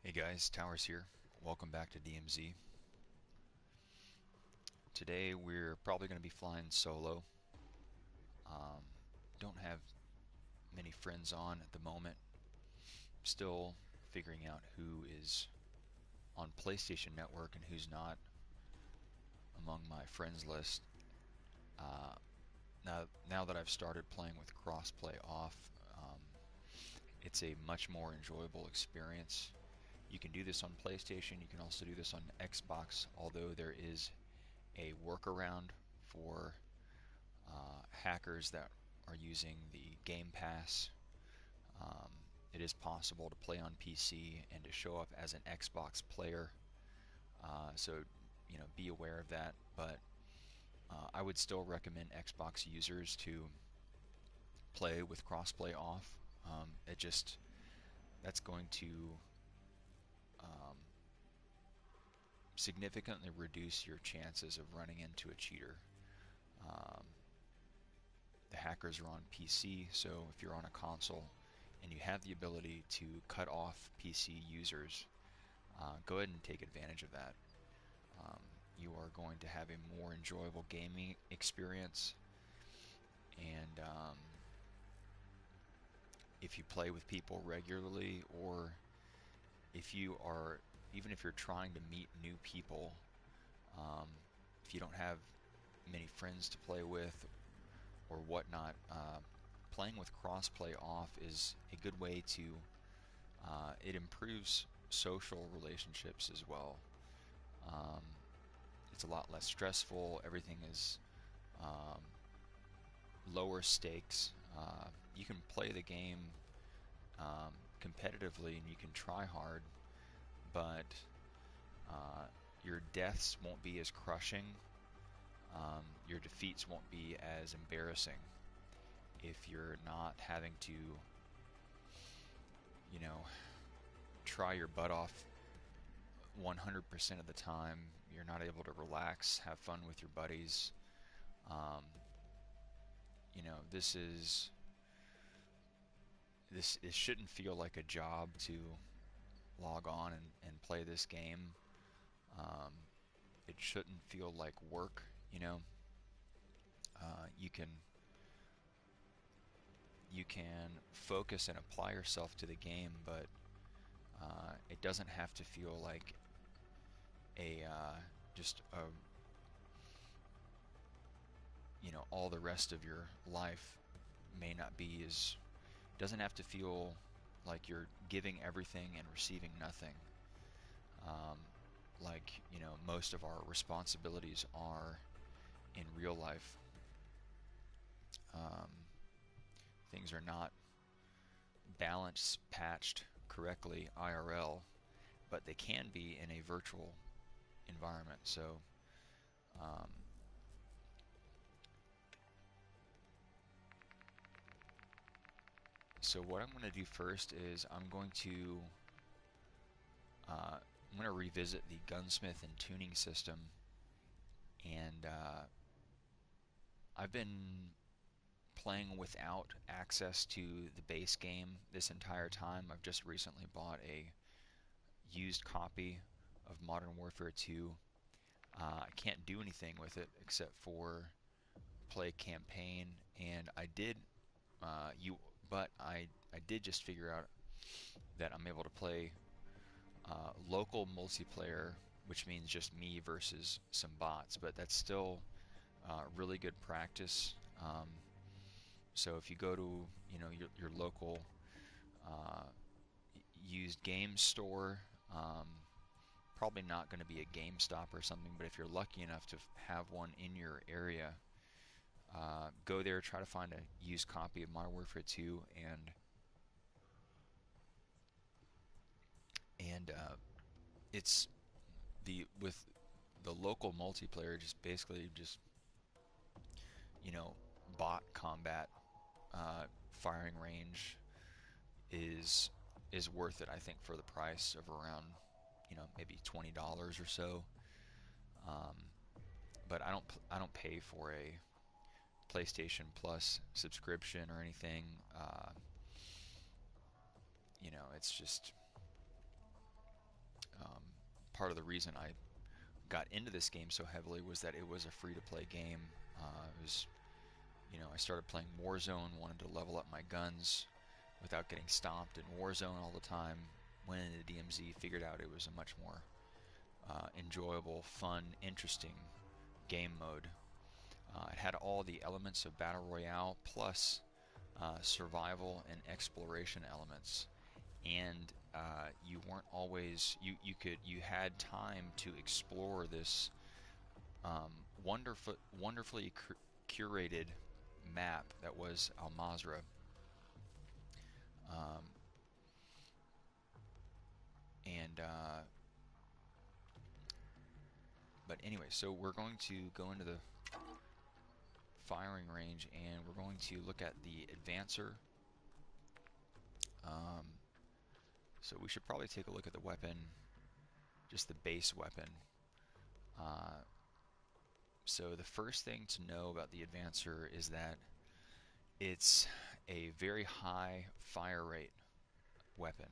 Hey guys, Towers here. Welcome back to DMZ. Today we're probably going to be flying solo. Um, don't have many friends on at the moment. Still figuring out who is on PlayStation Network and who's not among my friends list. Uh, now that I've started playing with crossplay off, it's a much more enjoyable experience. You can do this on PlayStation. You can also do this on Xbox, although there is a workaround for hackers that are using the Game Pass. It is possible to play on PC and to show up as an Xbox player. So, be aware of that. But I would still recommend Xbox users to play with crossplay off. That's going to um, significantly reduce your chances of running into a cheater. Um, the hackers are on PC, so if you're on a console and you have the ability to cut off PC users, go ahead and take advantage of that. Um, you are going to have a more enjoyable gaming experience, and if you play with people regularly, or if you are, even if you're trying to meet new people, um, if you don't have many friends to play with or whatnot, playing with crossplay off is a good way to. It improves social relationships as well. Um, it's a lot less stressful. Everything is um, lower stakes. You can play the game competitively and you can try hard, but uh, your deaths won't be as crushing. Your defeats won't be as embarrassing if you're not having to, you know, try your butt off 100% of the time. You're not able to relax, have fun with your buddies. Um, this is this it shouldn't feel like a job to log on and play this game. Um, it shouldn't feel like work. You can focus and apply yourself to the game, but it doesn't have to feel like a just a all the rest of your life may not be as doesn't have to feel like you're giving everything and receiving nothing. Um, like most of our responsibilities are in real life. Um, Things are not balanced, patched correctly IRL, but they can be in a virtual environment. Um, so what I'm going to do first is I'm going to revisit the gunsmith and tuning system, and I've been playing without access to the base game this entire time. I've just recently bought a used copy of Modern Warfare 2. I can't do anything with it except for play campaign, and I did but I did just figure out that I'm able to play local multiplayer, which means just me versus some bots, but that's still really good practice. So if you go to your local uh, used game store, probably not going to be a GameStop or something, but if you're lucky enough to have one in your area, go there, try to find a used copy of Modern Warfare 2, and it's the with the local multiplayer, just basically just you know bot combat, firing range is worth it, I think, for the price of around maybe $20 or so. Um, but I don't pay for a PlayStation Plus subscription or anything. It's just part of the reason I got into this game so heavily was that it was a free-to-play game. It was, I started playing Warzone, wanted to level up my guns without getting stomped in Warzone all the time. Went into DMZ, figured out it was a much more enjoyable, fun, interesting game mode. It had all the elements of Battle Royale plus survival and exploration elements, and you weren't always you had time to explore this wonderfully curated map that was Al Mazrah. Um, and But anyway, so we're going to go into the firing range, and we're going to look at the advancer. So we should probably take a look at the weapon, just the base weapon. So the first thing to know about the advancer is that it's a very high fire rate weapon.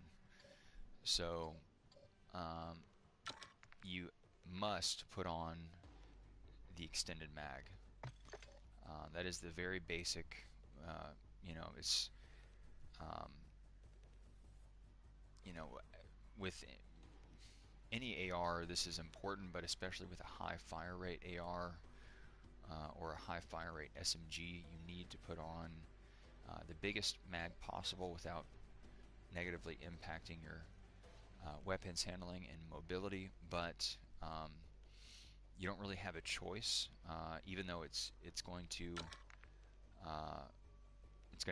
So you must put on the extended mag. That is the very basic, it's, with any AR, this is important, but especially with a high fire rate AR or a high fire rate SMG, you need to put on the biggest mag possible without negatively impacting your weapons handling and mobility. But you don't really have a choice, even though it's going to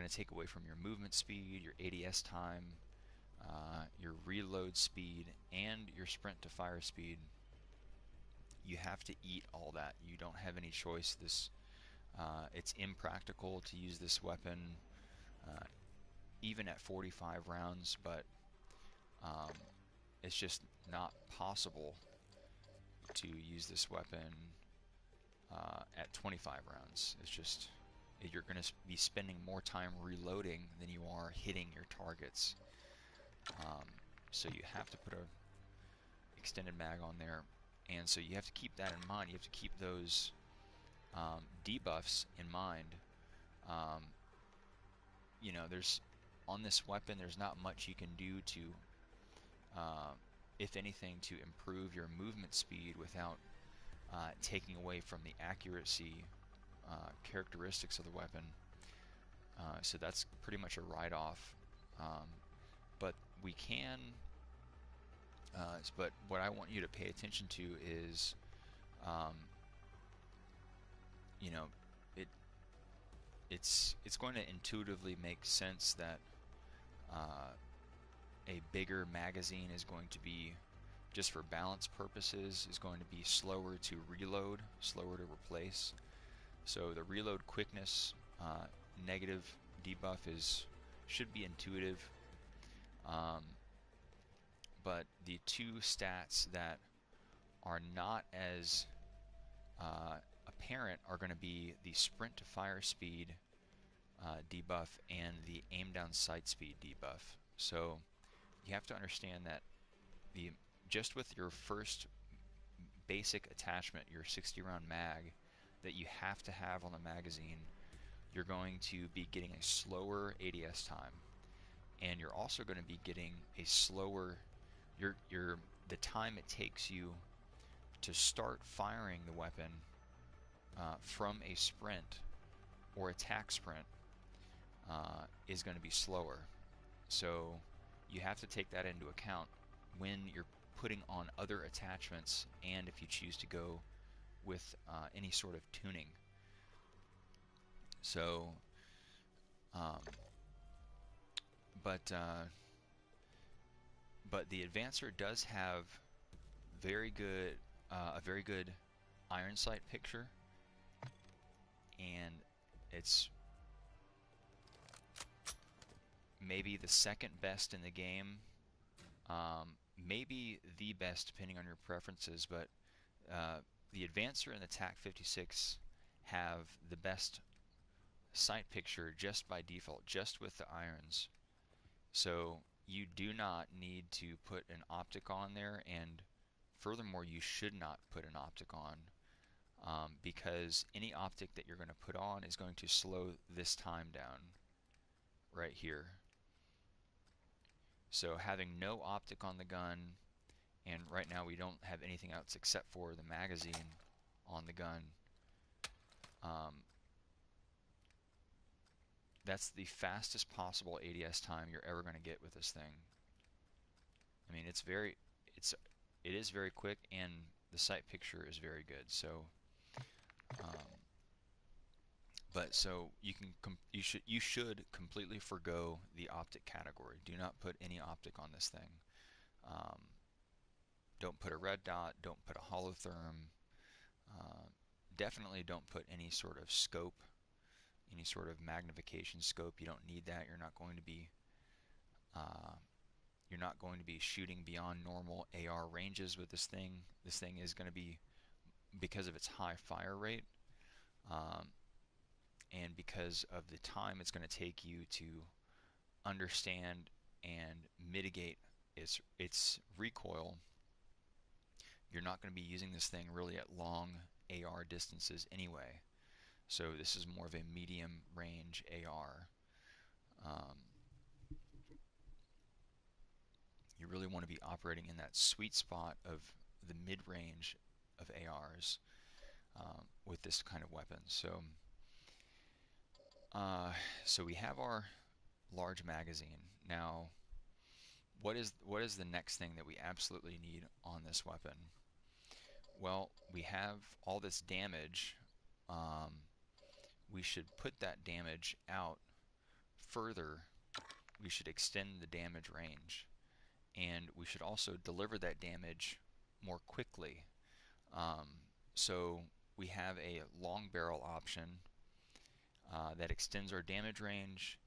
take away from your movement speed, your ADS time, your reload speed, and your sprint to fire speed. You have to eat all that. You don't have any choice. It's impractical to use this weapon even at 45 rounds, but it's just not possible to use this weapon at 25 rounds. It's just, you're going to be spending more time reloading than you are hitting your targets. So you have to put a extended mag on there, and so you have to keep that in mind. You have to keep those debuffs in mind. There's on this weapon, there's not much you can do to, if anything, to improve your movement speed without taking away from the accuracy characteristics of the weapon. So that's pretty much a write-off. But we can. But what I want you to pay attention to is, it's going to intuitively make sense that a bigger magazine is going to be, just for balance purposes, is going to be slower to reload, slower to replace. So the reload quickness negative debuff should be intuitive. But the two stats that are not as apparent are going to be the sprint to fire speed debuff and the aim down sight speed debuff. So you have to understand that just with your first basic attachment, your 60 round mag that you have to have on the magazine, you're going to be getting a slower ADS time, and you're also going to be getting a slower the time it takes you to start firing the weapon from a sprint or attack sprint is going to be slower. So you have to take that into account when you're putting on other attachments, and if you choose to go with any sort of tuning. So but the Advancer does have a very good iron sight picture, and it's maybe the second best in the game, maybe the best depending on your preferences, but the Advancer and the TAC-56 have the best sight picture just by default, just with the irons. So you do not need to put an optic on there and furthermore, you should not put an optic on, because any optic that you're going to put on is going to slow this time down right here. So having no optic on the gun, and right now we don't have anything else except for the magazine on the gun, that's the fastest possible ADS time you're ever going to get with this thing. I mean, it is very quick, and the sight picture is very good. So, so you should completely forgo the optic category. Do not put any optic on this thing. Um, don't put a red dot. Don't put a holotherm. Definitely don't put any sort of scope, any sort of magnification scope. You don't need that. Uh, you're not going to be shooting beyond normal AR ranges with this thing. This thing is going to be, because of its high fire rate, um, and because of the time it's going to take you to understand and mitigate its recoil, you're not going to be using this thing really at long AR distances anyway. So this is more of a medium range AR. You really want to be operating in that sweet spot of the mid-range of ARs with this kind of weapon. So we have our large magazine. Now, what is the next thing that we absolutely need on this weapon? Well, we have all this damage. We should put that damage out further. We should extend the damage range, and we should also deliver that damage more quickly. So we have a long barrel option that extends our damage range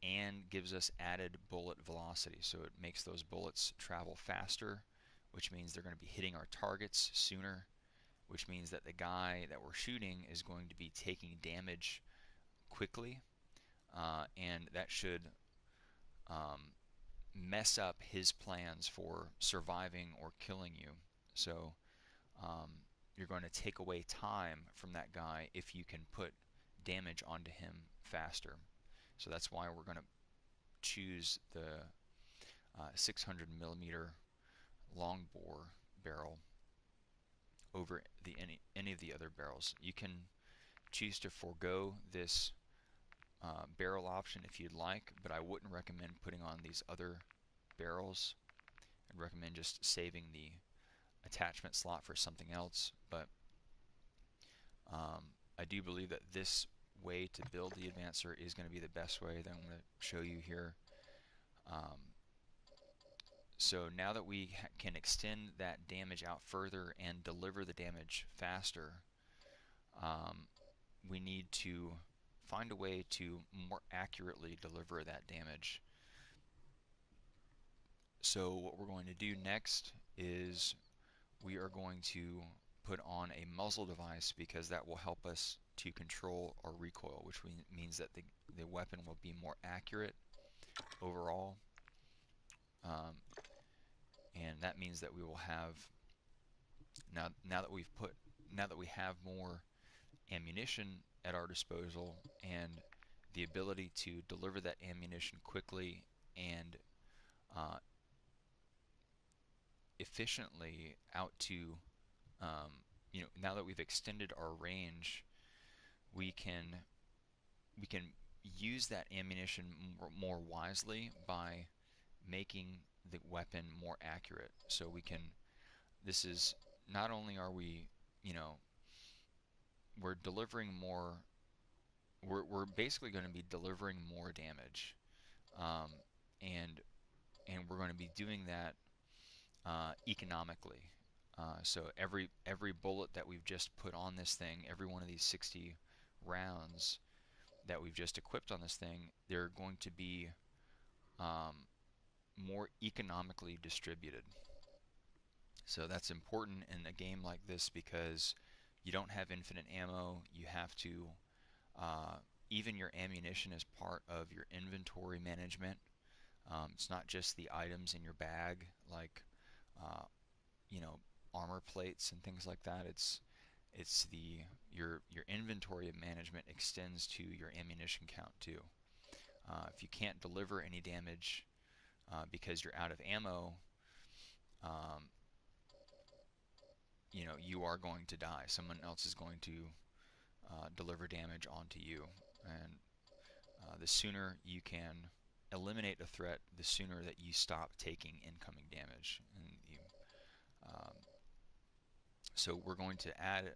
and gives us added bullet velocity. So it makes those bullets travel faster, which means they're going to be hitting our targets sooner, which means that the guy that we're shooting is going to be taking damage quickly, and that should mess up his plans for surviving or killing you. So you're going to take away time from that guy if you can put damage onto him faster. So that's why we're going to choose the 600 millimeter long bore barrel over any of the other barrels. You can choose to forego this barrel option if you'd like, but I wouldn't recommend putting on these other barrels. I'd recommend just saving the attachment slot for something else. But I do believe that this way to build the Advancer is going to be the best way that I'm going to show you here. So now that we can extend that damage out further and deliver the damage faster, we need to find a way to more accurately deliver that damage. So what we're going to do next is we are going to put on a muzzle device, because that will help us to control our recoil, which means that the weapon will be more accurate overall. And that means that we will have, now that we have more ammunition at our disposal and the ability to deliver that ammunition quickly and efficiently out to, now that we've extended our range, we can use that ammunition more wisely by making the weapon more accurate. So this is, not only are we, we're delivering more, we're basically going to be delivering more damage, and we're going to be doing that economically. So every bullet that we've just put on this thing, every one of these 60 rounds that we've just equipped on this thing, they're going to be more economically distributed. So that's important in a game like this, because you don't have infinite ammo. You have to, even your ammunition is part of your inventory management. It's not just the items in your bag, like, armor plates and things like that. It's the your inventory management extends to your ammunition count too. If you can't deliver any damage because you're out of ammo, um, you are going to die. Someone else is going to deliver damage onto you, and the sooner you can eliminate a threat, the sooner that you stop taking incoming damage. Um, so we're going to add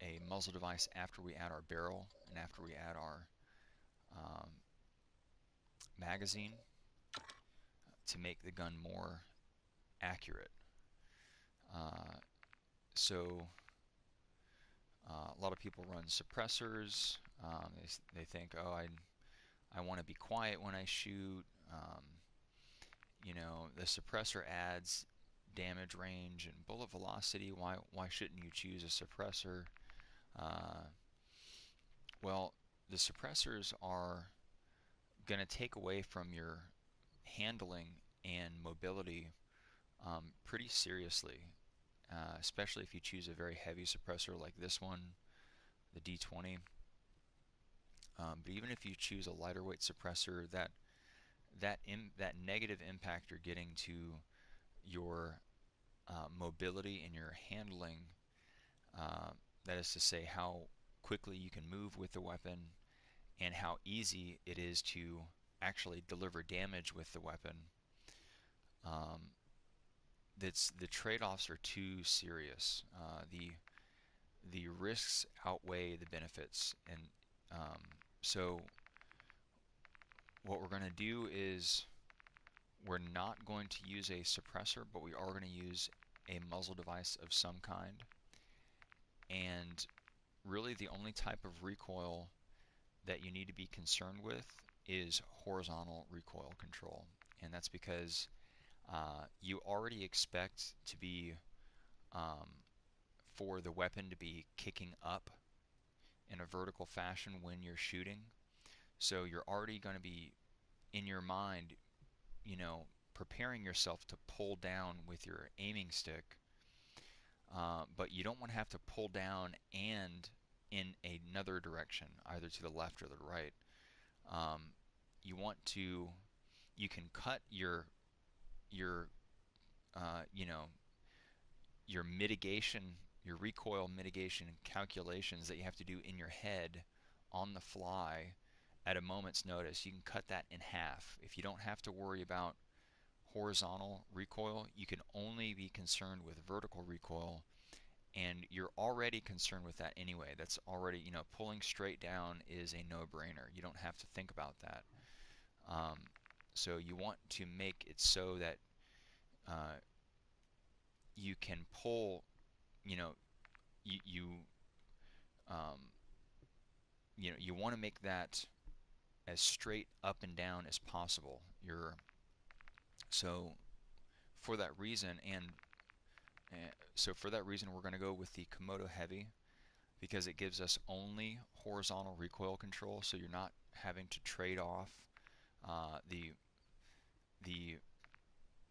a muzzle device after we add our barrel and after we add our um, magazine to make the gun more accurate. Uh, so a lot of people run suppressors. They think, oh, I want to be quiet when I shoot. The suppressor adds damage range and bullet velocity. Why shouldn't you choose a suppressor? Uh, well, the suppressors are going to take away from your handling and mobility pretty seriously, especially if you choose a very heavy suppressor like this one, the D20. But even if you choose a lighter weight suppressor, that negative impact you're getting to your mobility and your handling, uh, that is to say, how quickly you can move with the weapon and how easy it is to actually deliver damage with the weapon. The trade-offs are too serious. The risks outweigh the benefits, and so what we're going to do is we're not going to use a suppressor, but we are going to use a muzzle device of some kind. And really the only type of recoil that you need to be concerned with is horizontal recoil control. And that's because you already expect to be um, for the weapon to be kicking up in a vertical fashion when you're shooting. So you're already going to be in your mind, preparing yourself to pull down with your aiming stick, but you don't want to have to pull down and in another direction, either to the left or the right. Um, you want to, you can cut your you know your mitigation, your recoil mitigation calculations that you have to do in your head on the fly at a moment's notice. You can cut that in half. If you don't have to worry about horizontal recoil, you can only be concerned with vertical recoil, and you're already concerned with that anyway. That's already, pulling straight down is a no-brainer. You don't have to think about that. Um, so you want to make it so that uh, you can pull, you know, you you um, you want to make that as straight up and down as possible. So for that reason, for that reason, we're going to go with the Komodo Heavy because it gives us only horizontal recoil control. So you're not having to trade off the the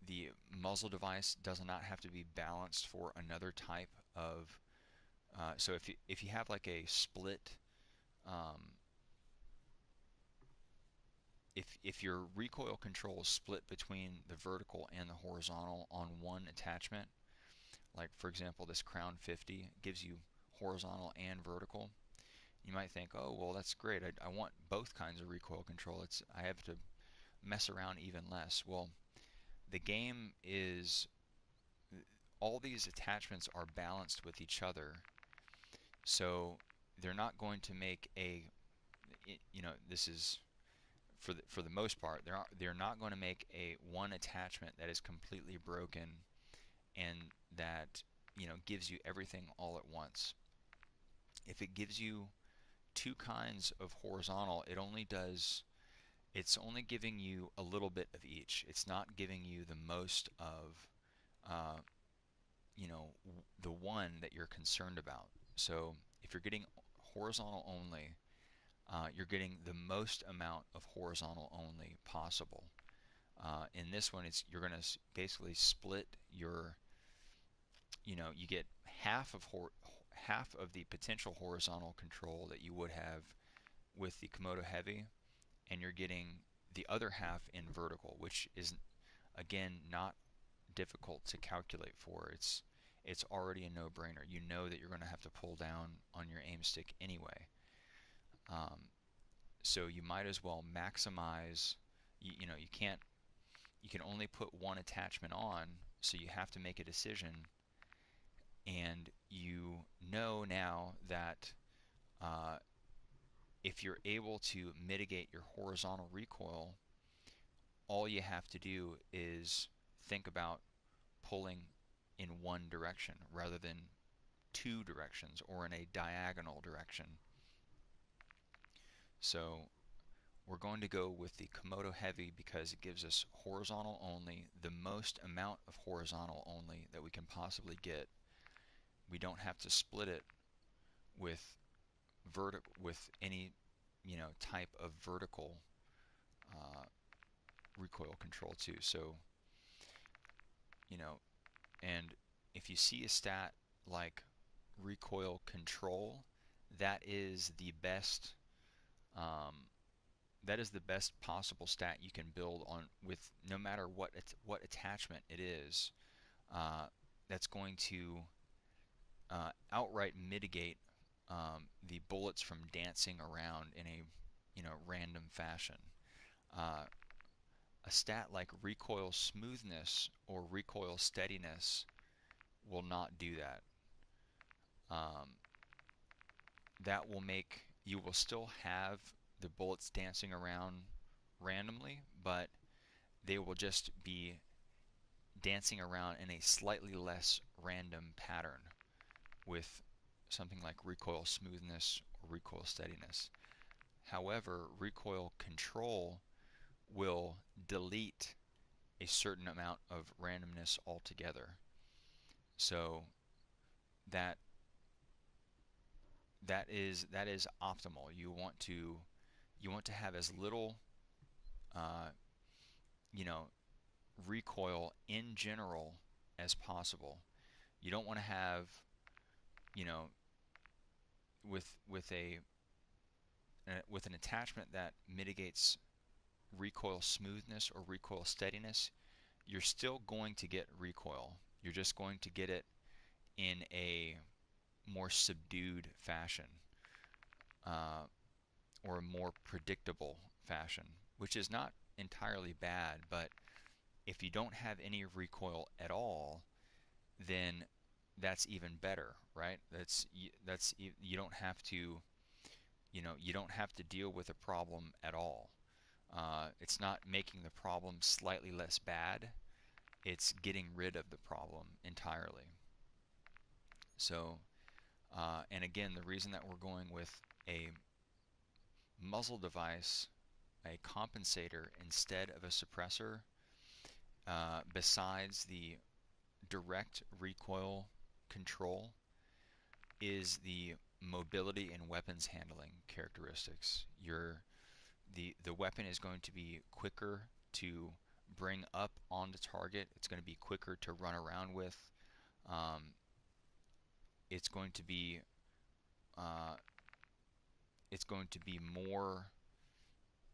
the muzzle device does not have to be balanced for another type of. So if you have like a split, um, if your recoil control is split between the vertical and the horizontal on one attachment, like for example this Crown 50 gives you horizontal and vertical, you might think, oh well, that's great. I want both kinds of recoil control. I have to mess around even less. Well, the game is all these attachments are balanced with each other, so they're not going to make this is for the most part, they're not going to make a one attachment that is completely broken and that gives you everything all at once. If it gives you two kinds of horizontal, it's only giving you a little bit of each. It's not giving you the most of uh, the one that you're concerned about. So if you're getting horizontal only, you're getting the most amount of horizontal only possible. In this one, you're going to basically split your you get half of the potential horizontal control that you would have with the Komodo Heavy, and you're getting the other half in vertical, which is again not difficult to calculate for. It's already a no-brainer. You know that you're going to have to pull down on your aim stick anyway. So you might as well maximize. You can only put one attachment on, so you have to make a decision. And you know now that if you're able to mitigate your horizontal recoil, all you have to do is think about pulling in one direction rather than two directions or in a diagonal direction. So we're going to go with the Komodo Heavy because it gives us horizontal only, the most amount of horizontal only that we can possibly get. We don't have to split it with with any type of vertical uh, recoil control too. So you know, and if you see a stat like recoil control, that is the best. Um, that is the best possible stat you can build on with no matter what attachment it is. Uh, that's going to outright mitigate the bullets from dancing around in a random fashion. Uh, a stat like recoil smoothness or recoil steadiness will not do that. Um, that will make you will still have the bullets dancing around randomly, but they will just be dancing around in a slightly less random pattern with something like recoil smoothness or recoil steadiness. However, recoil control will delete a certain amount of randomness altogether. So that that is optimal. You want to have as little uh, you know recoil in general as possible. You don't want to have you know with an attachment that mitigates recoil smoothness or recoil steadiness. You're still going to get recoil. You're just going to get it in a more subdued fashion, uh, or a more predictable fashion, which is not entirely bad. But if you don't have any recoil at all, then that's even better, right? You don't have to you don't have to deal with a problem at all. It's not making the problem slightly less bad. It's getting rid of the problem entirely. So, and again, the reason that we're going with a muzzle device, a compensator instead of a suppressor, besides the direct recoil control, is the mobility and weapons handling characteristics. The weapon is going to be quicker to bring up on the target. It's going to be quicker to run around with. Um, it's going to be uh, it's going to be more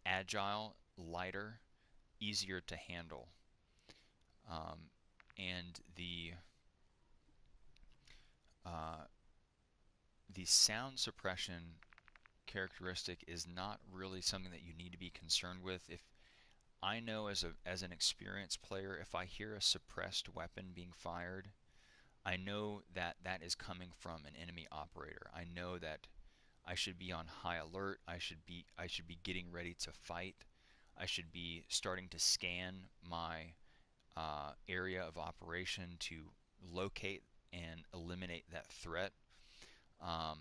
agile, lighter, easier to handle. Um, and uh, the sound suppression characteristic is not really something that you need to be concerned with. If I know as an experienced player, if I hear a suppressed weapon being fired, I know that that is coming from an enemy operator. I know that I should be on high alert. I should be getting ready to fight. I should be starting to scan my area of operation to locate and eliminate that threat. Um,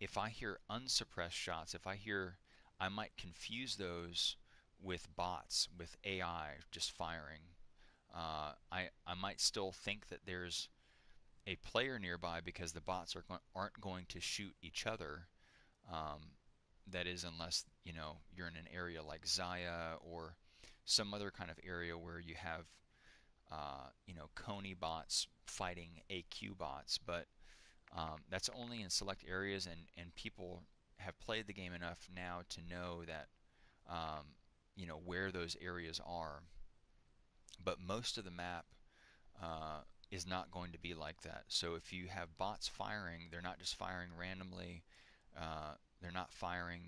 if I hear unsuppressed shots, I might confuse those with bots, with AI just firing. I might still think that there's a player nearby because the bots aren't going to shoot each other. Um, that is, unless you're in an area like Zaya or some other kind of area where you have Coney bots fighting AQ bots, but that's only in select areas, and people have played the game enough now to know that where those areas are. But most of the map uh, is not going to be like that. So if you have bots firing, they're not just firing randomly. They're not firing.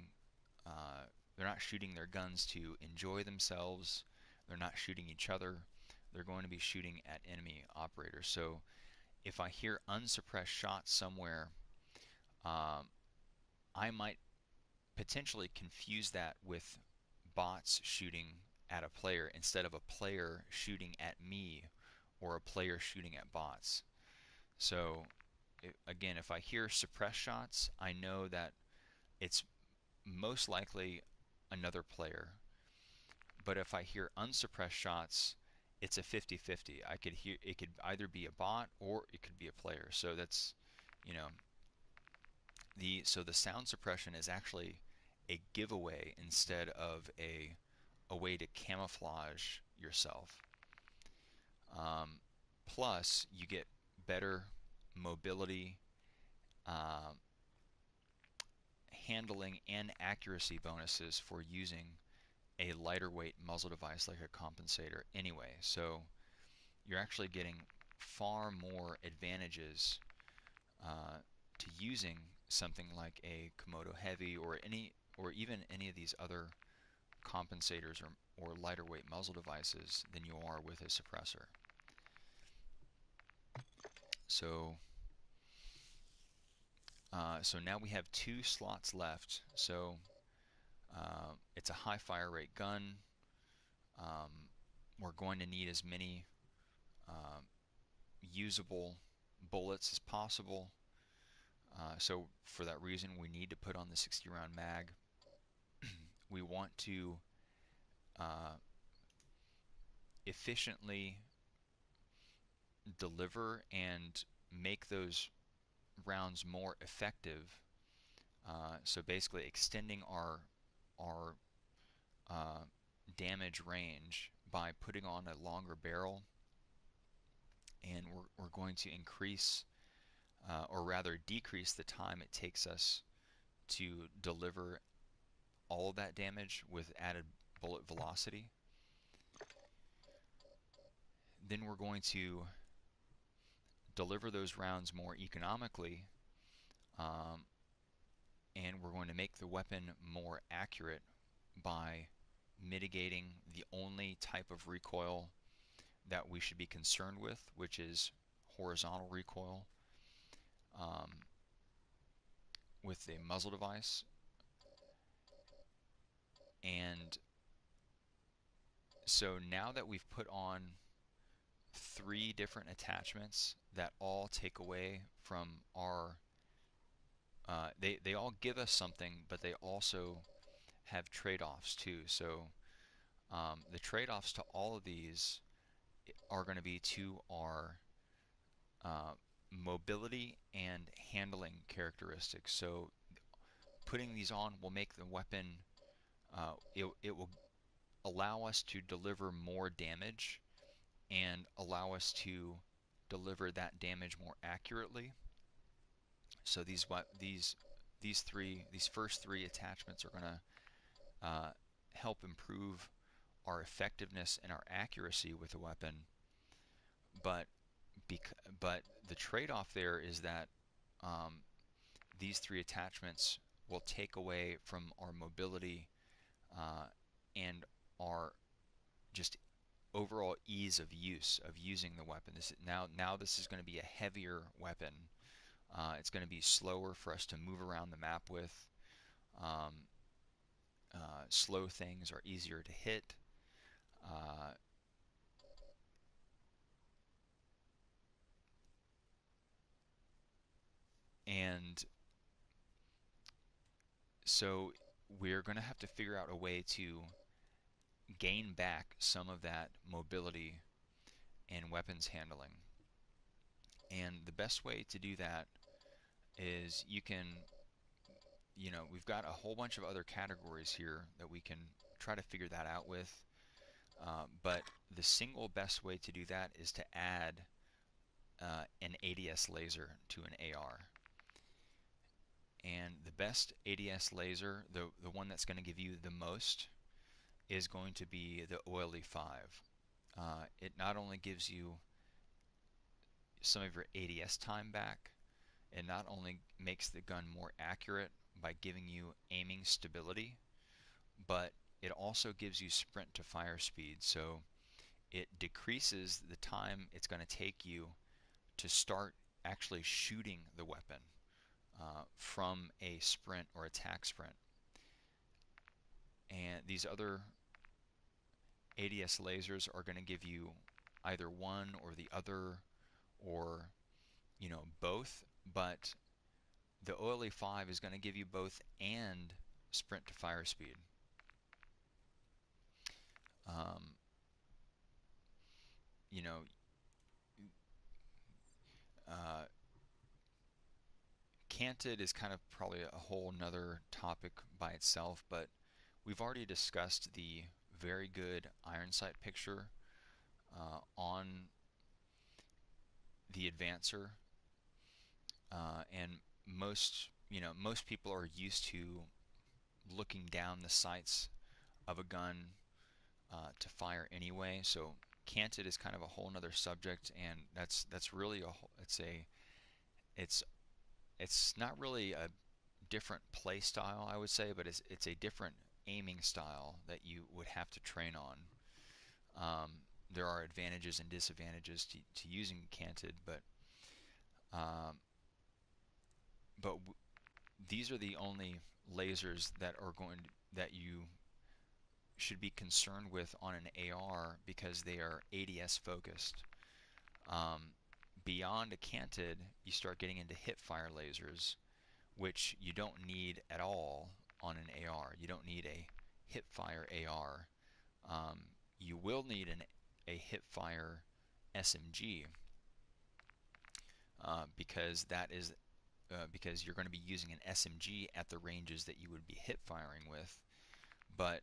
Uh, they're not shooting their guns to enjoy themselves. They're not shooting each other. They're going to be shooting at enemy operators. So if I hear unsuppressed shots somewhere, um, I might potentially confuse that with bots shooting at a player instead of a player shooting at me or a player shooting at bots. So again, if I hear suppressed shots, I know that it's most likely another player. But if I hear unsuppressed shots, it's a 50-50. I could hear it could either be a bot or it could be a player. So that's, you know, the sound suppression is actually a giveaway instead of a way to camouflage yourself. Plus, you get better mobility, um, handling, and accuracy bonuses for using a lighter weight muzzle device like a compensator anyway. So you're actually getting far more advantages to using something like a Komodo Heavy or even any of these other compensators or lighter weight muzzle devices than you are with a suppressor. So so now we have 2 slots left. So it's a high fire rate gun. Um, we're going to need as many um, usable bullets as possible. So for that reason, we need to put on the 60 round mag. We want to uh, efficiently deliver and make those rounds more effective. So basically extending our uh, damage range by putting on a longer barrel, and we're going to increase or rather decrease the time it takes us to deliver all of that damage with added bullet velocity. Then we're going to deliver those rounds more economically, um, and we're going to make the weapon more accurate by mitigating the only type of recoil that we should be concerned with, which is horizontal recoil um, with a muzzle device. And so now that we've put on 3 different attachments that all take away from our they all give us something, but they also have trade-offs too. So the trade-offs to all of these are going to be to our uh, mobility and handling characteristics. So putting these on will make the weapon, it will allow us to deliver more damage and allow us to deliver that damage more accurately. So these first 3 attachments are going to help improve our effectiveness and our accuracy with the weapon. But but the trade-off there is that um, these 3 attachments will take away from our mobility and our just overall ease of use of using the weapon. Now this is going to be a heavier weapon. It's going to be slower for us to move around the map with. Um, Slow things are easier to hit. Uh, and so we're going to have to figure out a way to gain back some of that mobility and weapons handling. And the best way to do that is we've got a whole bunch of other categories here that we can try to figure that out with. But the single best way to do that is to add an ADS laser to an AR. And the best ADS laser, the one that's going to give you the most, is going to be the Oily 5. It not only gives you some of your ADS time back, it not only makes the gun more accurate by giving you aiming stability, but it also gives you sprint to fire speed. So it decreases the time it's going to take you to start actually shooting the weapon from a sprint or attack sprint. And these other ADS lasers are going to give you either one or the other, or both, but the Oily 5 is going to give you both and sprint to fire speed. Um, you know, uh, Canted is kind of probably a whole nother topic by itself, but we've already discussed the very good iron sight picture on the Advancer, and most people are used to looking down the sights of a gun to fire anyway. So canted is kind of a whole nother subject, and that's really it's it's not really a different play style, I would say, but it's a different aiming style that you would have to train on. There are advantages and disadvantages to using canted, um, but these are the only lasers that are that you should be concerned with on an AR because they are ADS focused. Um, Beyond a canted, you start getting into hip fire lasers, which you don't need at all on an AR. You don't need a hip fire AR. You will need a hip fire SMG because you're going to be using an SMG at the ranges that you would be hip firing with, but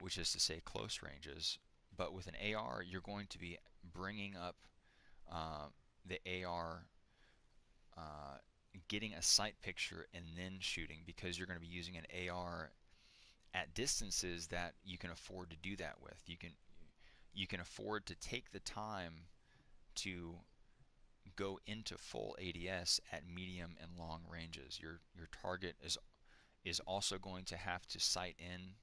which is to say close ranges. But with an AR, you're going to be bringing up the AR, uh, getting a sight picture, and then shooting, because you're going to be using an AR at distances that you can afford to do that with. You can afford to take the time to go into full ADS at medium and long ranges. Your target is also going to have to sight in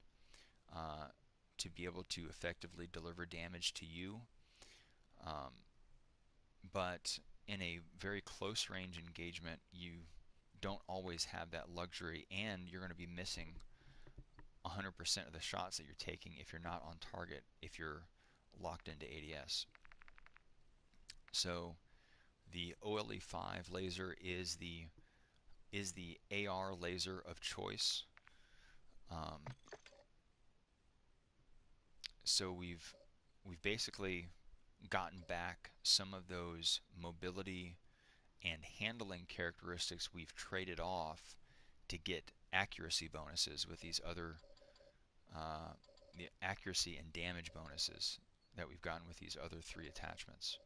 to be able to effectively deliver damage to you. Um, but in a very close range engagement, you don't always have that luxury, and you're going to be missing 100% of the shots that you're taking if you're not on target, if you're locked into ADS. So the OLE 5 laser is the AR laser of choice. Um, so we've basically gotten back some of those mobility and handling characteristics we've traded off to get accuracy bonuses with these other the accuracy and damage bonuses that we've gotten with these other three attachments.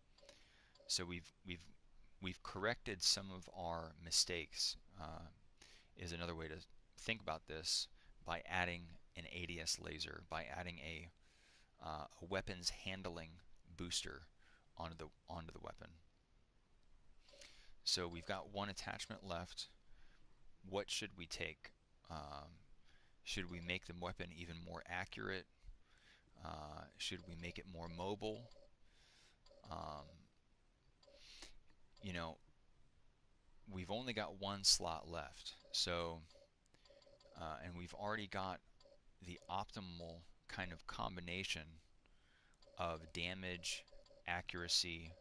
So we've corrected some of our mistakes, is another way to think about this, by adding an ADS laser, by adding a weapons handling booster onto the weapon. So we've got one attachment left. What should we take? Should we make the weapon even more accurate? Should we make it more mobile? Um, you know, we've only got one slot left, so and we've already got the optimal kind of combination of damage, accuracy,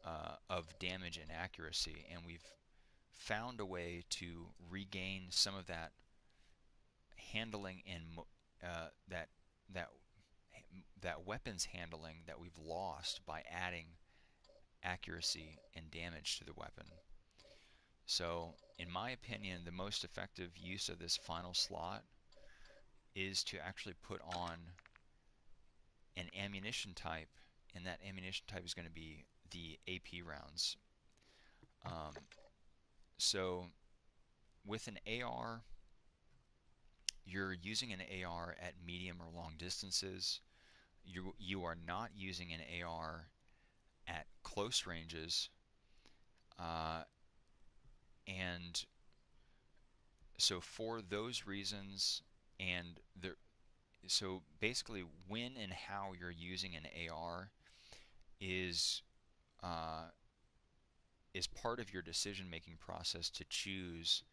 and accuracy, and we've found a way to regain some of that handling and that that that weapons handling that we've lost by adding accuracy and damage to the weapon. So, in my opinion, the most effective use of this final slot is to actually put on an ammunition type, and that ammunition type is going to be the AP rounds. Um, so with an AR, you're using an AR at medium or long distances. You are not using an AR at close ranges, uh, and so for those reasons, and the so basically when and how you're using an AR is uh, is part of your decision-making process to choose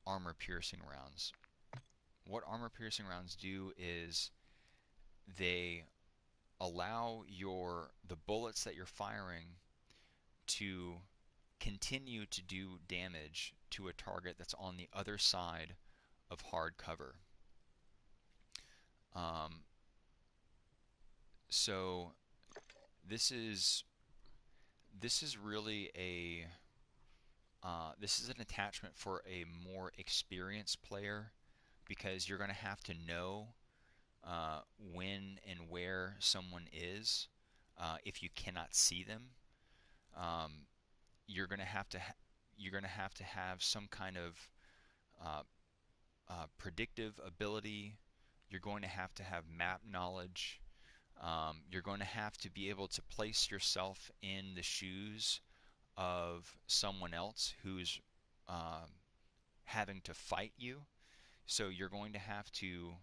armor-piercing rounds. What armor-piercing rounds do is they allow the bullets that you're firing to continue to do damage to a target that's on the other side of hard cover. Um, so this is this is really a this is an attachment for a more experienced player because you're going to have to know when and where someone is if you cannot see them. Um, you're going to have to you're going to have some kind of uh, predictive ability. You're going to have map knowledge. You're going to have to be able to place yourself in the shoes of someone else who's um, having to fight you. So you're going to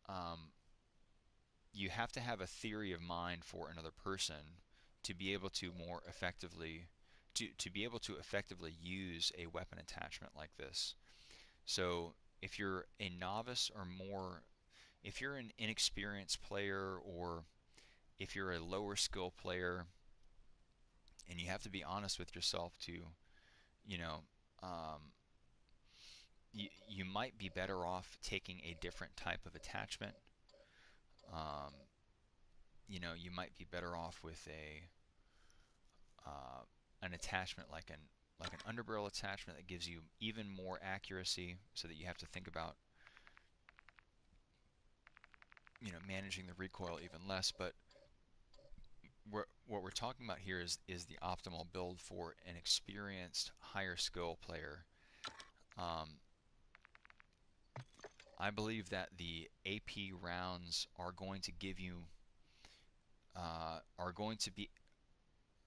um, have a theory of mind for another person to be able to more effectively to be able to effectively use a weapon attachment like this. So if you're a novice or more, if you're an inexperienced player or if you're a lower skill player, and you have to be honest with yourself to, you know, um, you might be better off taking a different type of attachment. Um, you might be better off with an attachment like an underbarrel attachment that gives you even more accuracy, so that you have to think about managing the recoil even less. But what we're talking about here is the optimal build for an experienced higher skill player. Um, I believe that the AP rounds are going to give you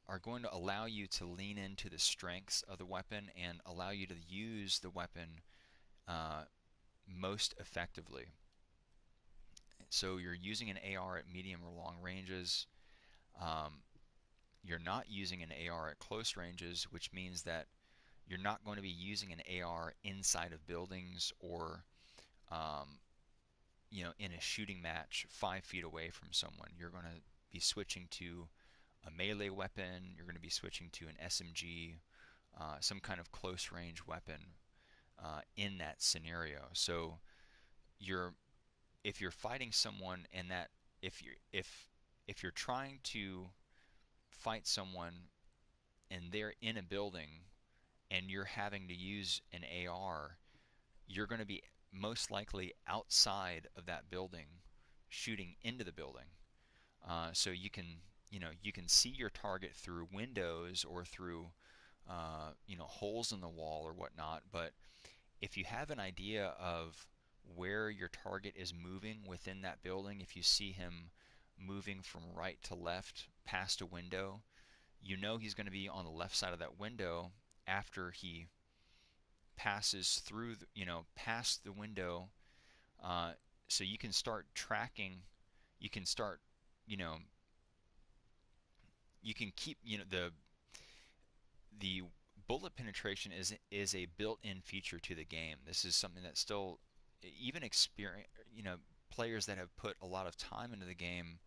are going to allow you to lean into the strengths of the weapon and allow you to use the weapon uh, most effectively. So you're using an AR at medium or long ranges. Um, you're not using an AR at close ranges, which means that you're not going to be using an AR inside of buildings or um, in a shooting match 5 feet away from someone. You're going to be switching to a melee weapon. You're going to be switching to an SMG, some kind of close range weapon in that scenario. So you're if you're fighting someone and that if you're trying to fight someone and they're in a building and you're having to use an AR, you're going to be most likely outside of that building shooting into the building. So you can see your target through windows or through holes in the wall or whatnot. But if you have an idea of where your target is moving within that building, if you see him moving from right to left past a window, you know he's going to be on the left side of that window after he passes through past the window. uh, so you can start tracking. You can start you know you can keep the bullet penetration is a built-in feature to the game. This is something that still even experience players that have put a lot of time into the game,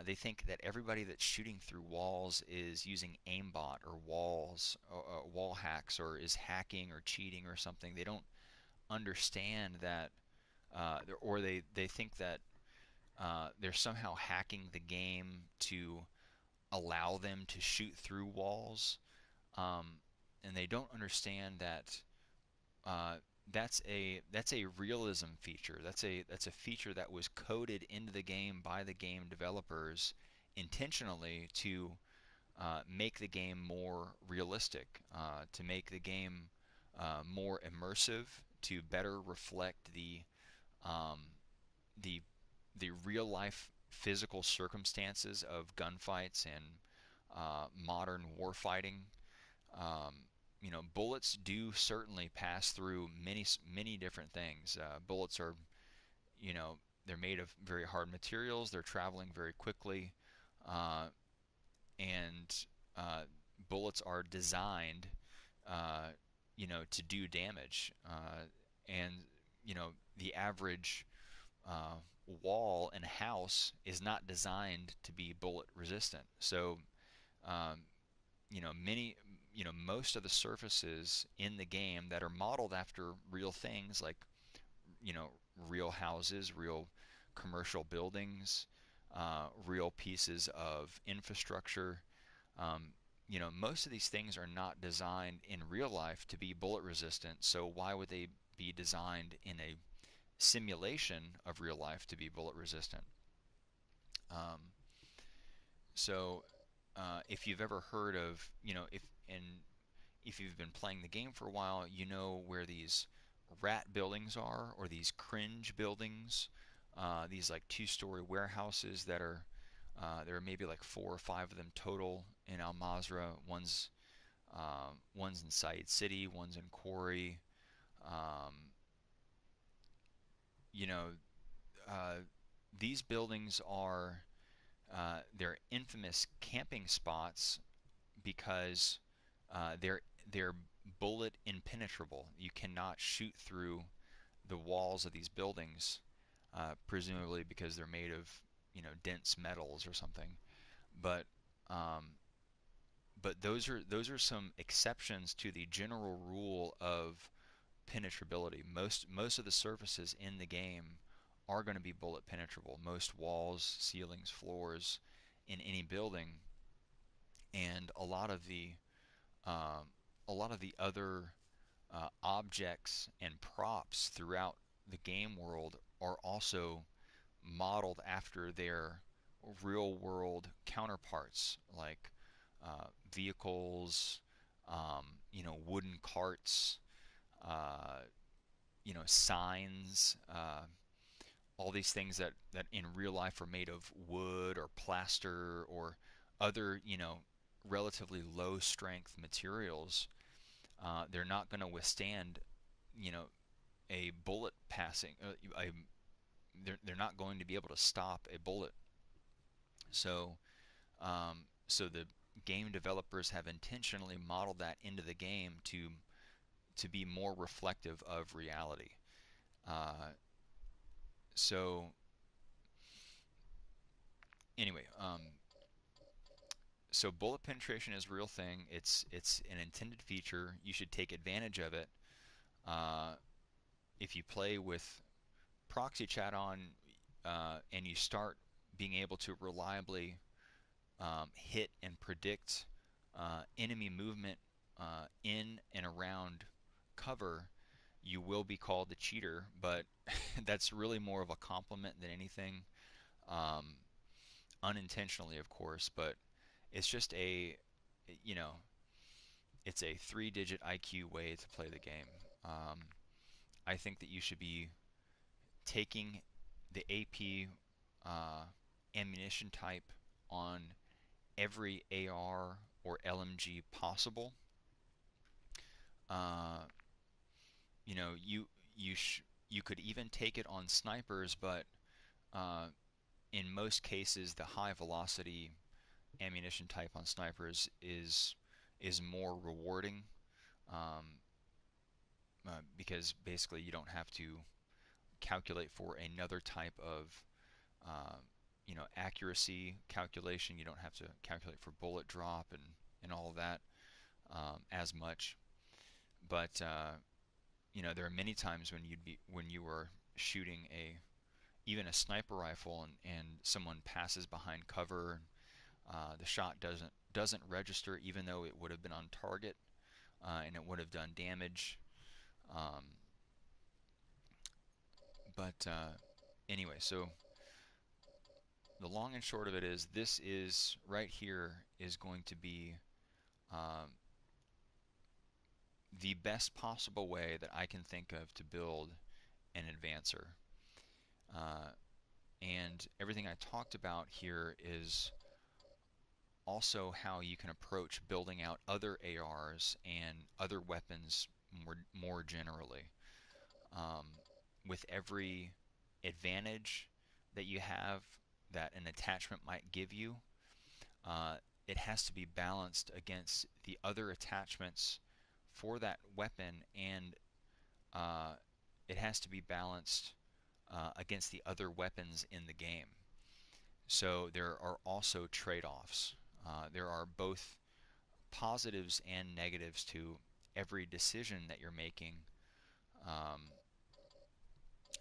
they think that everybody that's shooting through walls is using aimbot or wall hacks, or is hacking or cheating or something. They don't understand that, or they think that they're somehow hacking the game to allow them to shoot through walls, um, and they don't understand that that's a realism feature. That's a feature that was coded into the game by the game developers intentionally to make the game more realistic, to make the game more immersive, to better reflect um, the the real life physical circumstances of gunfights and modern warfighting. Um, bullets do certainly pass through many different things. Bullets are, you know, they're made of very hard materials. They're traveling very quickly, uh, and bullets are designed, uh, to do damage. And the average uh, wall in a house is not designed to be bullet resistant. So, um, many, most of the surfaces in the game that are modeled after real things, like, you know, real houses, real commercial buildings, real pieces of infrastructure. Um, most of these things are not designed in real life to be bullet resistant. So why would they be designed in a simulation of real life to be bullet resistant? Um, so if you've ever heard of, if you've been playing the game for a while, you know where these rat buildings are, or these cringe buildings, these like two-story warehouses that are there are maybe like four or five of them total in Al Mazrah. One's in Said City, one's in Quarry. Um, you know, uh, these buildings are they're infamous camping spots because they're bullet impenetrable. You cannot shoot through the walls of these buildings, presumably because they're made of dense metals or something. But um, those are some exceptions to the general rule of penetrability. Most of the surfaces in the game are going to be bullet penetrable. Most walls, ceilings, floors in any building, and um, a lot of the other objects and props throughout the game world are also modeled after their real world counterparts, like vehicles, wooden carts, uh, signs, all these things that in real life are made of wood or plaster or other, relatively low strength materials. They're not going to withstand, you know, a bullet passing. They're not going to be able to stop a bullet. So so the game developers have intentionally modeled that into the game to be more reflective of reality. Uh, so anyway, so bullet penetration is a real thing. It's an intended feature. You should take advantage of it. Uh, if you play with proxy chat on, and you start being able to reliably hit and predict enemy movement in and around cover, you will be called a cheater. But that's really more of a compliment than anything, um, unintentionally, of course. But it's just you know, it's a three-digit IQ way to play the game. Um, I think that you should be taking the AP uh, ammunition type on every AR or LMG possible. Uh, you know, you could even take it on snipers, but uh, in most cases, the high velocity ammunition type on snipers is more rewarding, um, because basically you don't have to calculate for another type of uh, accuracy calculation. You don't have to calculate for bullet drop and all of that as much. But there are many times when you are shooting a even a sniper rifle, and someone passes behind cover. The shot doesn't register, even though it would have been on target, and it would have done damage. Um, But anyway, so the long and short of it is, this is right here is going to be um, the best possible way that I can think of to build an advancer. Uh, and everything I talked about here is also how you can approach building out other ARs and other weapons more generally. Um, with every advantage that you have that an attachment might give you, uh, it has to be balanced against the other attachments for that weapon, and uh, it has to be balanced against the other weapons in the game. So there are also trade-offs. There are both positives and negatives to every decision that you're making. Um,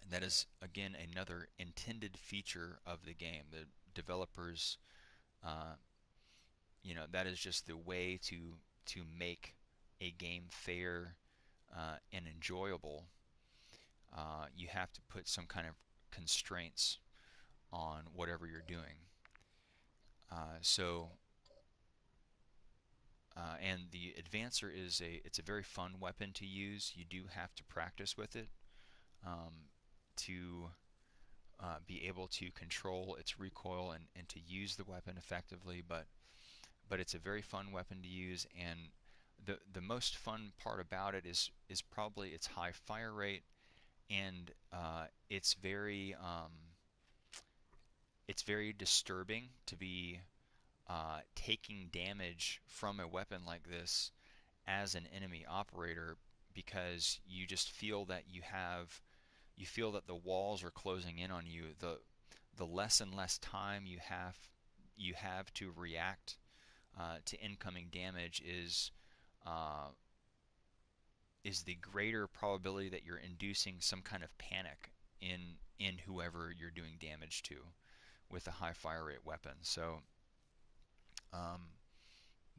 that is, again, another intended feature of the game. The developers, uh, that is just the way to make a game fair and enjoyable. You have to put some kind of constraints on whatever you're doing. So and the advancer it's a very fun weapon to use. You do have to practice with it to be able to control its recoil and to use the weapon effectively. But it's a very fun weapon to use, and the most fun part about it is probably its high fire rate, and it's very disturbing to be taking damage from a weapon like this as an enemy operator, because you just feel that you feel that the walls are closing in on you. The less and less time you have to react to incoming damage uh, is the greater probability that you're inducing some kind of panic in whoever you're doing damage to with a high fire rate weapon. So um,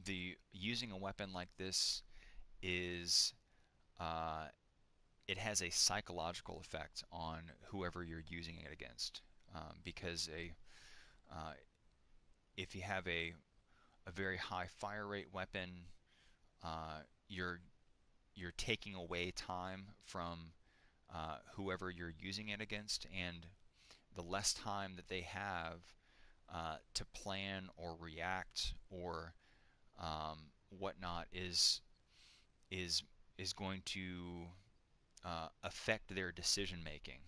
the using a weapon like this is it has a psychological effect on whoever you're using it against, because uh, if you have a very high fire rate weapon, uh, you're you're taking away time from whoever you're using it against, and the less time that they have to plan or react or whatnot is is going to affect their decision making.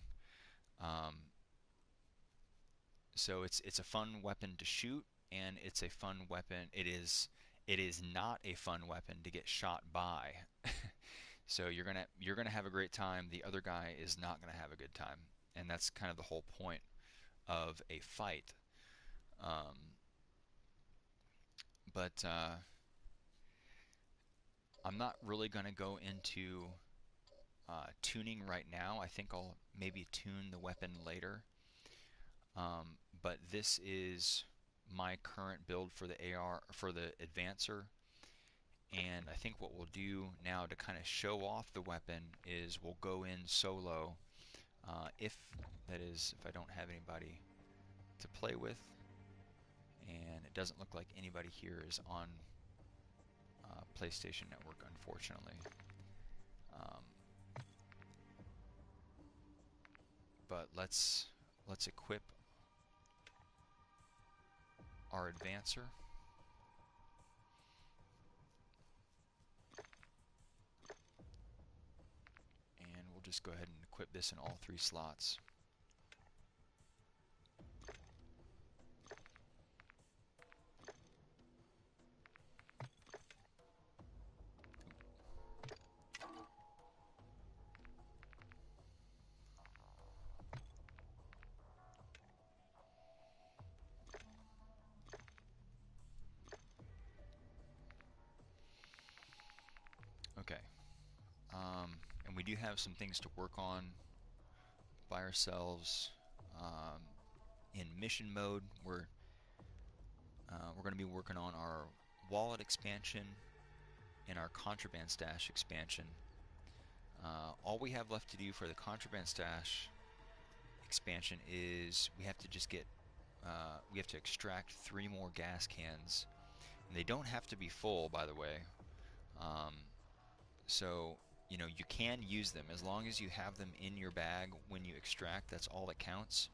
Um, so it's a fun weapon to shoot, and it's a fun weapon. It is not a fun weapon to get shot by. So you're gonna have a great time. The other guy is not gonna have a good time, and that's kind of the whole point of a fight. Um, but I'm not really gonna go into tuning right now. I think I'll maybe tune the weapon later. But this is my current build for the AR, for the advancer. And I think what we'll do now to kind of show off the weapon is we'll go in solo, if that is, if I don't have anybody to play with, and it doesn't look like anybody here is on PlayStation Network, unfortunately. Um, but let's equip our advancer. And we'll just go ahead and equip this in all 3 slots. Okay. And we do have some things to work on by ourselves. Um, in mission mode, we're going to be working on our wallet expansion and our contraband stash expansion. All we have left to do for the contraband stash expansion is we have to just get we have to extract 3 more gas cans. And they don't have to be full, by the way. Um, so you know, you can use them as long as you have them in your bag when you extract. That's all that counts.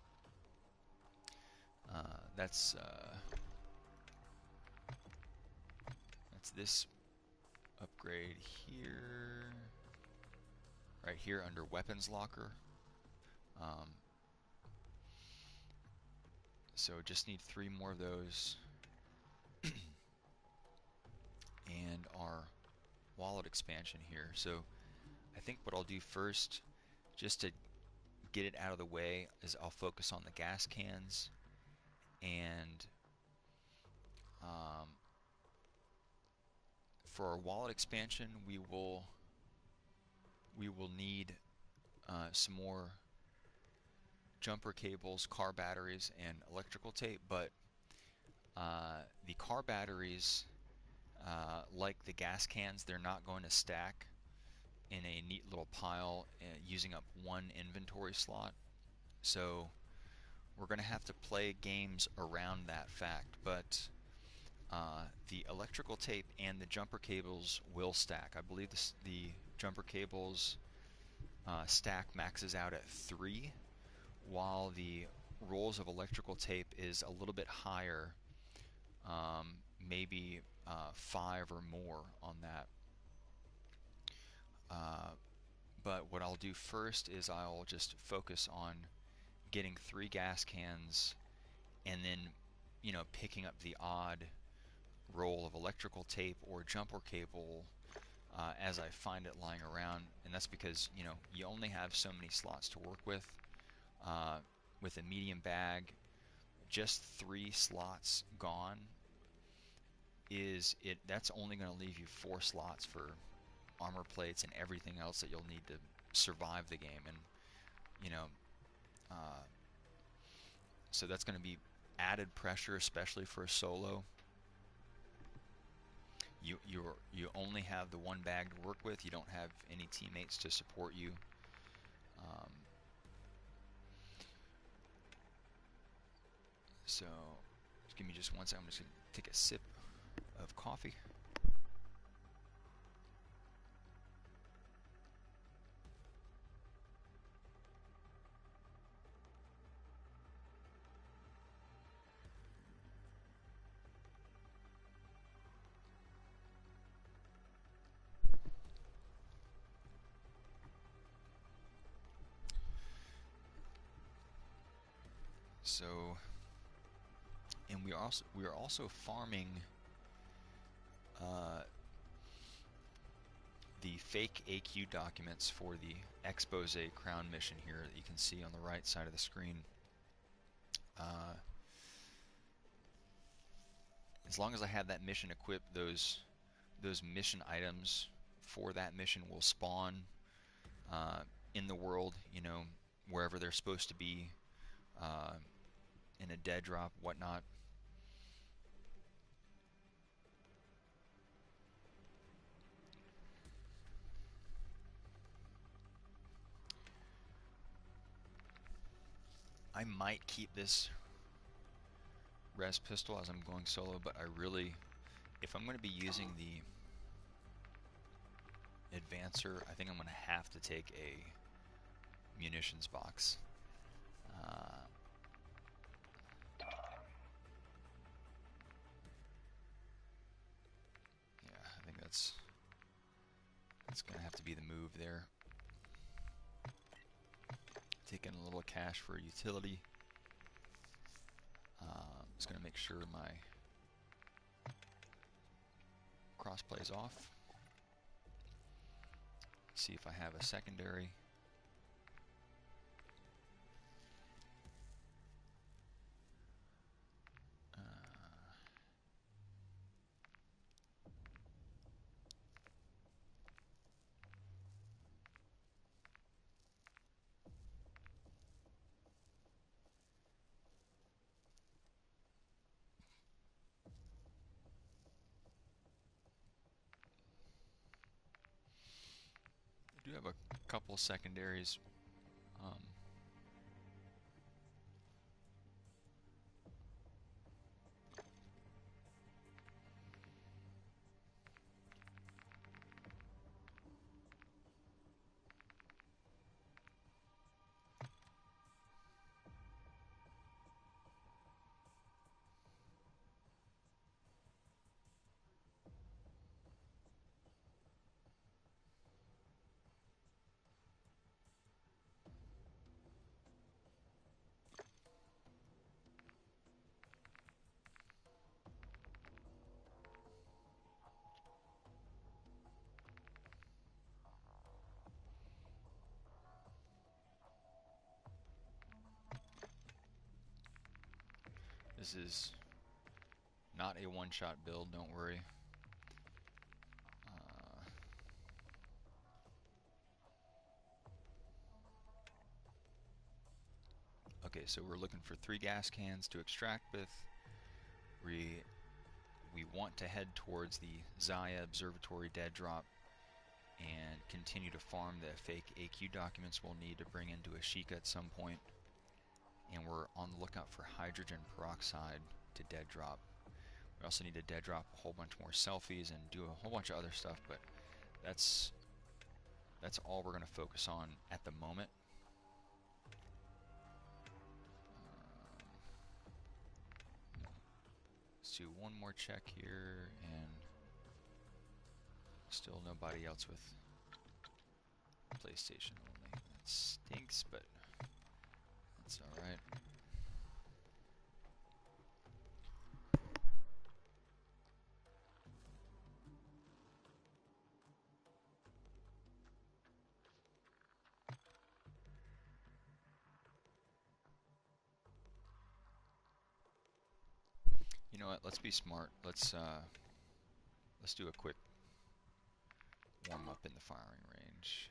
That's this upgrade here, right here under weapons locker. Um, so just need 3 more of those. And our wallet expansion here. So I think what I'll do first, just to get it out of the way, is I'll focus on the gas cans. And for our wallet expansion, we will need some more jumper cables, car batteries, and electrical tape. But the car batteries, like the gas cans, they're not going to stack in a neat little pile using up one inventory slot. So we're going to have to play games around that fact. But the electrical tape and the jumper cables will stack. I believe the jumper cables stack maxes out at 3, while the rolls of electrical tape is a little bit higher, maybe 5 or more on that. But what I'll do first is I'll just focus on getting 3 gas cans, and then, you know, picking up the odd roll of electrical tape or jumper cable as I find it lying around. And that's because, you know, you only have so many slots to work with. With a medium bag, just 3 slots gone that's only going to leave you 4 slots for armor plates and everything else that you'll need to survive the game. And you know, so that's going to be added pressure, especially for a solo. You only have the 1 bag to work with. You don't have any teammates to support you. So just give me just 1 second. I'm just going to take a sip of coffee. So, and we are also farming the fake AQ documents for the expose crown mission here that you can see on the right side of the screen. As long as I have that mission equipped, those mission items for that mission will spawn in the world, you know, wherever they're supposed to be, in a dead drop, whatnot. I might keep this res pistol as I'm going solo, but I really, if I'm going to be using the advancer, I think I'm going to have to take a munitions box. Yeah, I think that's going to have to be the move there. Taking a little cash for utility. Just going to make sure my crossplay is off. See if I have a secondary. I do have a couple secondaries. This is not a one-shot build, don't worry. Okay, so we're looking for 3 gas cans to extract with. We want to head towards the Zaya Observatory dead drop and continue to farm the fake AQ documents we'll need to bring into Ashika at some point. And we're on the lookout for hydrogen peroxide to dead drop. We also need to dead drop a whole bunch more selfies and do a whole bunch of other stuff, but that's all we're going to focus on at the moment. Let's do one more check here, and still nobody else with PlayStation only. That stinks, but that's alright. You know what? Let's be smart. Let's do a quick warm up in the firing range.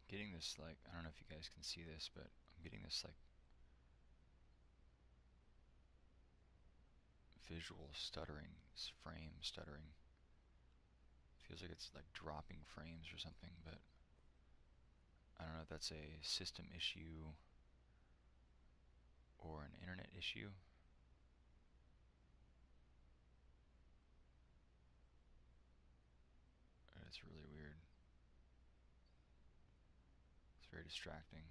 Getting this, like, I don't know if you guys can see this, but I'm getting this, like, visual stuttering, this frame stuttering. Feels like it's like dropping frames or something, but I don't know if that's a system issue or an internet issue. It's really weird. It's very distracting.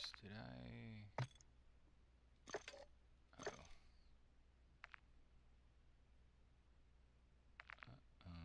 Oops, did I? Oh.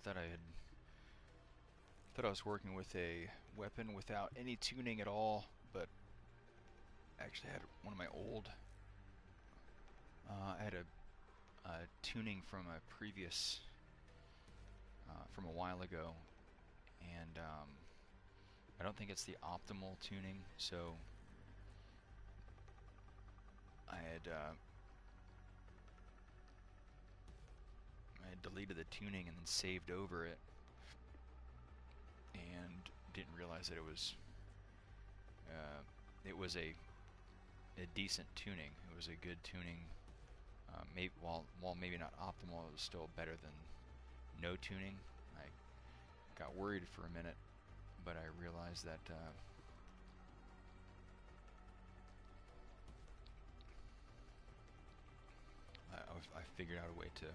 thought I was working with a weapon without any tuning at all, but actually had one of my old. I had a tuning from a previous, from a while ago, and I don't think it's the optimal tuning, so I had deleted the tuning and then saved over it, and didn't realize that it was a decent tuning. It was a good tuning. While maybe not optimal, it was still better than no tuning. I got worried for a minute, but I realized that I figured out a way to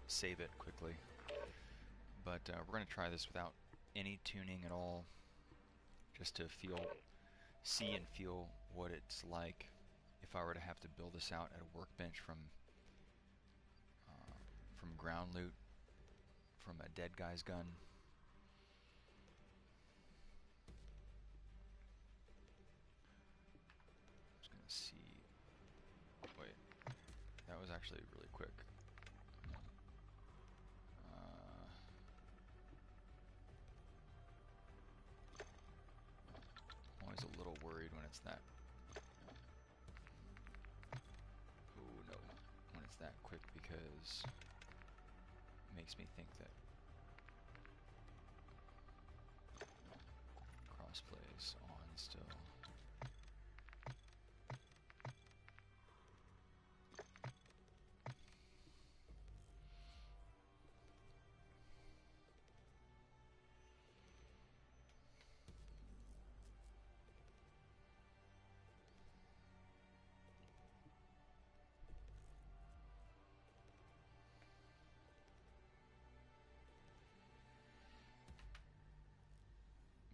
save it quickly. But we're going to try this without any tuning at all, just to see and feel what it's like if I were to have to build this out at a workbench from ground loot from a dead guy's gun. Just gonna see. Wait, that was actually really quick. I'm always a little worried when it's that. Oh no, when it's that quick, because it makes me think that crossplay is on still.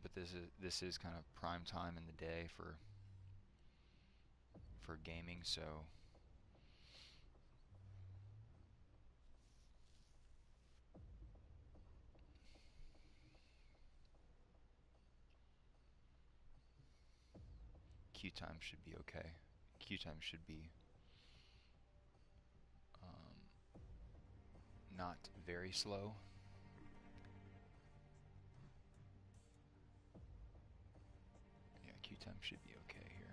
But this is kind of prime time in the day for gaming, so queue time should be okay. Queue time should be not very slow. Yeah, queue time should be okay here.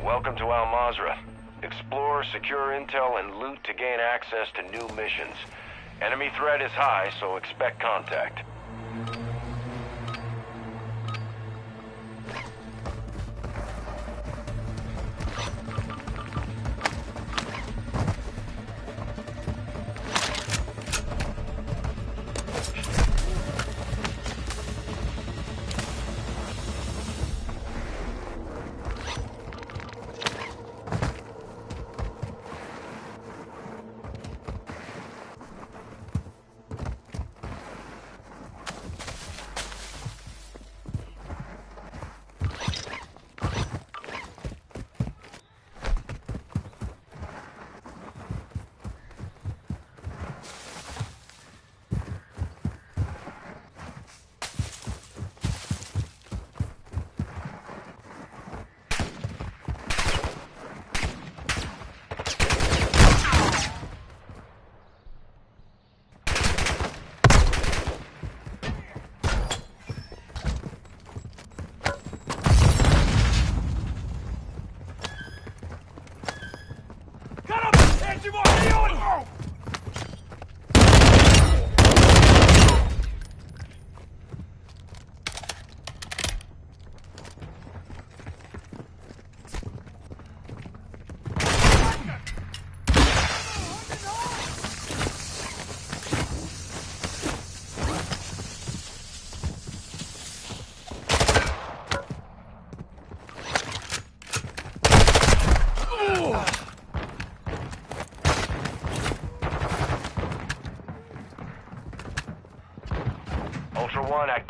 Welcome to Al Mazrah. Explore, secure intel, and loot to gain access to new missions. Enemy threat is high, so expect contact.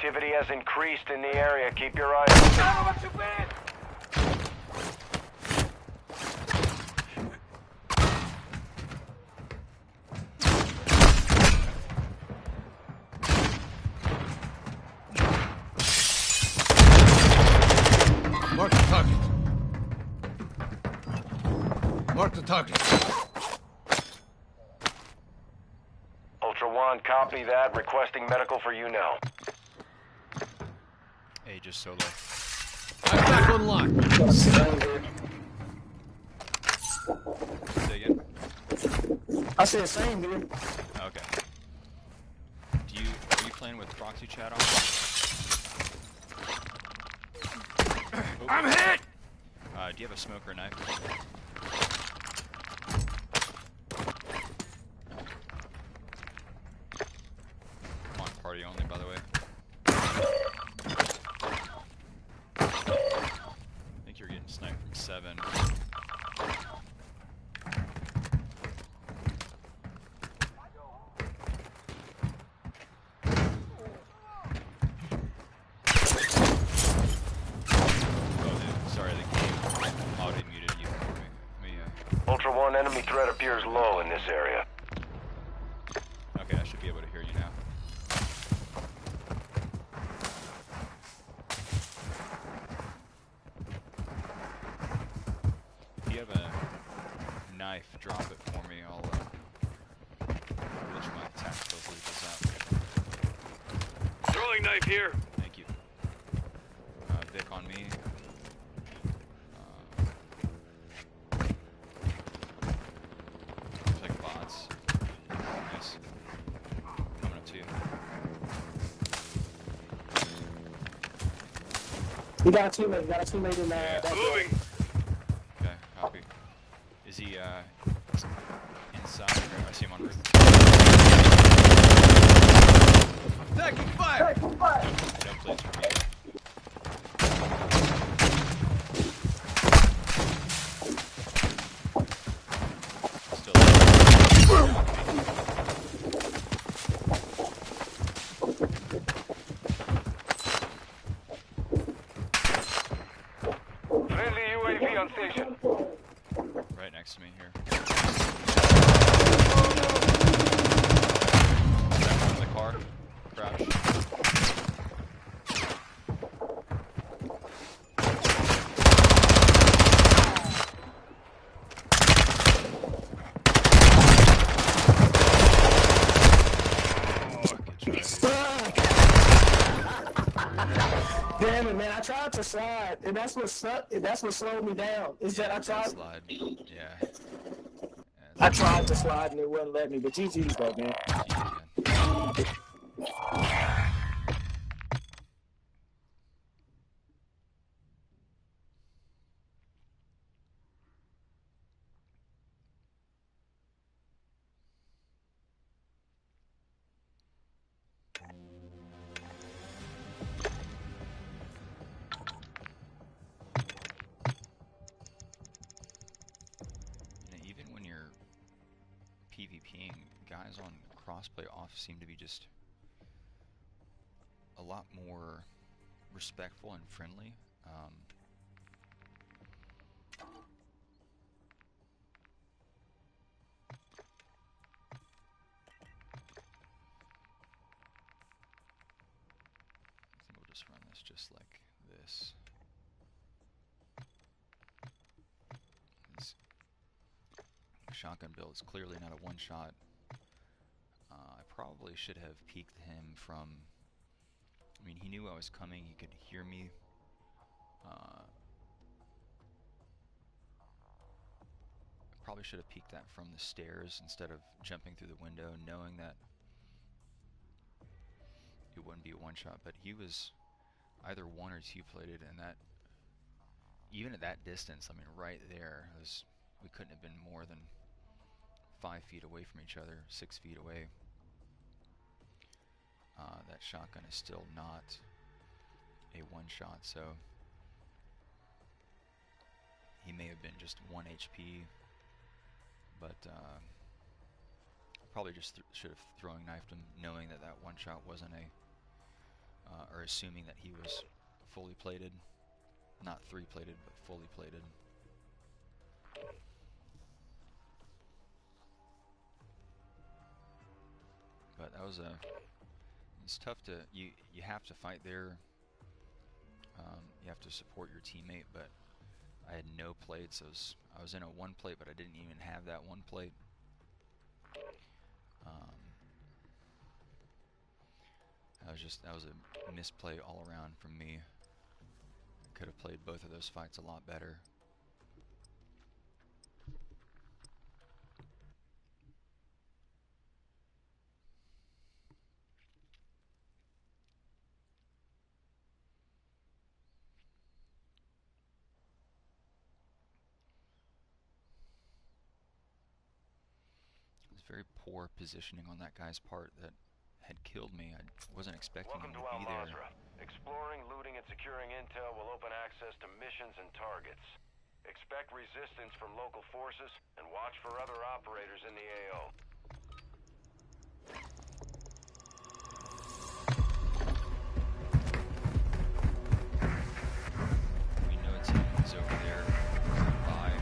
Activity has increased in the area. Keep your eyes open. Mark the target. Mark the target. Ultra One, copy that. Requesting medical for you now. Hey, just solo. I'm back online. Say again? I said same, dude. Okay. Are you playing with proxy chat on? Oh. I'm hit! Do you have a smoke or a knife? I'm on party only, by the way. I think you're getting sniped from 7. Ultra One, enemy threat appears low in this area. Okay, I should be able to hear you now. If you have a knife, drop it for me. I'll glitch my tactical vehicles out. Throwing knife here. Thank you. Vic on me. Looks like bots. Nice. Coming up to you. You got a teammate in that. Moving. Okay, copy. Is he inside? I see him on roof. Taking fire. No place for me. Still Friendly UAV on station. right next to me here. That one in the car. Crouch. Damn it, man! I tried to slide, and that's what slowed me down. Is that I tried? Slide. Yeah. I tried to slide and it wouldn't let me. But GG's though, man. Even when you're PvPing, guys on crossplay off seem to be just a lot more respectful and friendly. I think we'll just run this just like this. This shotgun build is clearly not a one-shot. I probably should have peeked him from... I mean, he knew I was coming, he could hear me. Probably should have peeked that from the stairs instead of jumping through the window, knowing that it wouldn't be a one-shot. But he was either one or two plated, and that, even at that distance, I mean, right there, we couldn't have been more than 5 feet away from each other, 6 feet away. That shotgun is still not a one-shot, so he may have been just 1 HP, but probably just should have throwing knifed him, knowing that that one shot wasn't or assuming that he was fully plated, not 3-plated, but fully plated. But that was it's tough to, you have to fight there. You have to support your teammate, but I had no plates. I was in a 1 plate, but I didn't even have that 1 plate. That was a misplay all around from me. Could have played both of those fights a lot better. It was very poor positioning on that guy's part that had killed me. I wasn't expecting him to be there. Exploring, looting, and securing intel will open access to missions and targets. Expect resistance from local forces and watch for other operators in the AO. We know it's over there. Bye.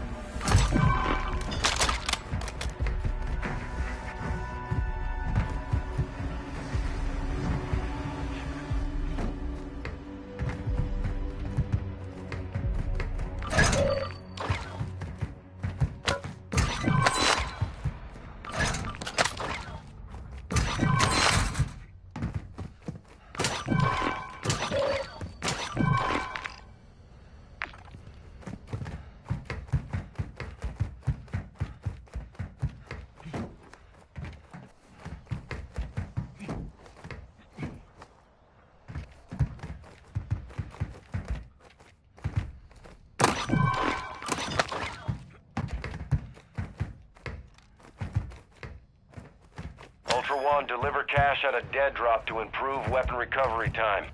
Ultra One, deliver cash at a dead drop to improve weapon recovery time.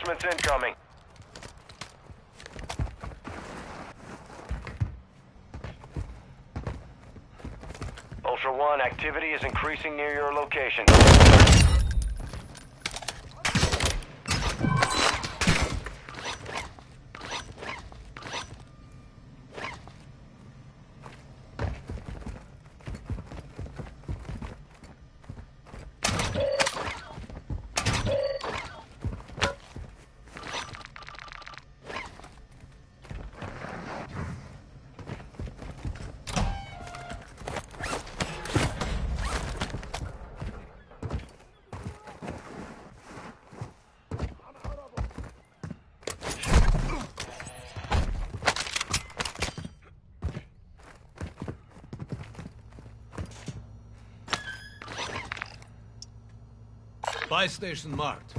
Reinforcements incoming. Ultra One, activity is increasing near your location. Buy station marked.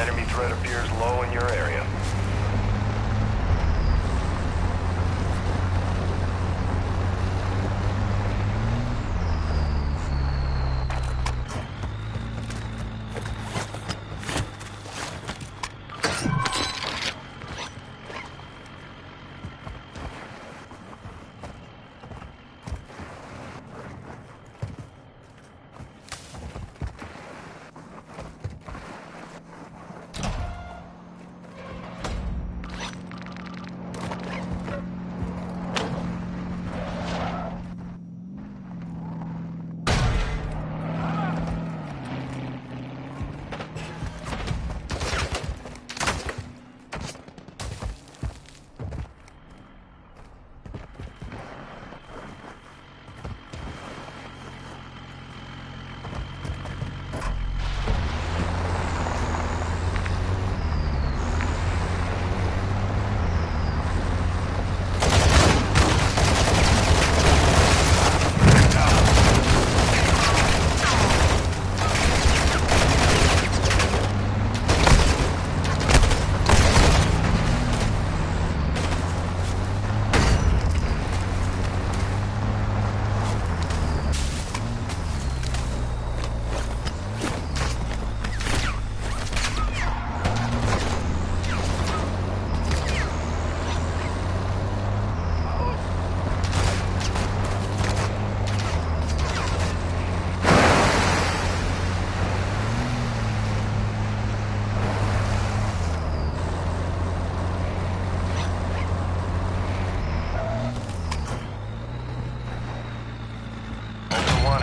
Enemy threat appears low in your area.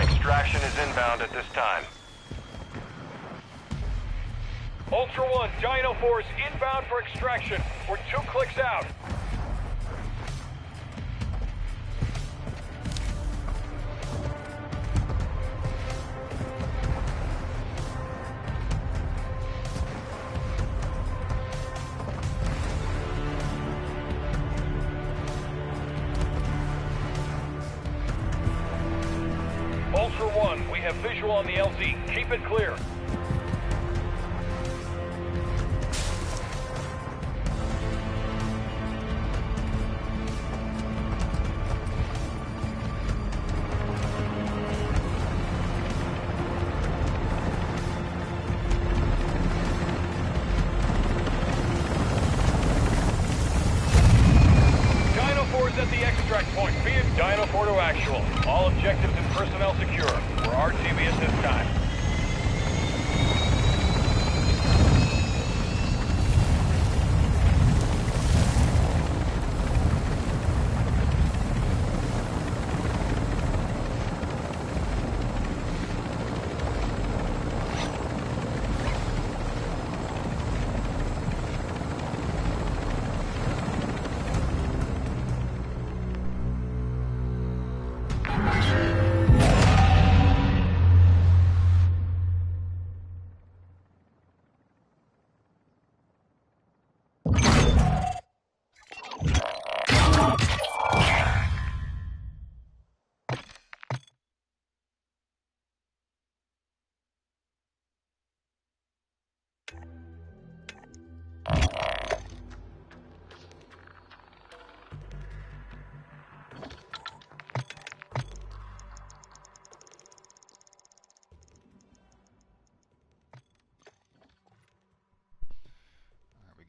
Extraction is inbound at this time. Ultra One, Dino Force inbound for extraction. We're 2 clicks out. Ultra One, we have visual on the LZ. Keep it clear. Dino 4 is at the extract point. Be it Dino 4 to actual. All objectives and personnel secure. We're RTV at this time.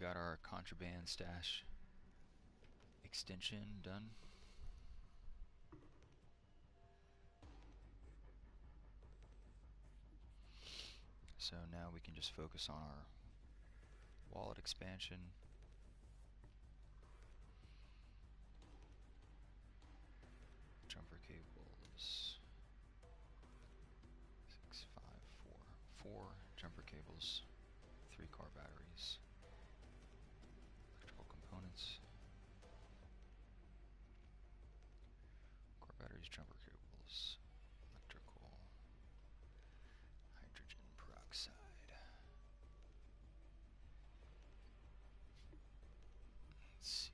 Got our contraband stash extension done. So now we can just focus on our wallet expansion. Jumper cables. 6, 5, 4. 4 jumper cables. 3 car batteries. Electrical components. Car batteries, jumper cables. Electrical. Hydrogen peroxide. Let's see.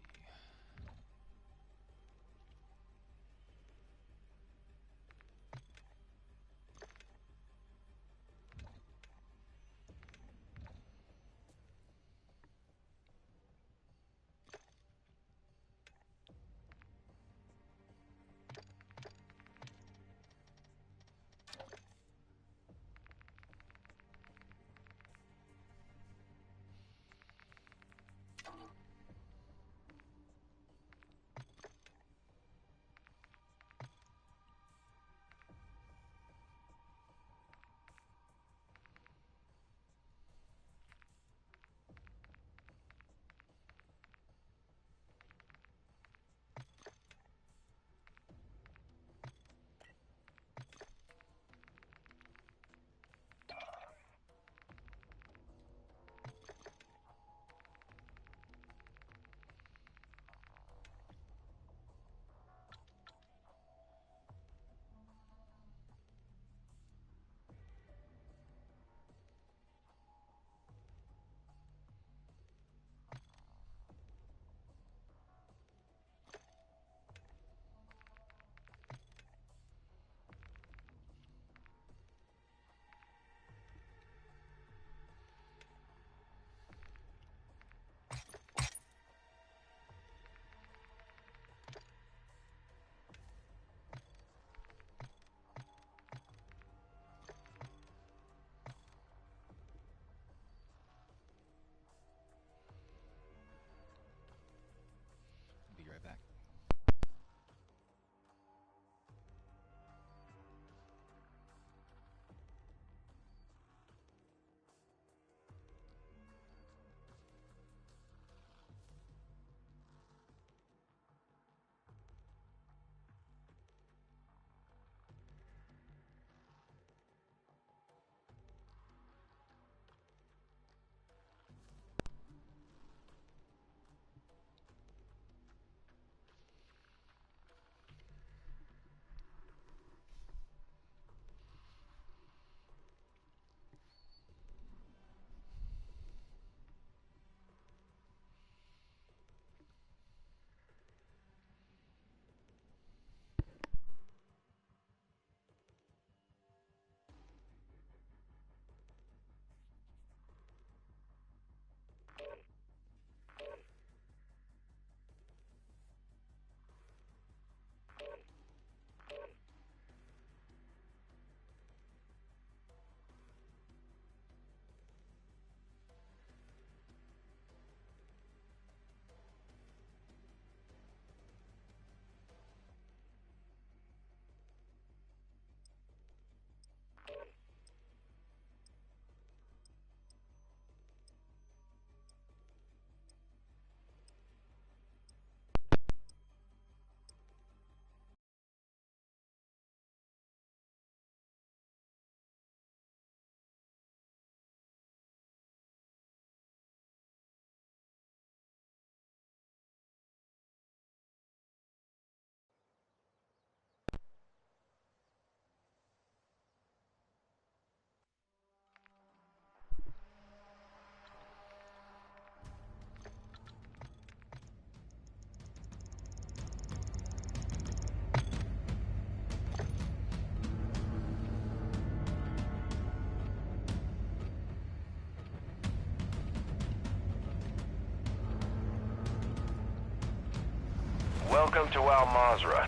Welcome to Al Mazrah.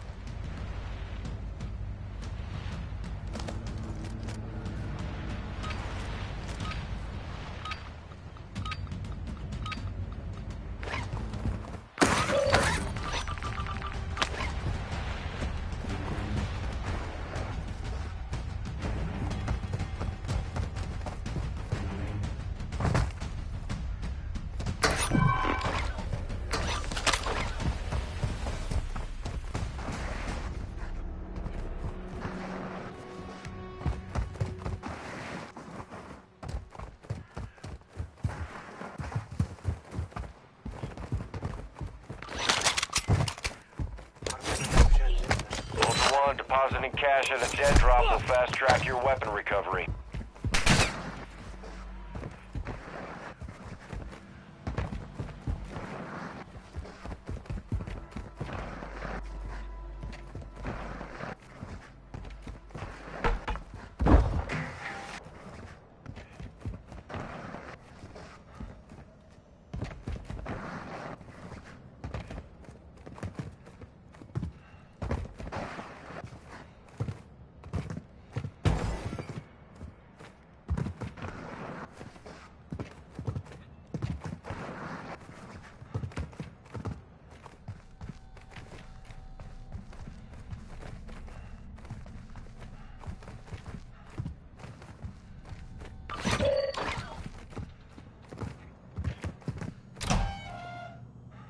Ultra One, depositing cash at a dead drop will fast-track your weapon recovery.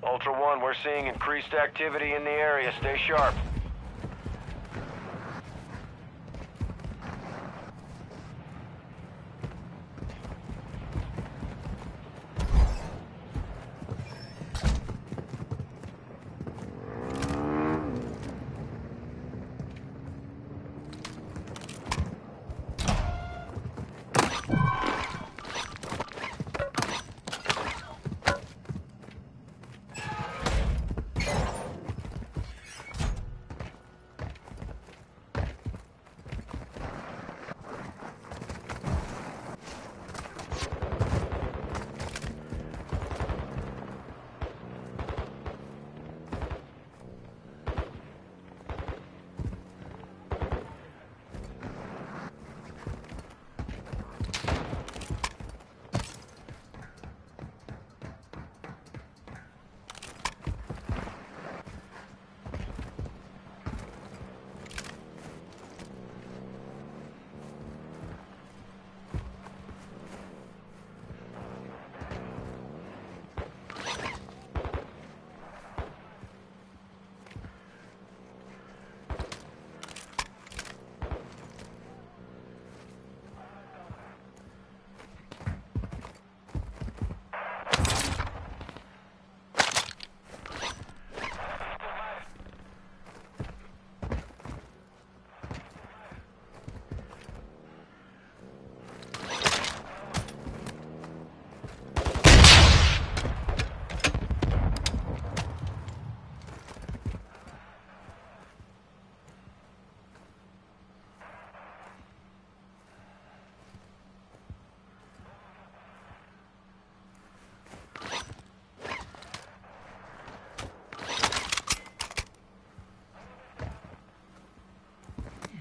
Ultra One, we're seeing increased activity in the area. Stay sharp.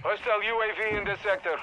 Hostile UAV in this sector.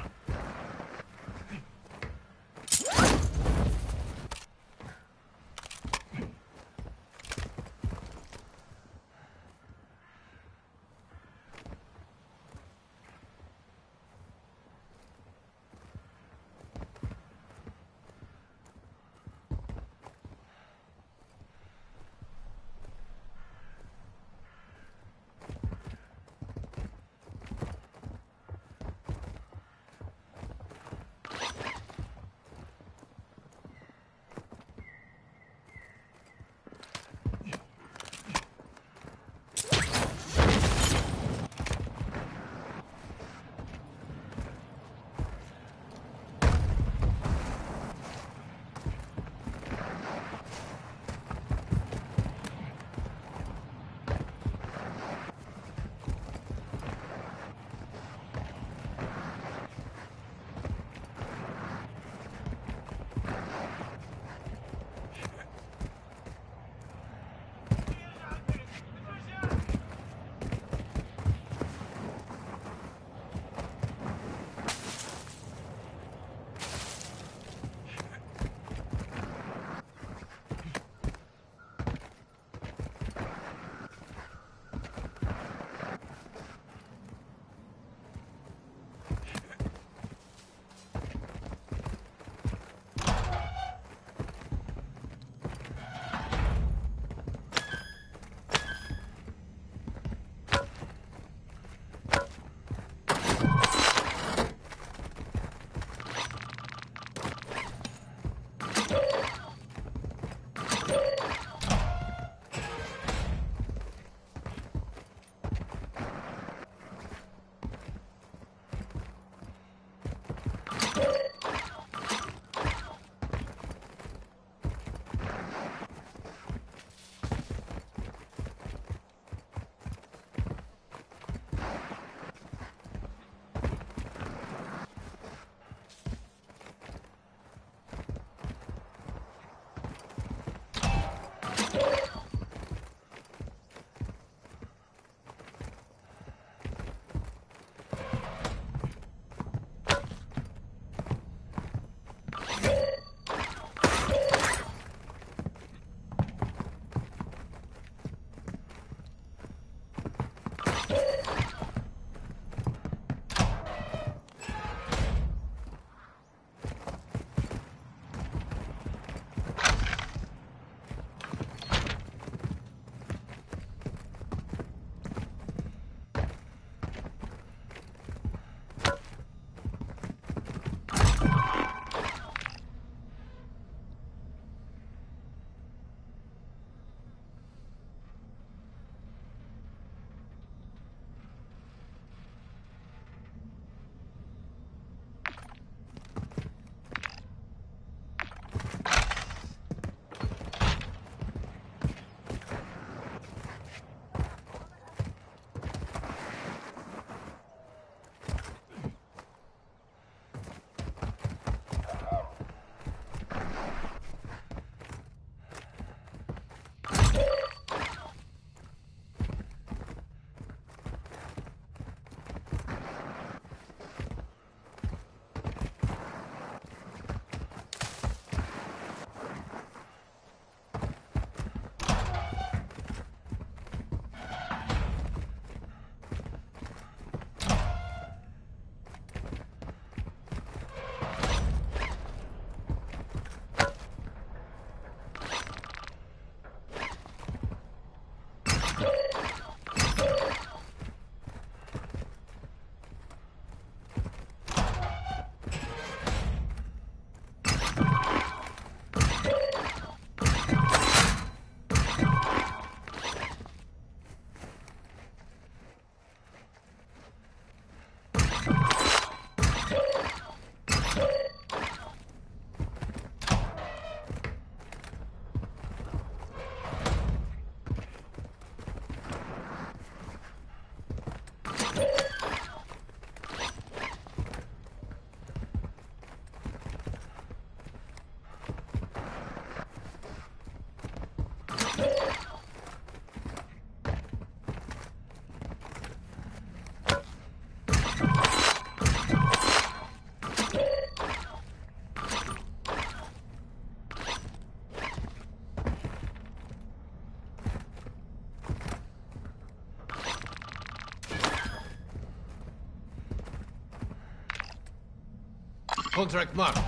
Contract marked.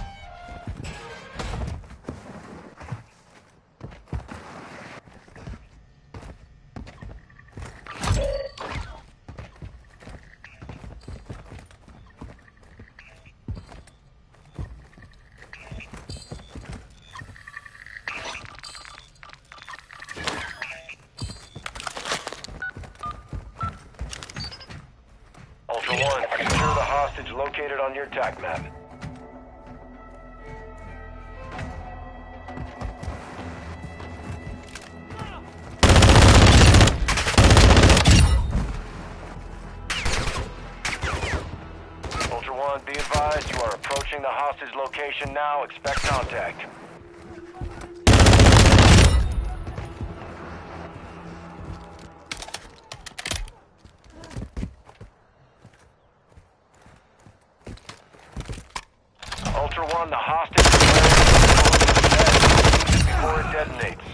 Ultra One, secure the hostage located on your TAC map. Ultra One, be advised you are approaching the hostage location now. Expect contact. Ultra One, the hostage is before it detonates.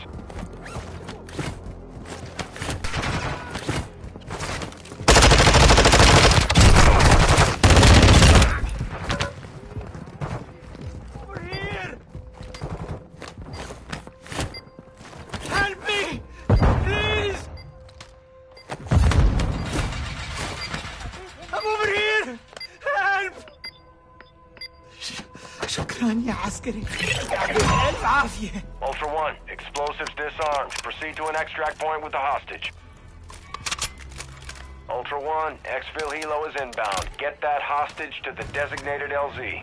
Over here! Help me! Please! I'm over here! Help! شكرا يا عسكري يعطيك ألف عافية. Ultra One, explosives disarmed. Proceed to an extract point with the hostage. Ultra One, exfil helo is inbound. Get that hostage to the designated LZ.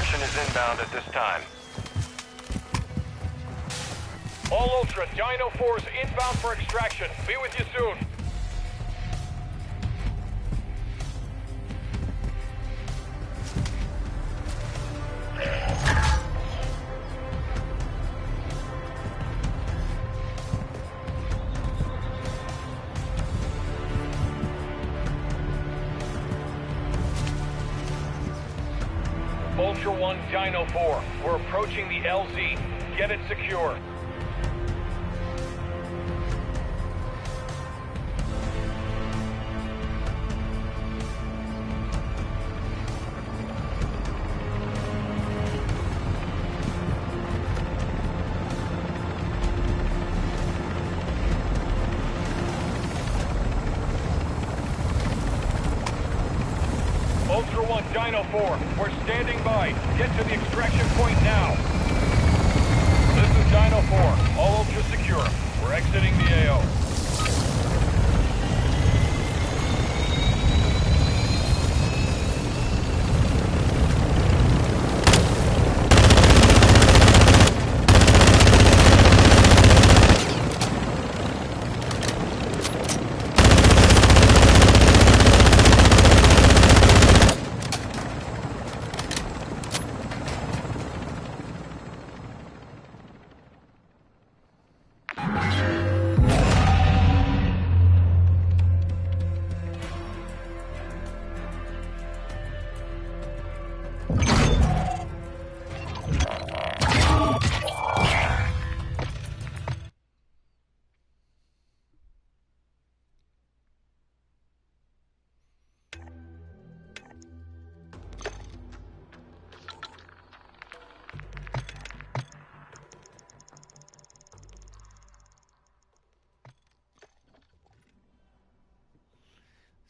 mission is inbound at this time. All Ultra, Dino 4's inbound for extraction. Be with you soon. Ultra One, Dino 4. We're approaching the LZ. Get it secure. Ultra One, Dino 4, we're standing by. Get to the extraction point now. This is Dino 4, all Ultra secure. We're exiting the AO.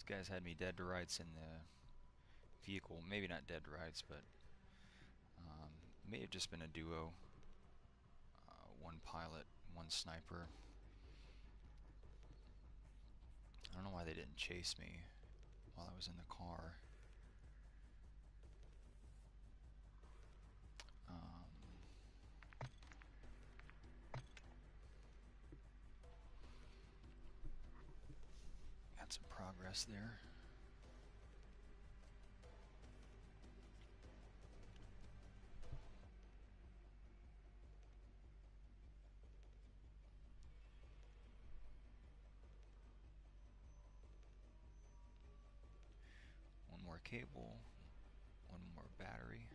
Guys had me dead to rights in the vehicle. Maybe not dead to rights, but may have just been a duo. One pilot, one sniper. I don't know why they didn't chase me while I was in the car. Got some progress there. One more cable, one more battery.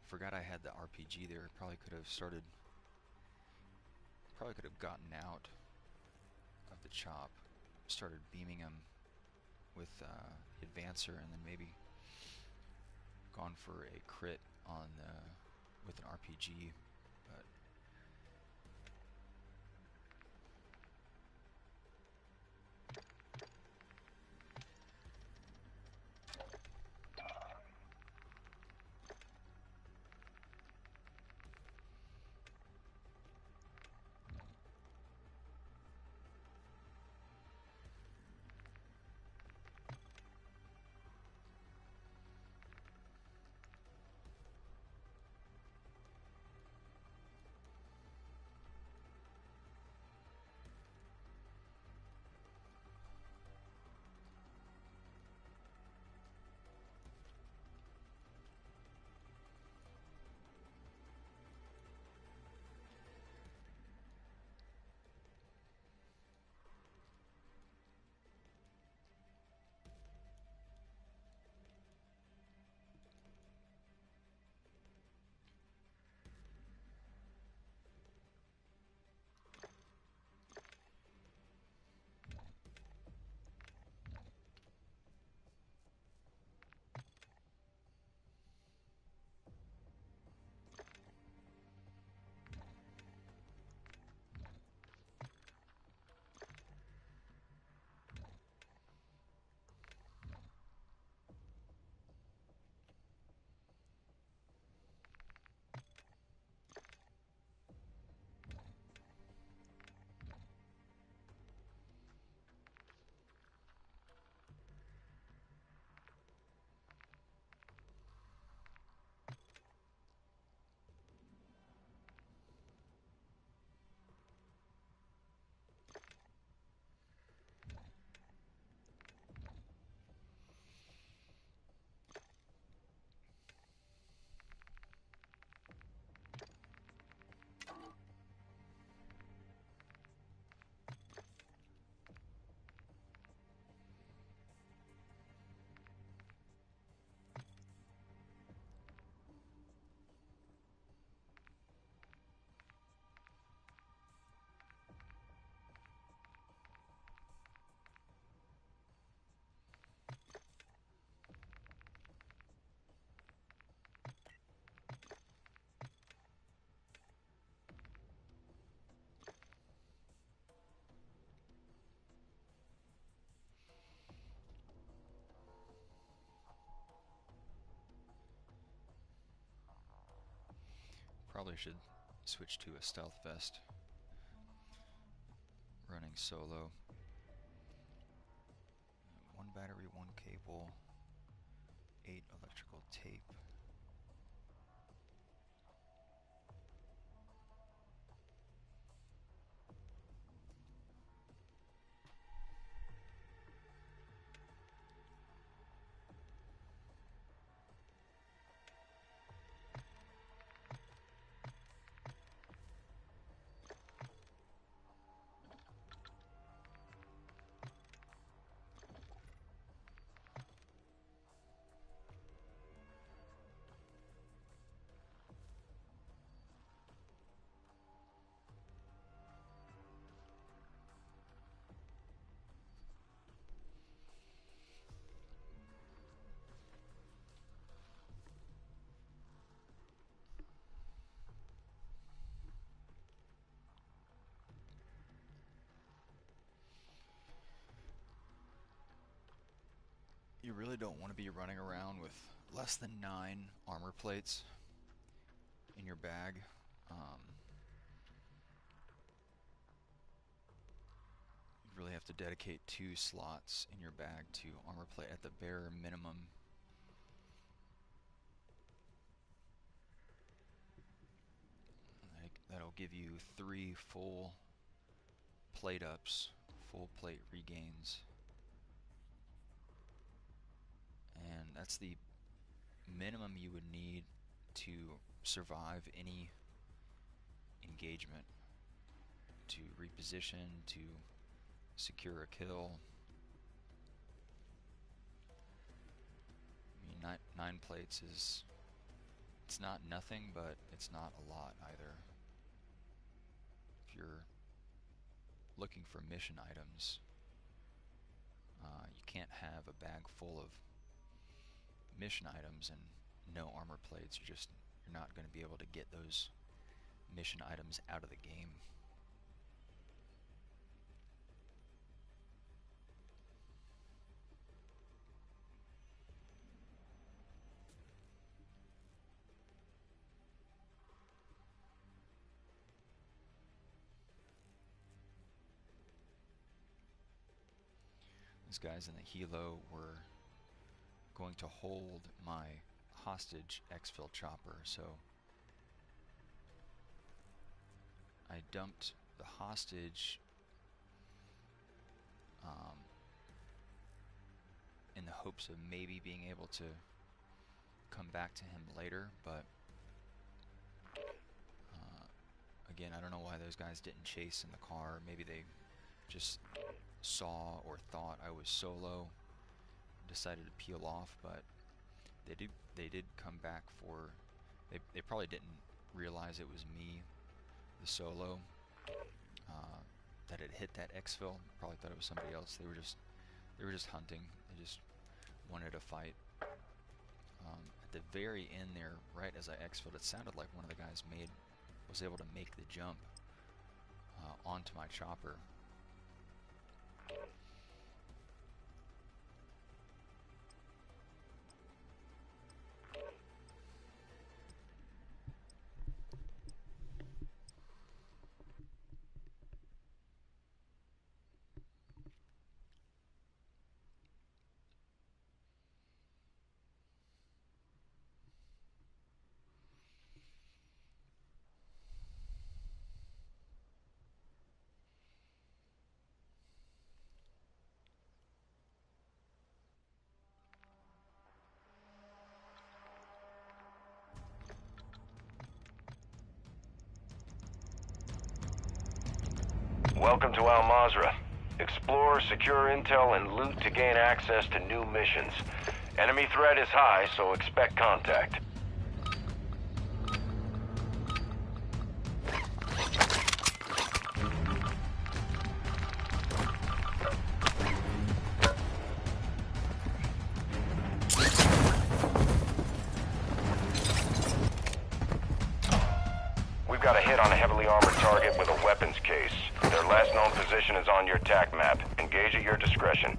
Forgot I had the RPG there. Probably could have gotten out of the chop, started beaming him with advancer, and then maybe gone for a crit on with an RPG. But Probably should switch to a stealth vest. Running solo. 1 battery, 1 cable, 8 electrical tape. You really don't want to be running around with less than 9 armor plates in your bag. You really have to dedicate 2 slots in your bag to armor plate at the bare minimum. That'll give you 3 full plate ups, full plate regains. And that's the minimum you would need to survive any engagement, to reposition, to secure a kill. I mean, 9 plates is, it's not nothing, but it's not a lot either. If you're looking for mission items, you can't have a bag full of mission items and no armor plates. You're not going to be able to get those mission items out of the game. These guys in the helo were going to hold my hostage exfil chopper, so I dumped the hostage in the hopes of maybe being able to come back to him later, but again, I don't know why those guys didn't chase in the car. Maybe they just saw or thought I was solo, decided to peel off, but they did come back for, they probably didn't realize it was me, the solo, that had hit that exfil. Probably thought it was somebody else. They were just hunting. They just wanted to fight. At the very end there, right as I exfilled, it sounded like one of the guys was able to make the jump onto my chopper. Welcome to Al Mazrah. Explore, secure intel, and loot to gain access to new missions. Enemy threat is high, so expect contact. We've got a hit on a heavily armored target with a weapons case. Their last known position is on your TAC map. Engage at your discretion.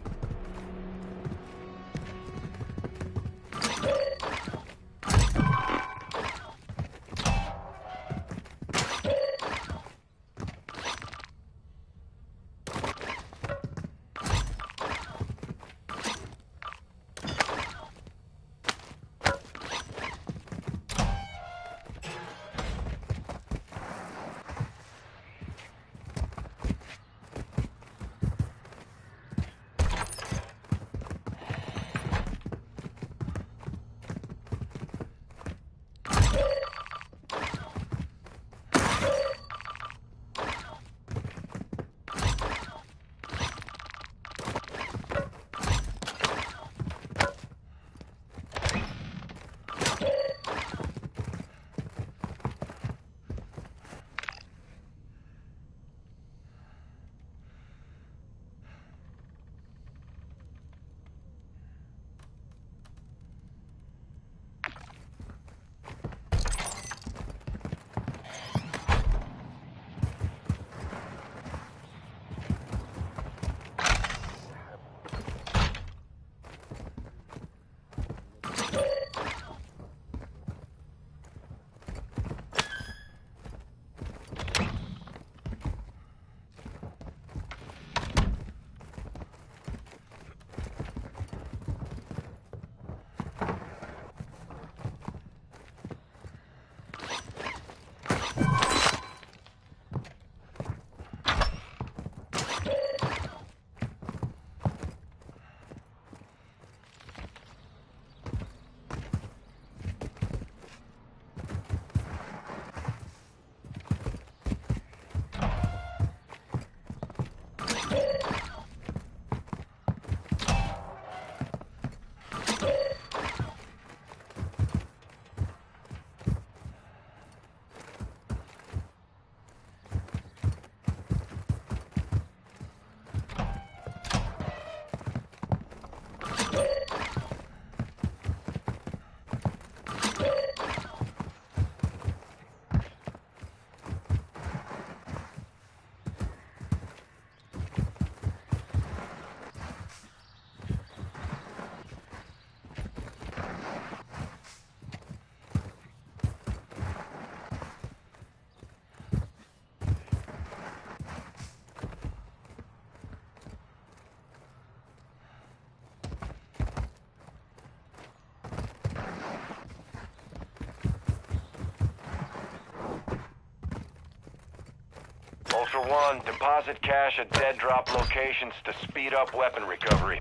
Ultra One, deposit cash at dead drop locations to speed up weapon recovery.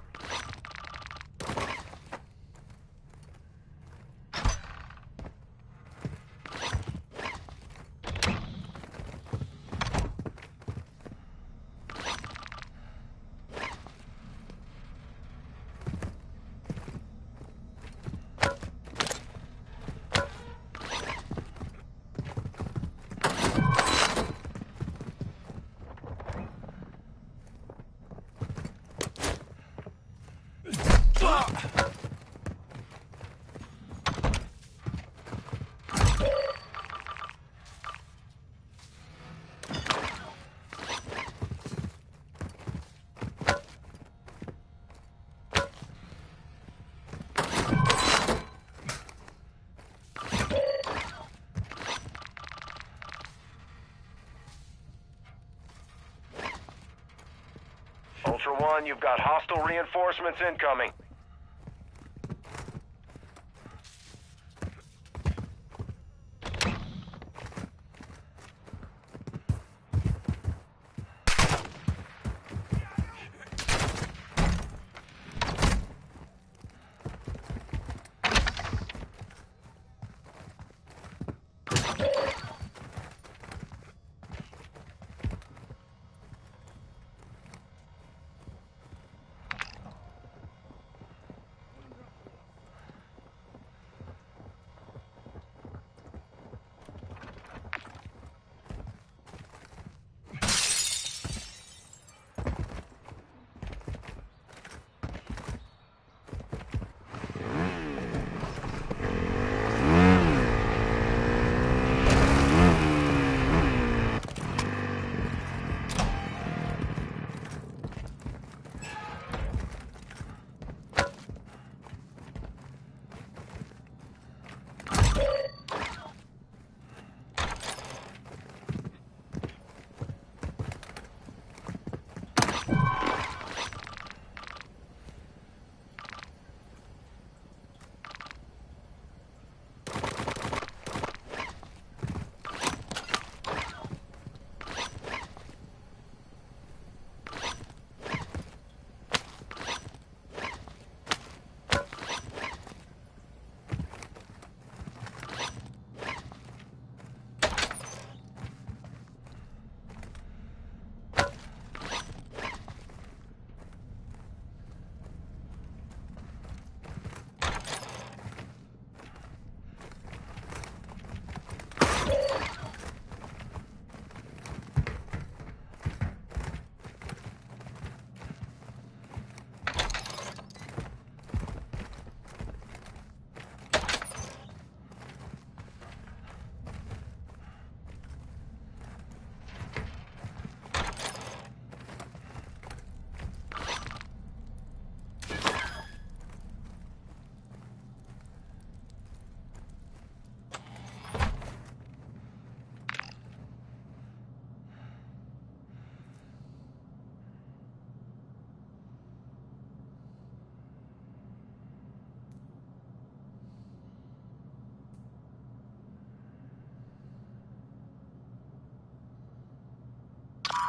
Ultra One, you've got hostile reinforcements incoming.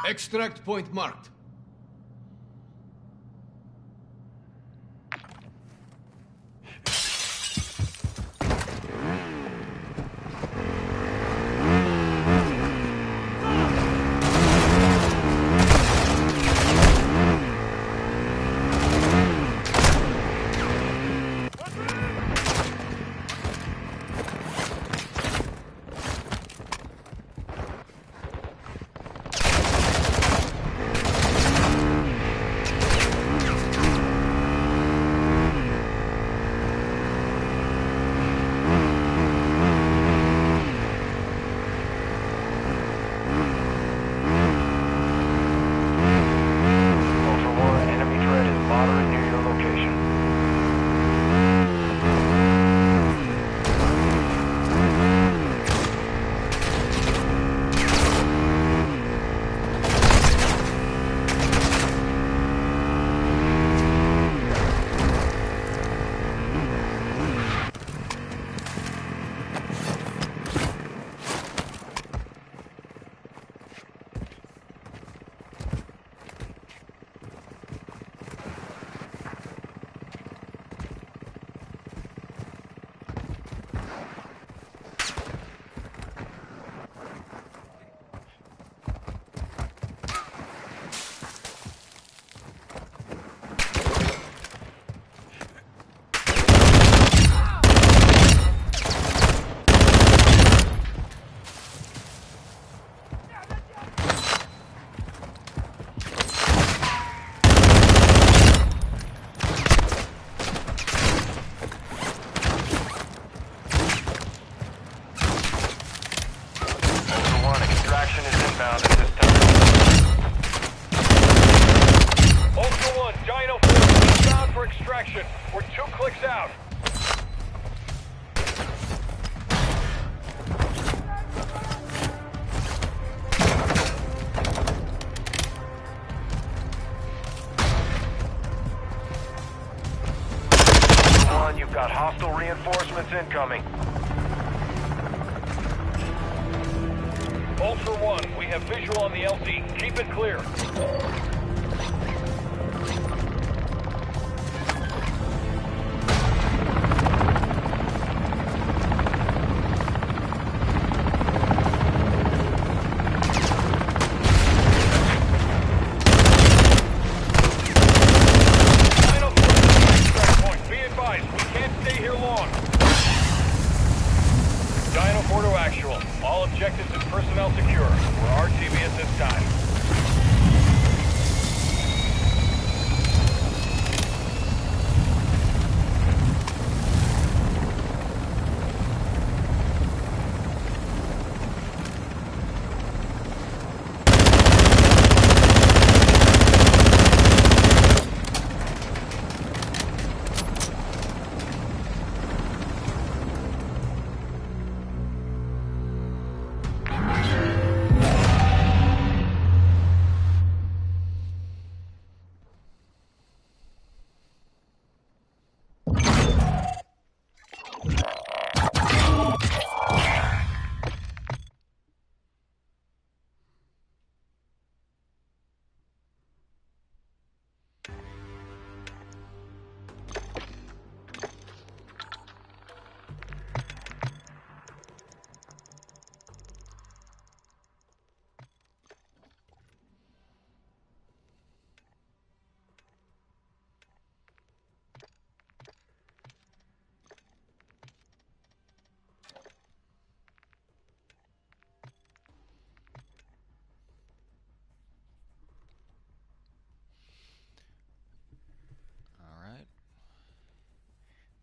Extract point marked. inbound at this time. Ultra One, Dino 4, inbound for extraction. We're 2 clicks out. You've got hostile reinforcements incoming. Ultra One, we have visual on the LZ. Keep it clear. Objectives and personnel secure. We're RTV at this time.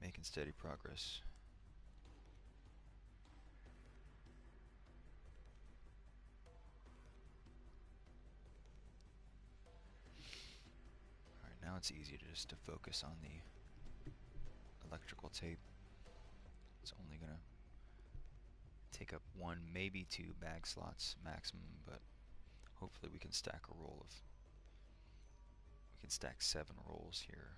Making steady progress. Alright, now it's easy just to focus on the electrical tape. It's only gonna take up 1, maybe 2 bag slots maximum, but hopefully we can stack a roll of... We can stack 7 rolls here.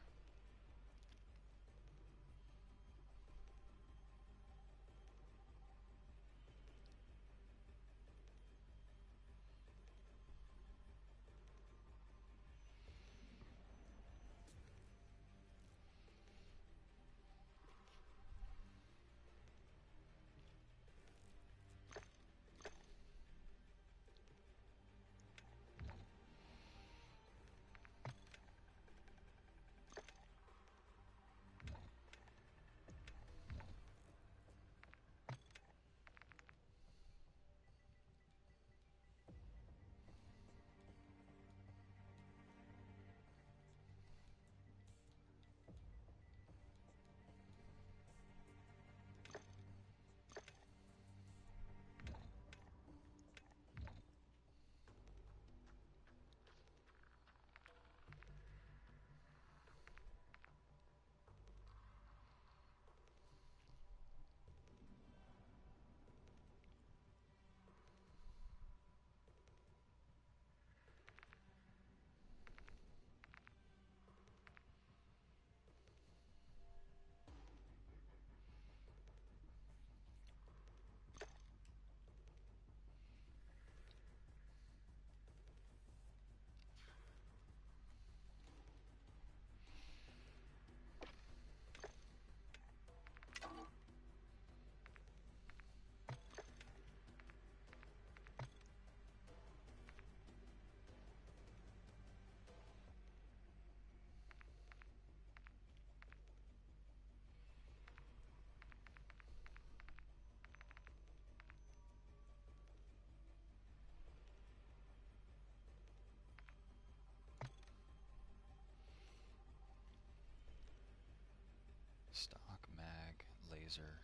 Stock, mag, laser,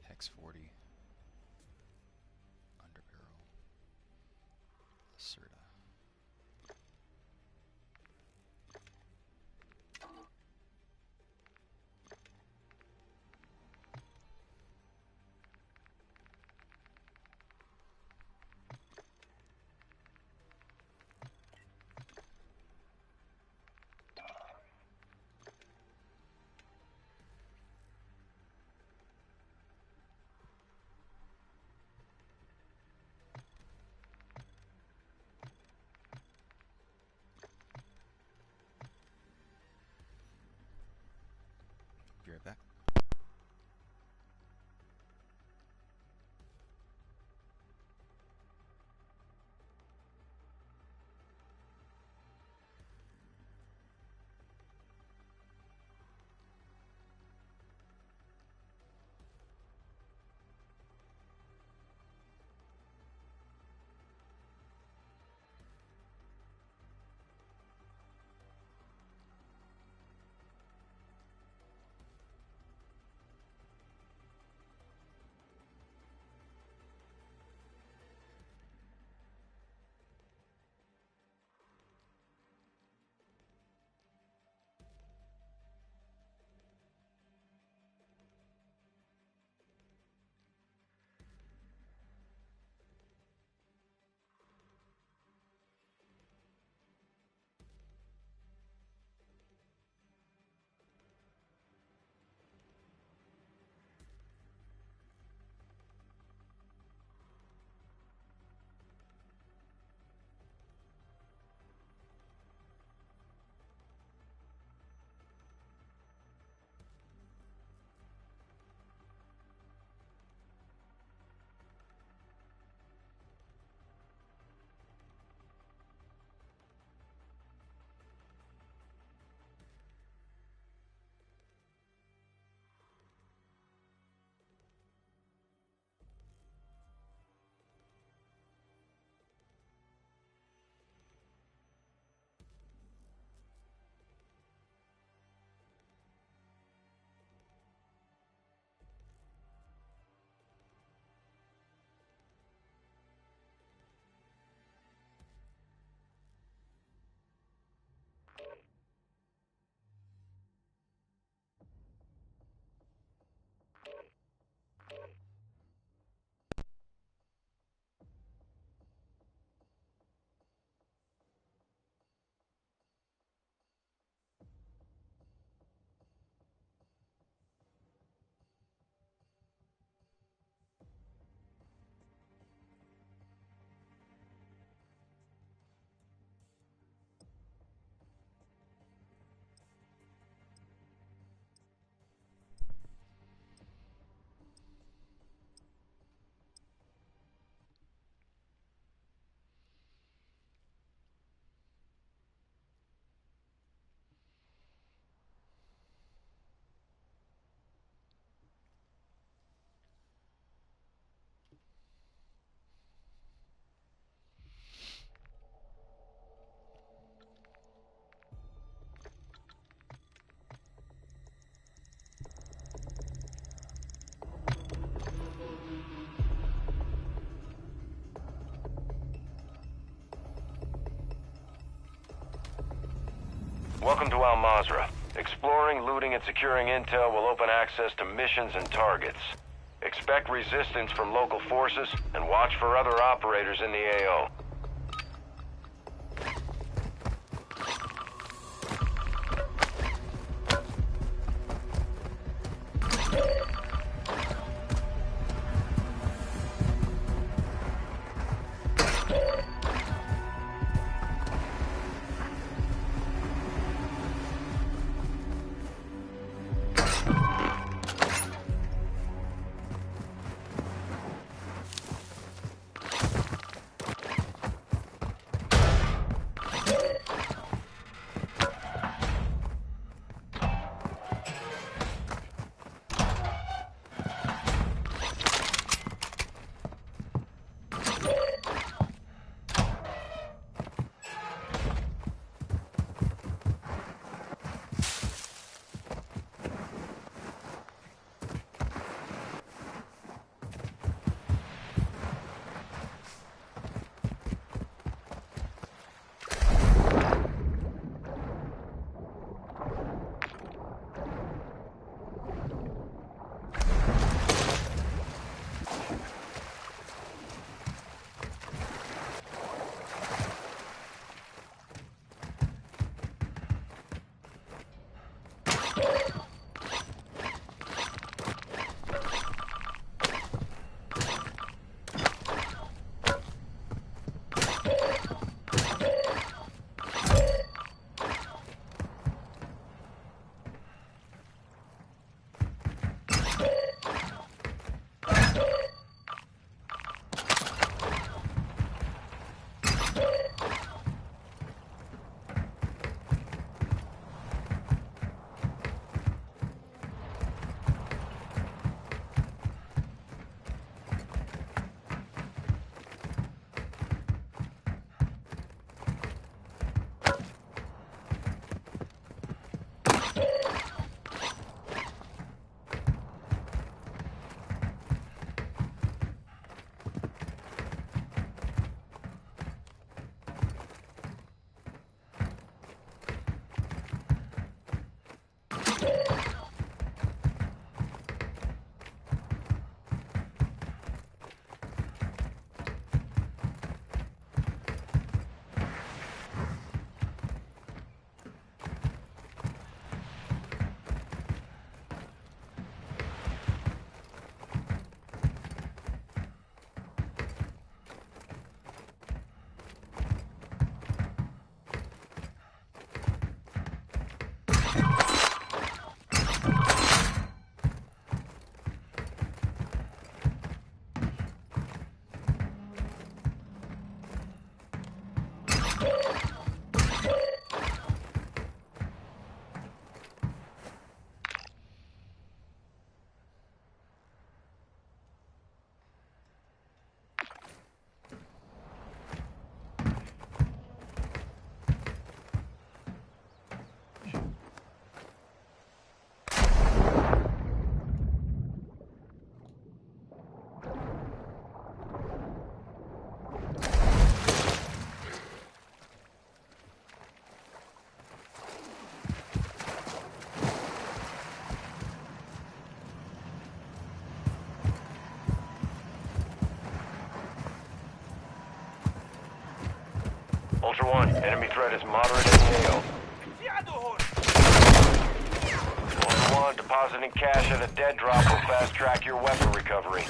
hex 40. Welcome to Al Mazrah. Exploring, looting, and securing intel will open access to missions and targets. Expect resistance from local forces, and watch for other operators in the AO. Ultra One, enemy threat is moderate in the AO. Ultra One, depositing cash at a dead drop will fast track your weapon recovery.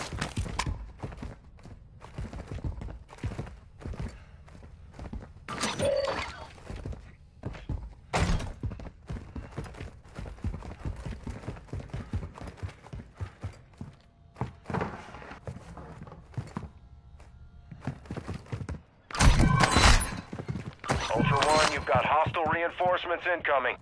Ultra One, you've got hostile reinforcements incoming.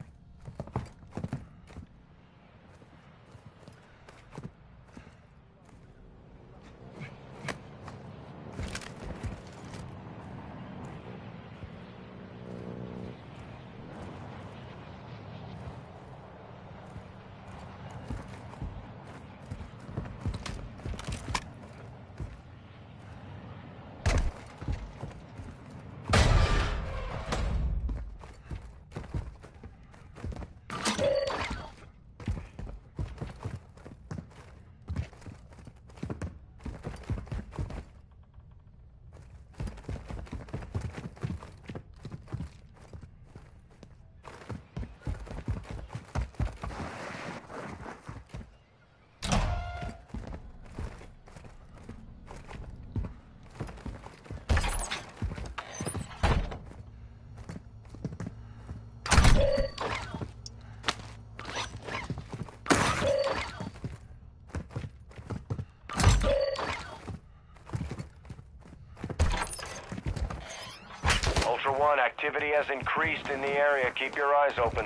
One, activity has increased in the area. Keep your eyes open.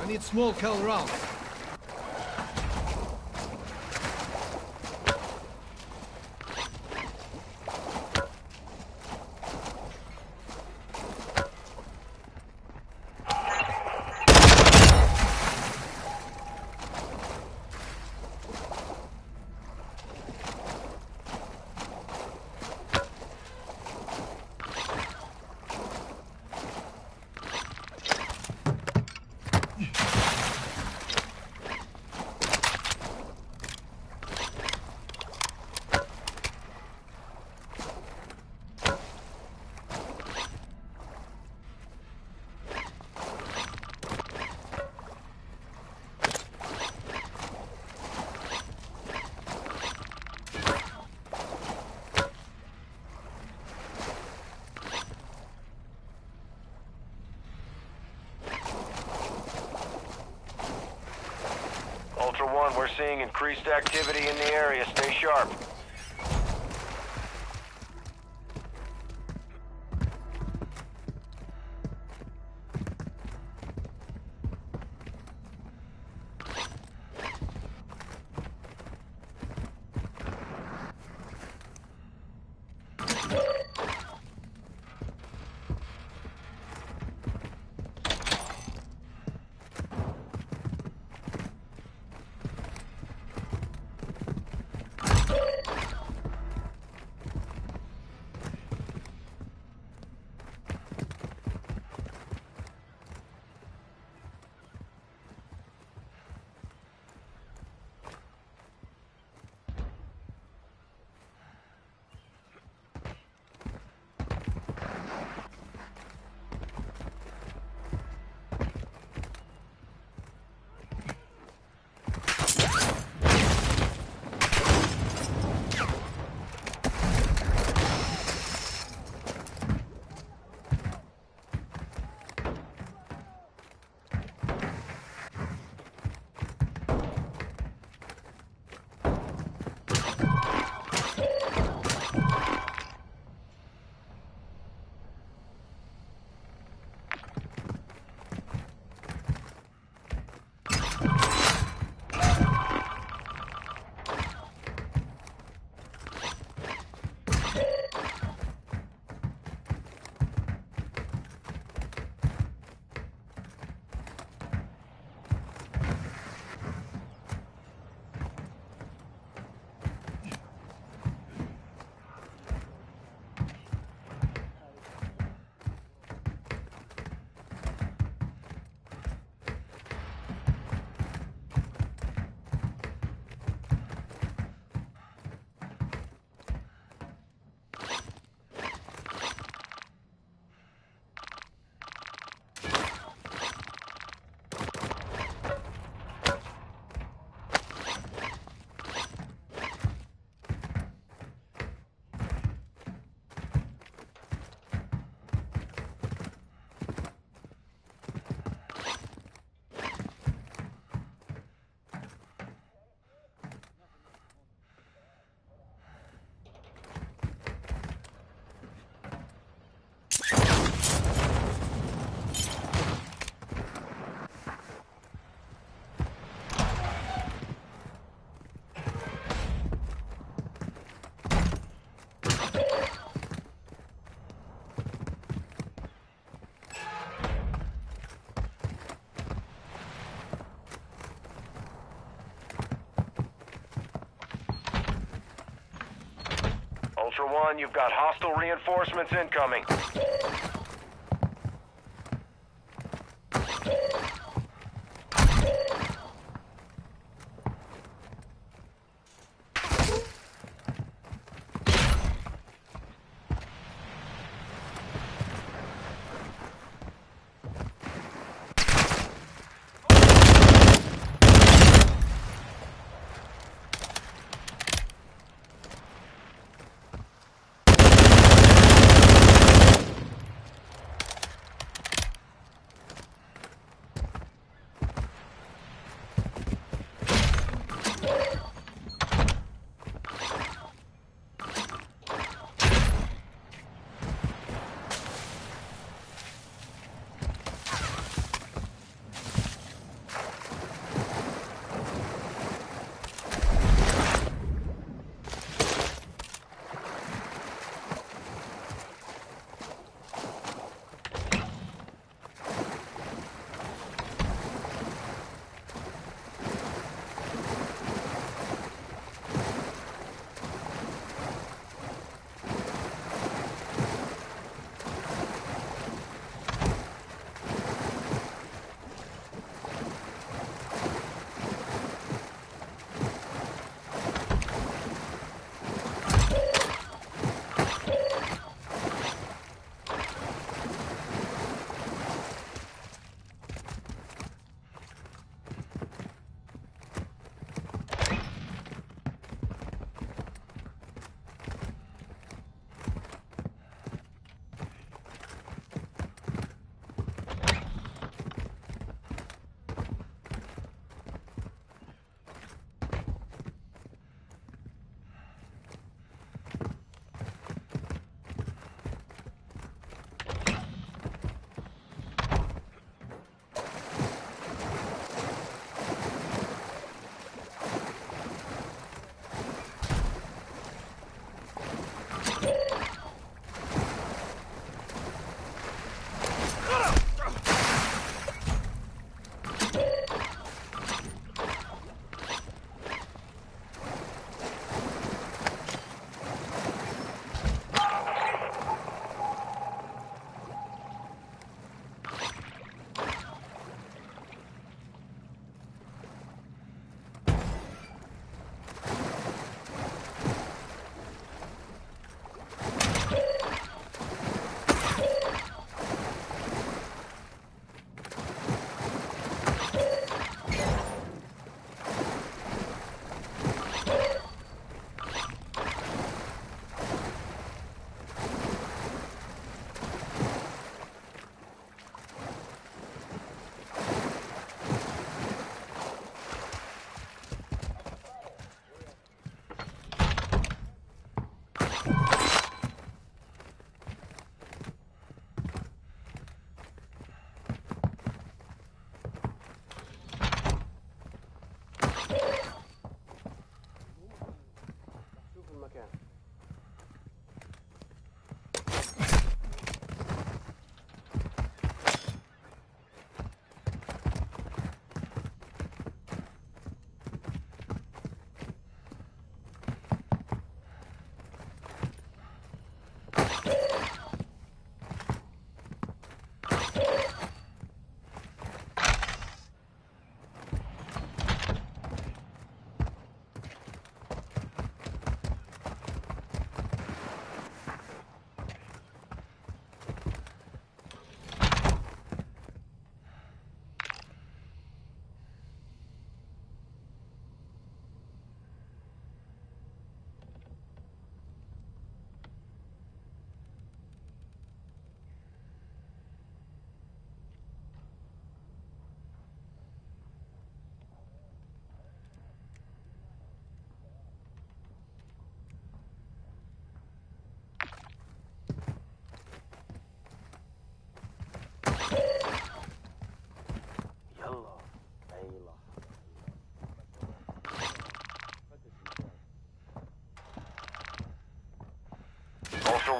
I need small caliber rounds. One. We're seeing increased activity in the area. Stay sharp. Ultra One, you've got hostile reinforcements incoming.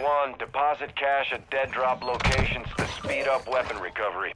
One, deposit cash at dead drop locations to speed up weapon recovery.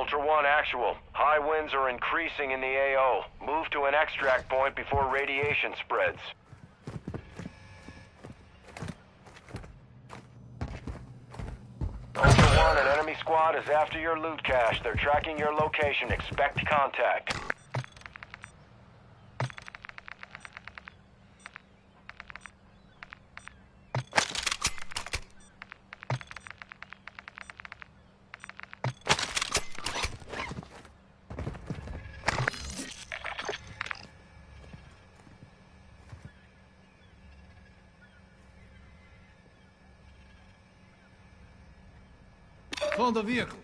Ultra One, actual. High winds are increasing in the AO. Move to an extract point before radiation spreads. Ultra One, an enemy squad is after your loot cache. They're tracking your location. Expect contact. Call the vehicle.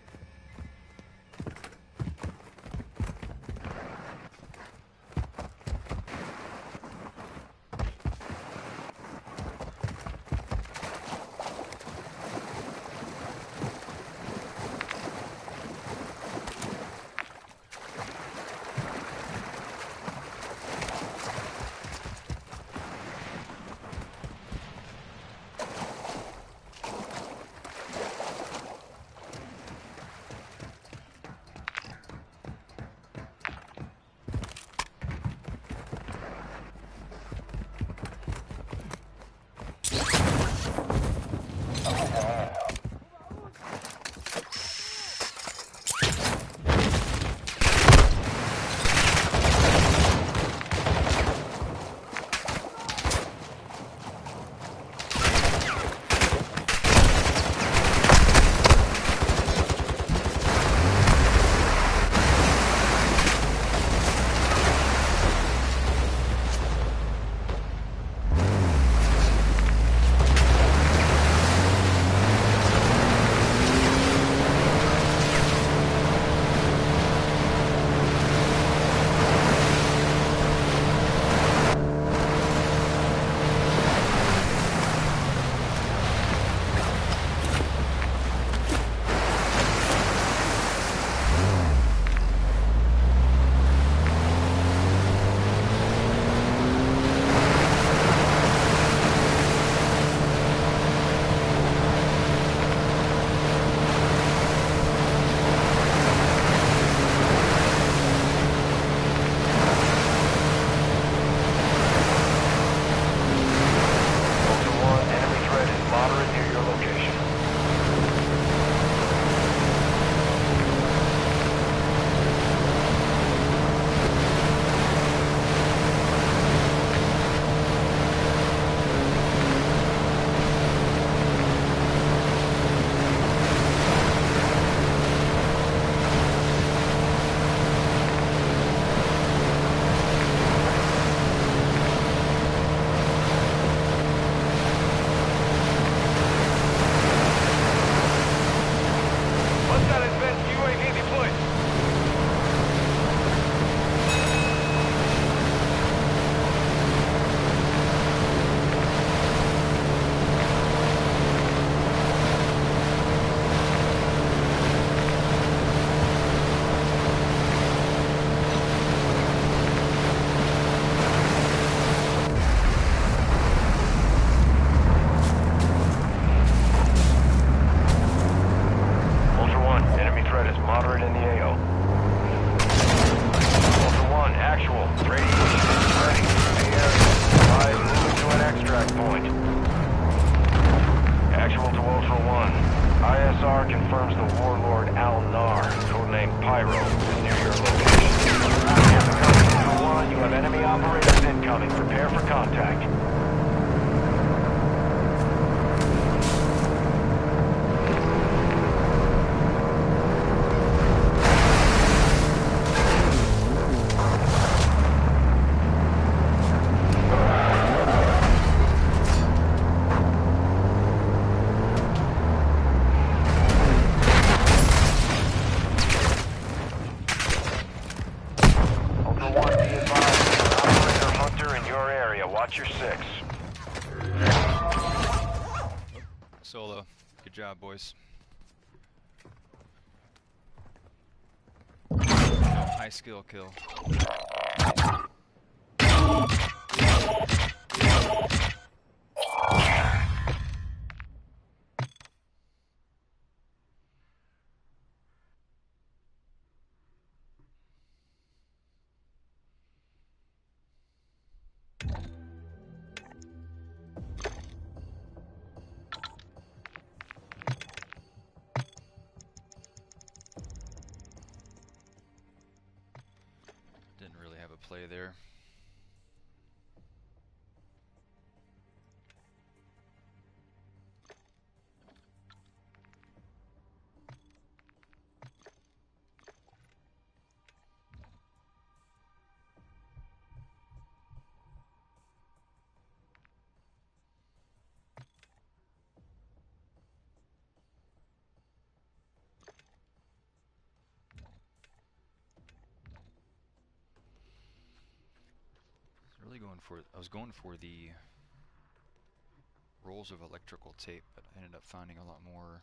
Actual to Ultra One. ISR confirms the warlord Al-Nar, codenamed Pyro, is near your location. Ultra One, you have enemy operators incoming. Prepare for contact. Watch your six. Solo. Good job, boys. High skill kill. Didn't really have a play there. I was going for the rolls of electrical tape, but I ended up finding a lot more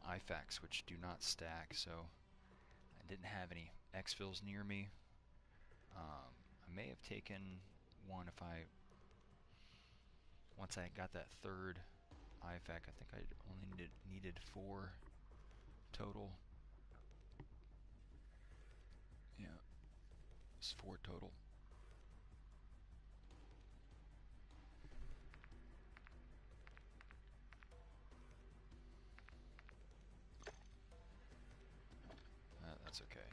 IFAKs which do not stack, so I didn't have any exfils near me. I may have taken one once I got that third IFAK. I think I only needed 4 total. Yeah, it's 4 total. That's okay.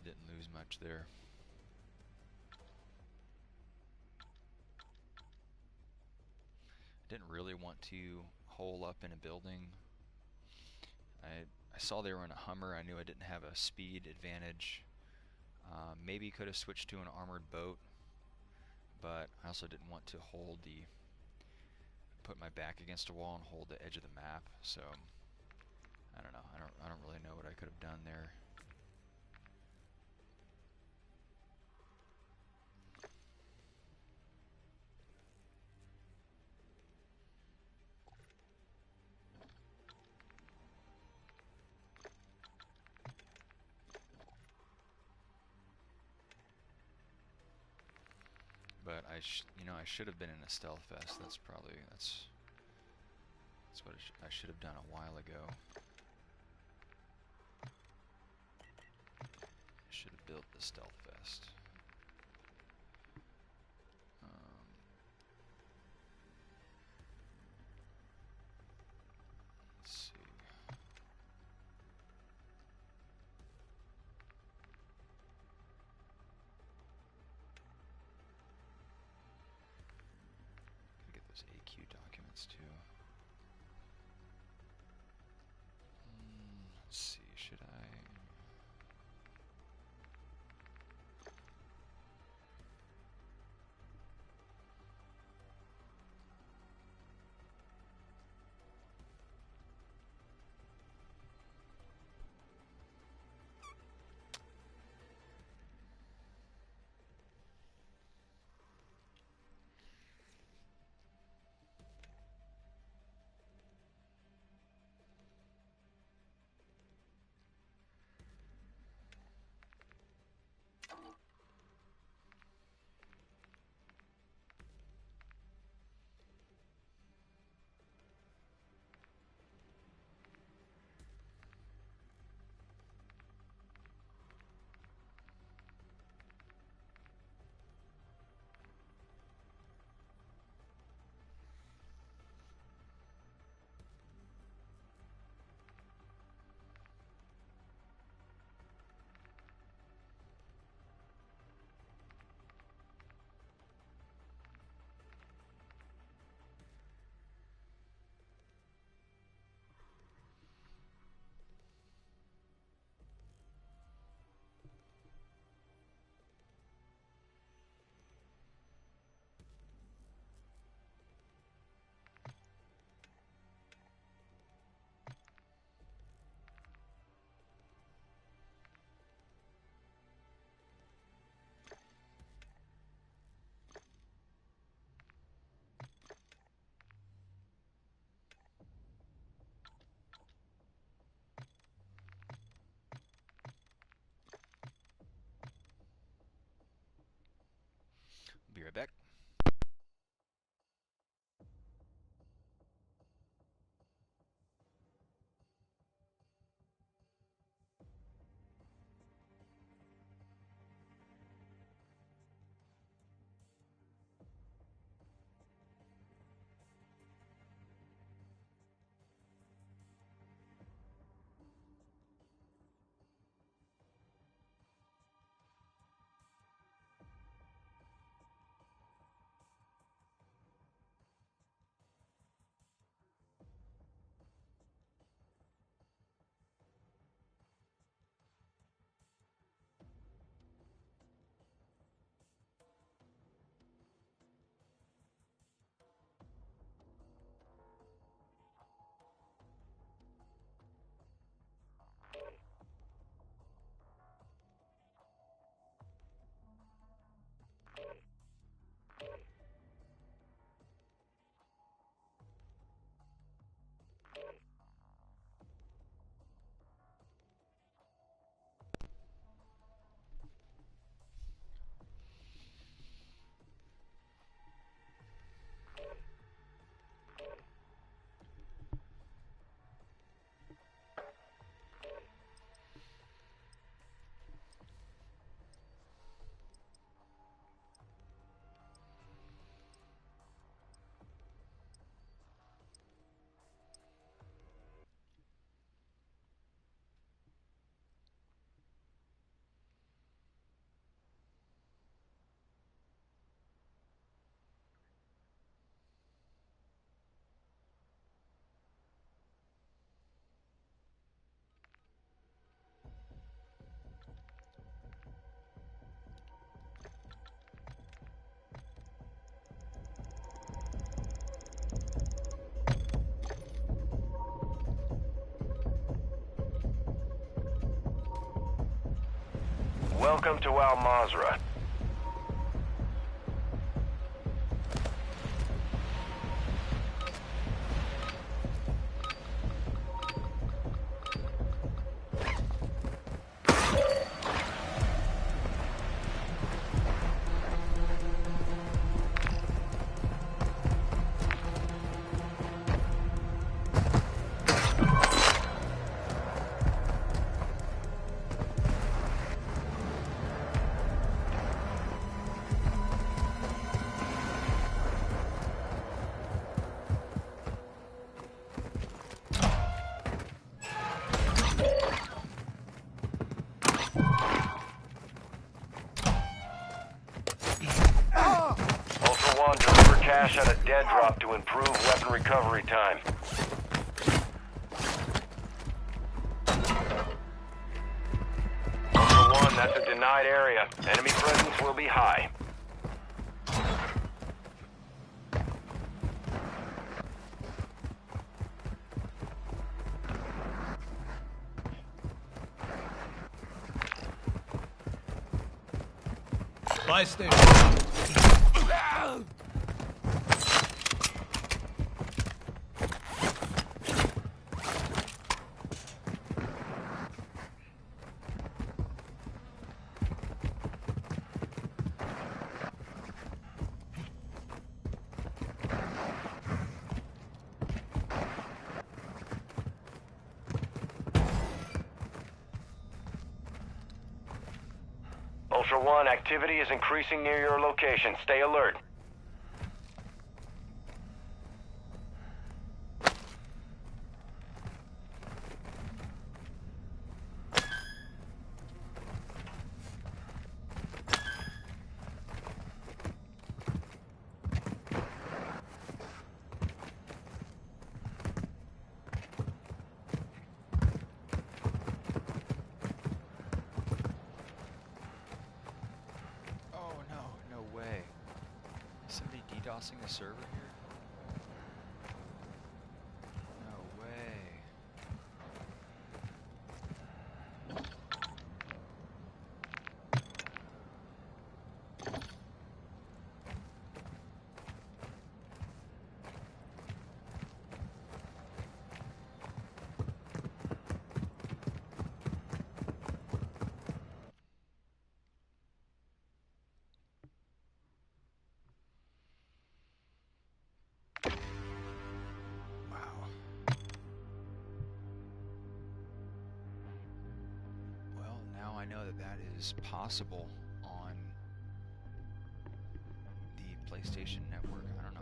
Didn't lose much there. Didn't really want to hole up in a building. I saw they were in a Hummer. I knew I didn't have a speed advantage. Maybe could have switched to an armored boat, but I also didn't want to put my back against a wall and hold the edge of the map. So I don't know. I don't really know what I could have done there. But I should have been in a stealth vest. That's what I should have done a while ago. I should have built the stealth vest. Let's see. Gotta get those AQ documents too. Let's see, should I? Welcome to Al Mazrah. Ultra One, deliver cash at a dead drop to improve weapon recovery time. Ultra One, that's a denied area. Enemy presence will be high. Buy station. Ultra One, activity is increasing near your location. Stay alert. Oh no, no way. Is somebody DDoSing the server here? No way. Wow. Well, now I know that that is possible on the PlayStation Network. I don't know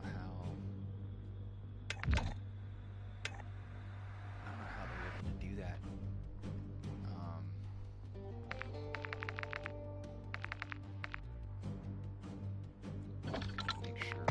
how they're able to do that. Make sure.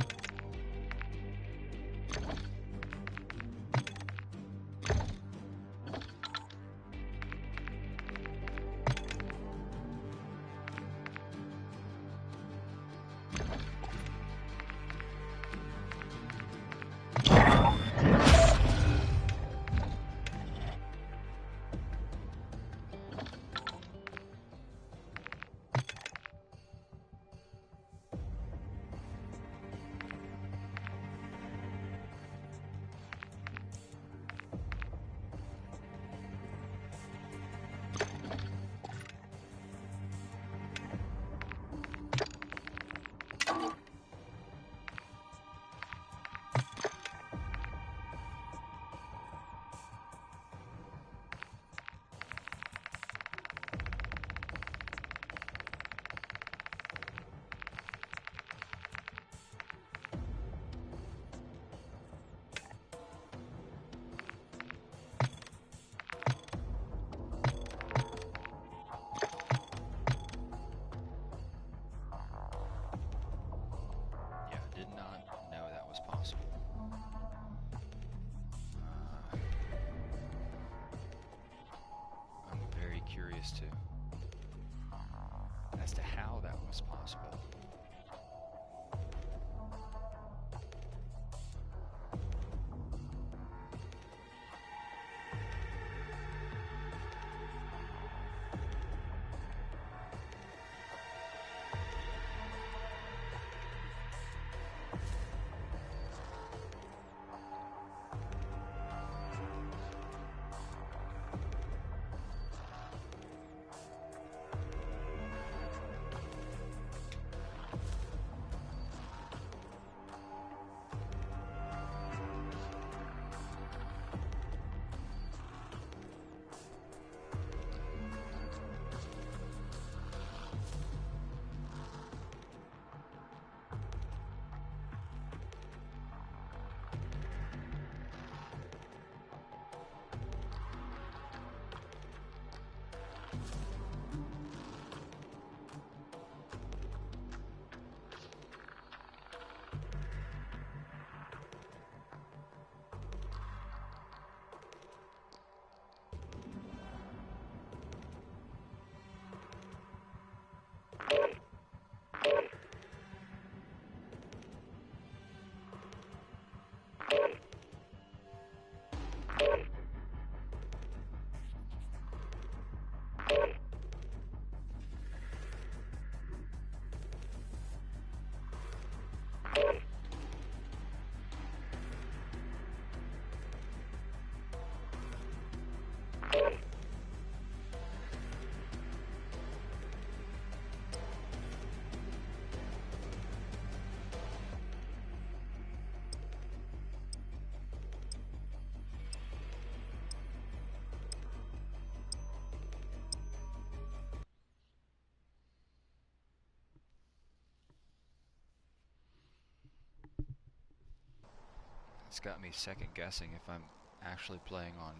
It's got me second guessing if I'm actually playing on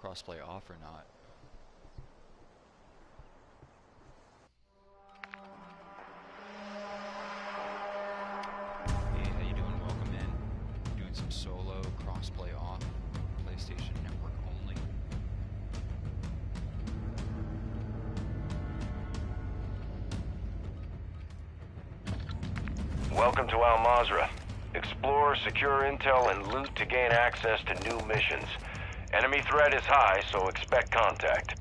crossplay off or not. Hey, how you doing? Welcome in. Doing some solo crossplay off, PlayStation Network only. Welcome to Al Mazrah. Explore, secure intel, and loot to gain access to new missions. Enemy threat is high, so expect contact.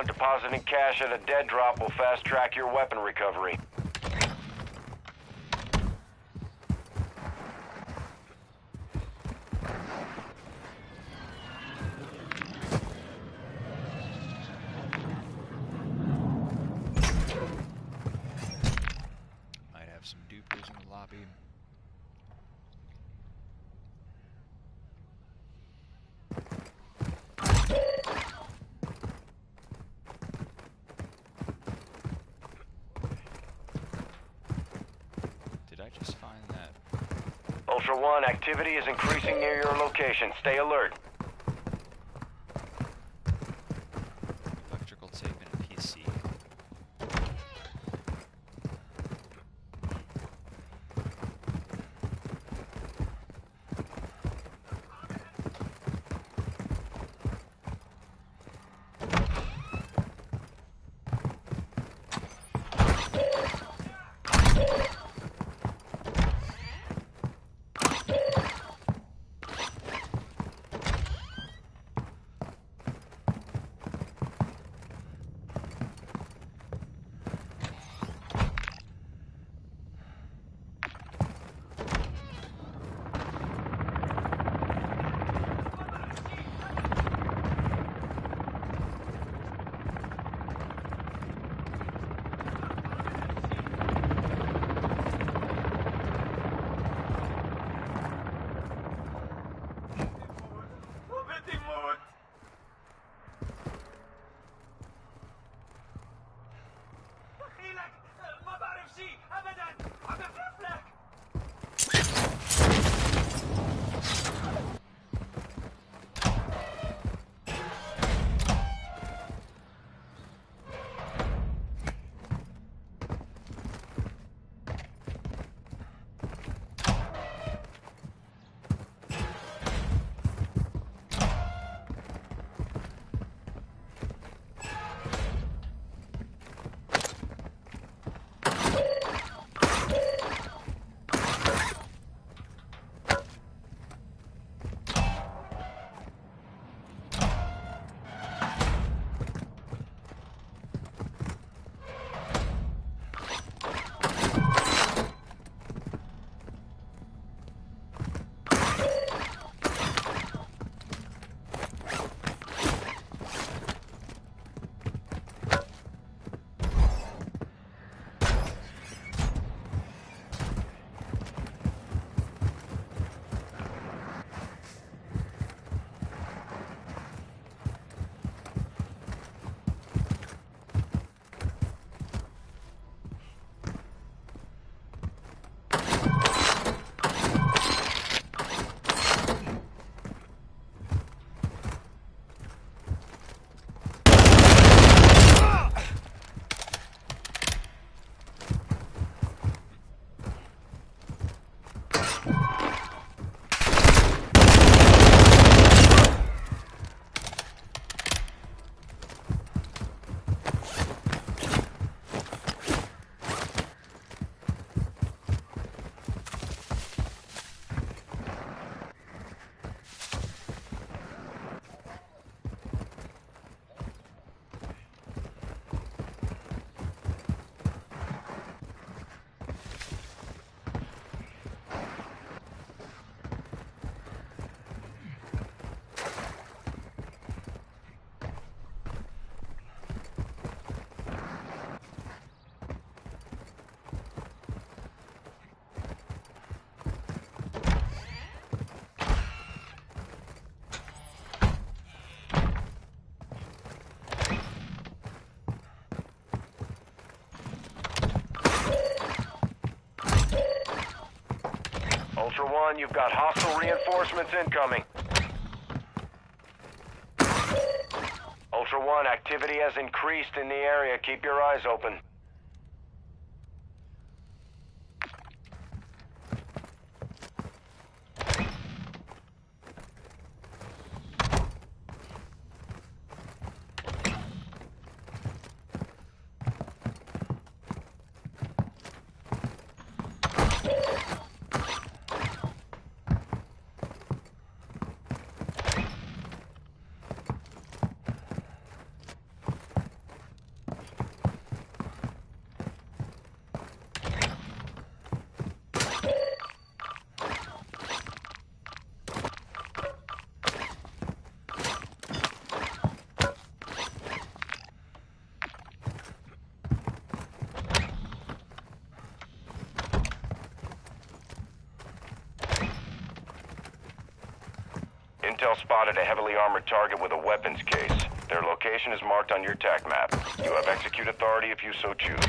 Depositing cash at a dead drop will fast-track your weapon recovery. Might have some dupers in the lobby. Just find that. Ultra One, activity is increasing near your location. Stay alert. Electrical tape and a PC. One, you've got hostile reinforcements incoming. Ultra One, activity has increased in the area. Keep your eyes open. Intel spotted a heavily armored target with a weapons case. Their location is marked on your TAC map. You have execute authority if you so choose.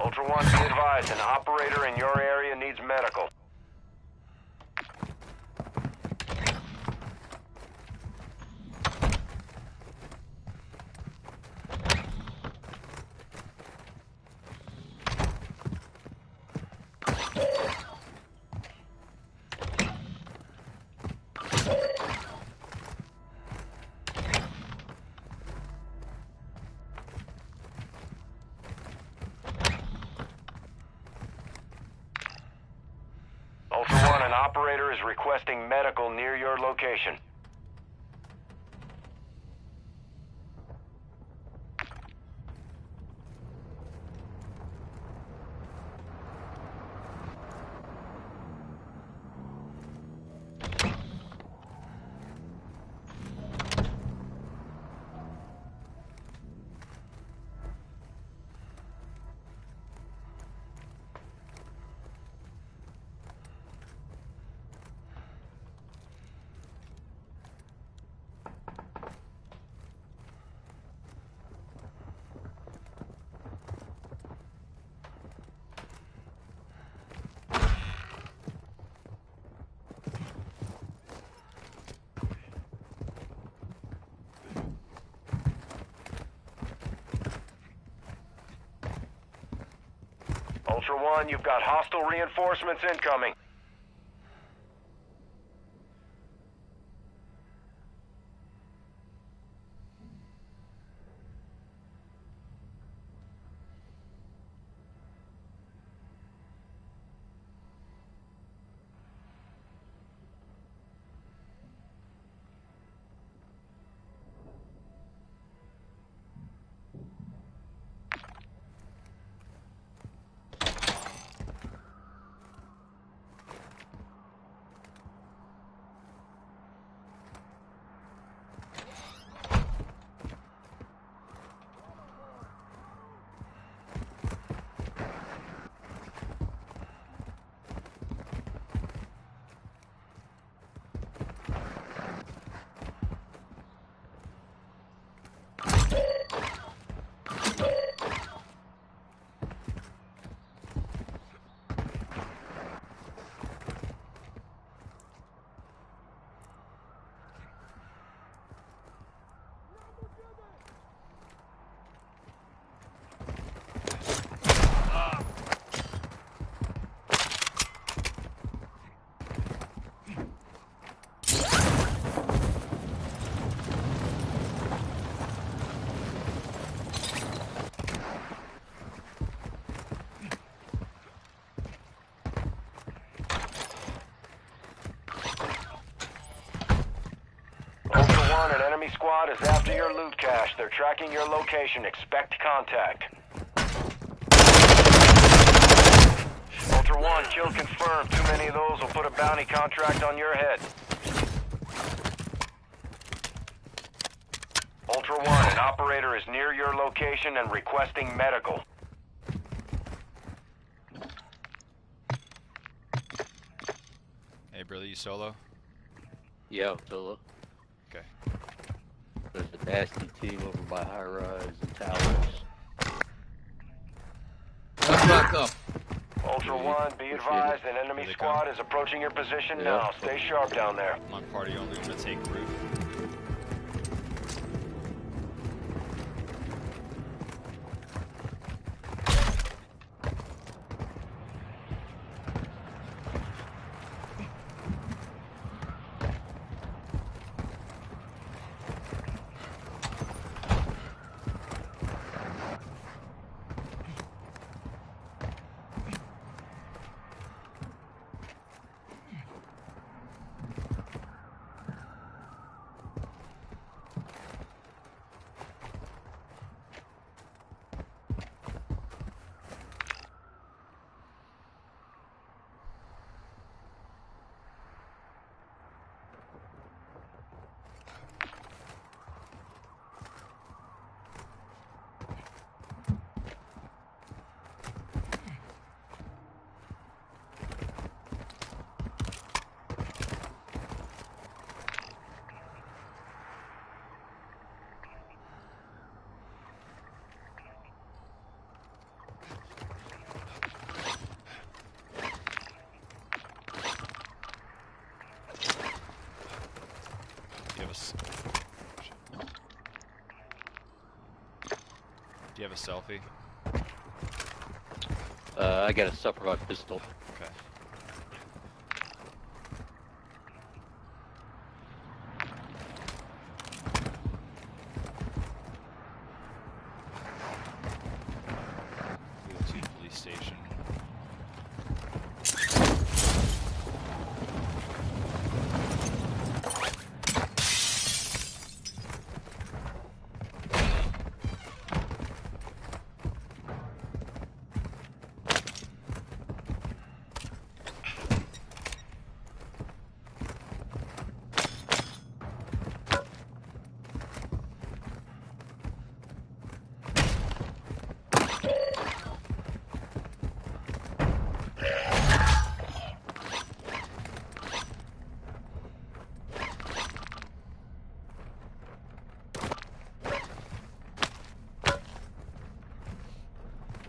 Ultra One, be advised, an operator in your area needs medical. Ultra One, an operator is requesting medical near your location. Ultra One, you've got hostile reinforcements incoming. Squad is after your loot cache. They're tracking your location. Expect contact. Ultra One, kill confirmed. Too many of those will put a bounty contract on your head. Ultra One, an operator is near your location and requesting medical. Hey, brother, you solo? Yeah, Philip. Okay. There's a nasty team over by high rise and towers. Let's back up. Ultra One, be advised, an enemy Here they squad come. is approaching your position Yeah. now. Stay sharp down there. I'm on party only. I'm gonna take roof. Do you have a selfie? I got a Supperhot pistol. Okay. Go to the police station.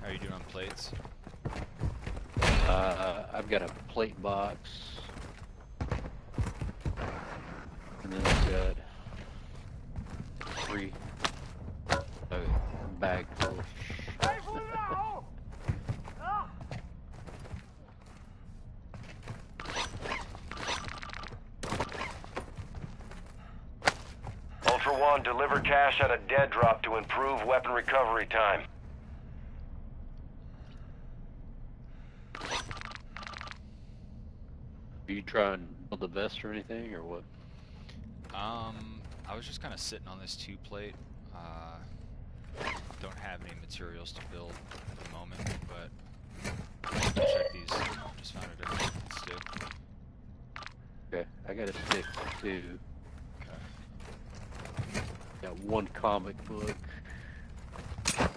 How are you doing on plates? I've got a plate box. And then I've got 3 bag full of Ultra One, deliver cash at a dead drop to improve weapon recovery time. Are you trying to build the vest or anything, or what? I was just kind of sitting on this 2 plate. Don't have any materials to build at the moment, but check these. Just found a different stick. Okay, I got a stick too. Okay. Got 1 comic book. I'm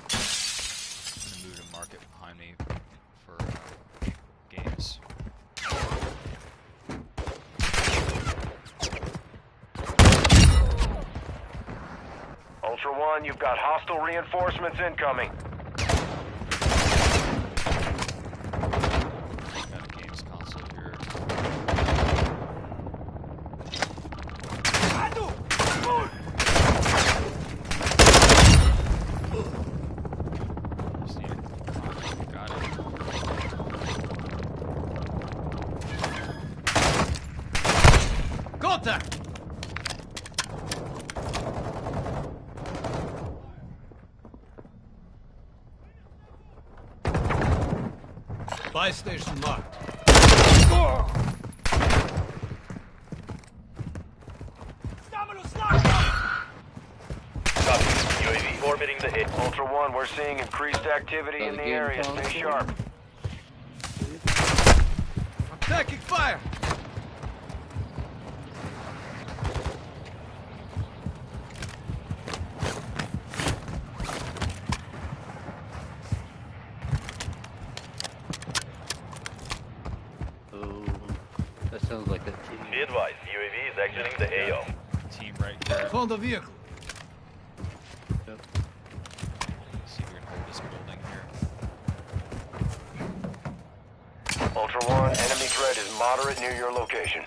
gonna move to market behind me for games. Ultra One, you've got hostile reinforcements incoming. Got a games console here. Just need a got it. Contact! Buy station marked. Ultra One, we're seeing increased activity in the area. Stay sharp. I'm taking fire! Oh, that sounds like a team. Be advised, UAV is exiting the AO. Team right there. Found a vehicle. Yep. See if we can hold this building here. Ultra One, enemy threat is moderate near your location.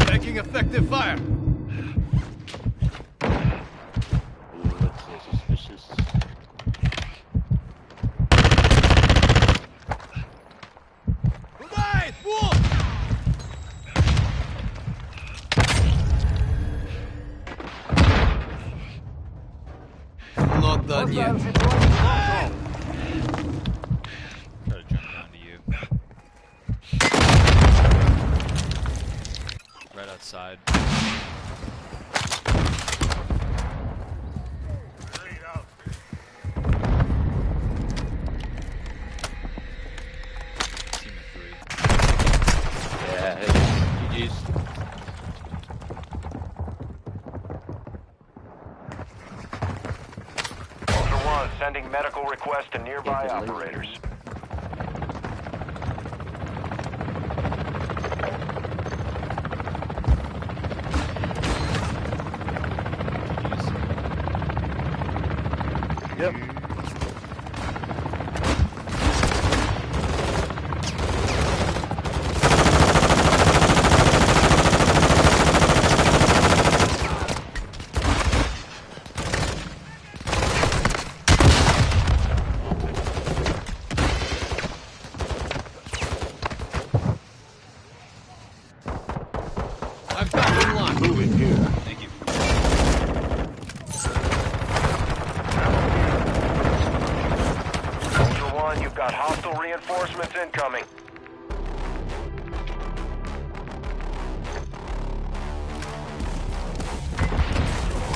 Taking effective fire. Ooh, that's so suspicious. Right, fool! Not done yet. Try to jump down to you. Right outside. Team of 3. Yeah, hey, GG's. Ultra One, sending medical requests to nearby Yeah, the laser. operators. Yep. I'm back in line. Moving here. Thank you. Ultra One, you've got hostile reinforcements incoming.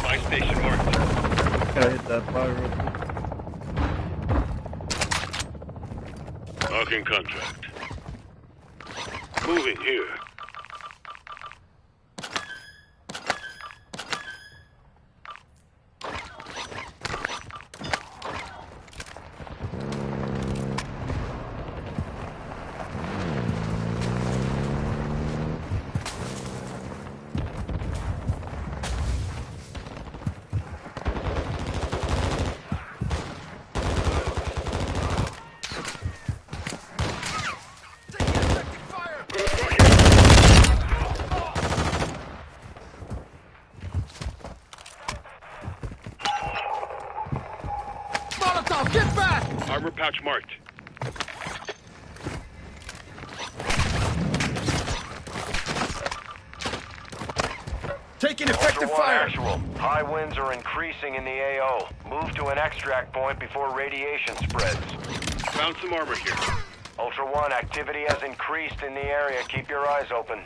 My station marked. Gotta hit that fire real quick. Marking contract. Moving here. Molotov, get back! Armor patch marked. Taking Ultra effective One, fire! actual. High winds are increasing in the AO. Move to an extract point before radiation spreads. Found some armor here. Ultra One, activity has increased in the area. Keep your eyes open.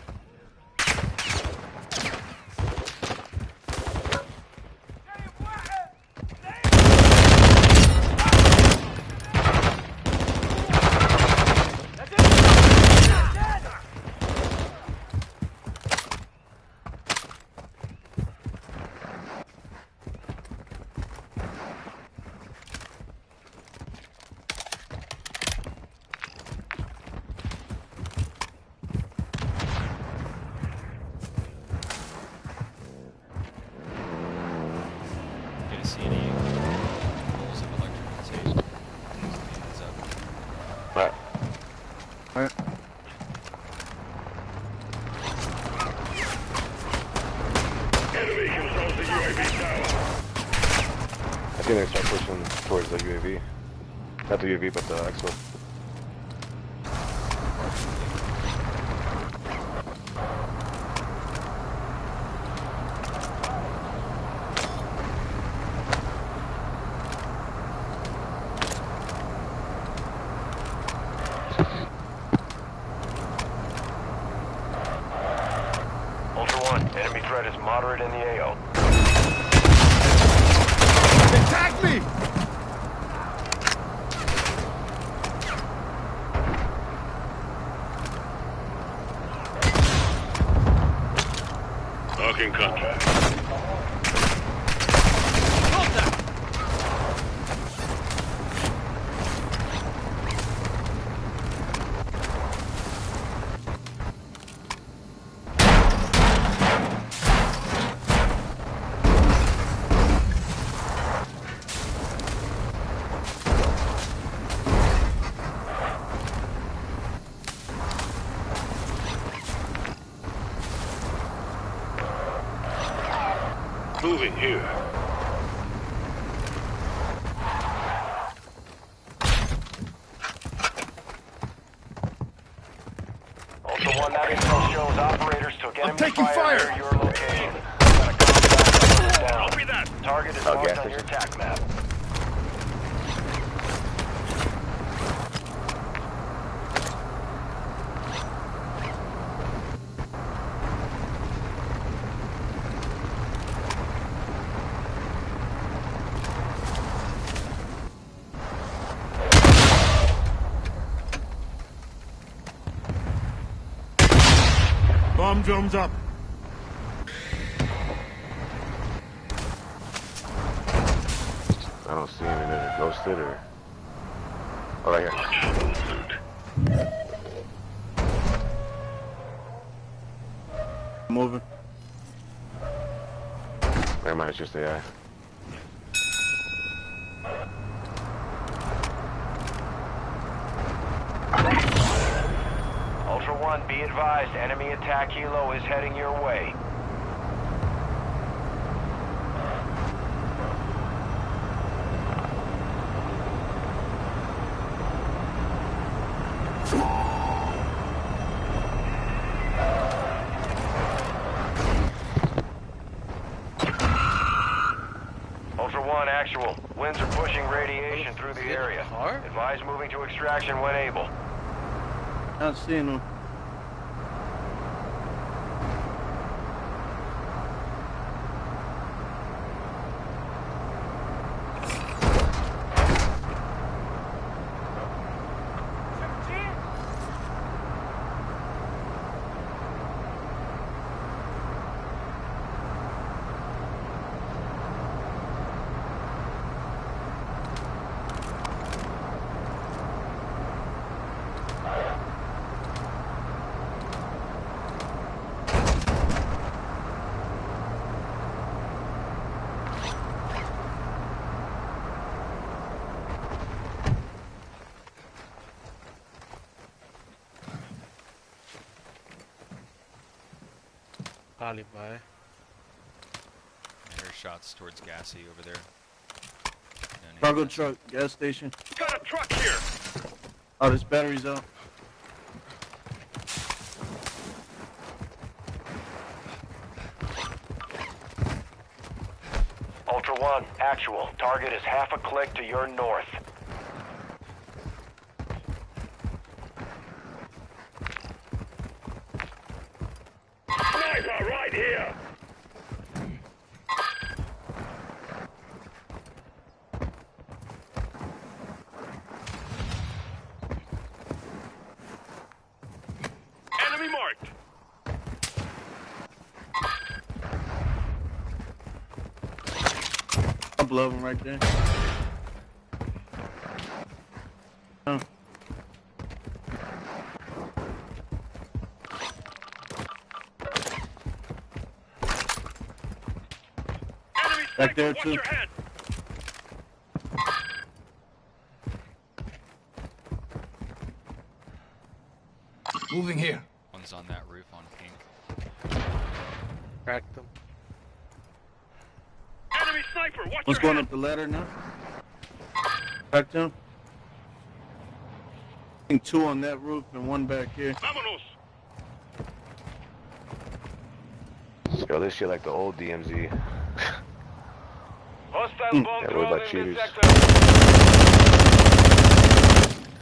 Get to see any holes of electrical tape. Heads up. Right. Alright. see they start pushing towards the UAV. Not the UAV, but the Exo. Ultra One, enemy threat is moderate in the AO. Attack me! Talking contact. Contact! Moving here. Ultra One, that intel shows operators took enemy taking fire fire. near your location. Got a contact down. Copy that. Target is Oh, marked gas on your station. attack map. Bomb drums up. I don't see him. Either ghosted or. Oh, right here. Moving. Never mind. It's just AI. Ultra One, be advised, enemy attack helo is heading your way. Ultra One, actual. Winds are pushing radiation through the area. Advise moving to extraction when able. Not seeing him. Probably by. I hear shots towards Gassy over there. Cargo truck, gas station. Got a truck here. Oh, this battery's out. Ultra One, actual. Target is half a click to your north. Sniper right here. Enemy marked. Up above him right there. Oh. Enemy Back there, sniper, too. watch your head. Moving here. One's on that roof on pink. Cracked them. Enemy sniper! Watch What's your going head! up the ladder now? Back to him. I think 2 on that roof and 1 back here. Vámonos! Yo, this shit like the old DMZ. Hostile bomb Yeah, what drone about in cheaters? this sector.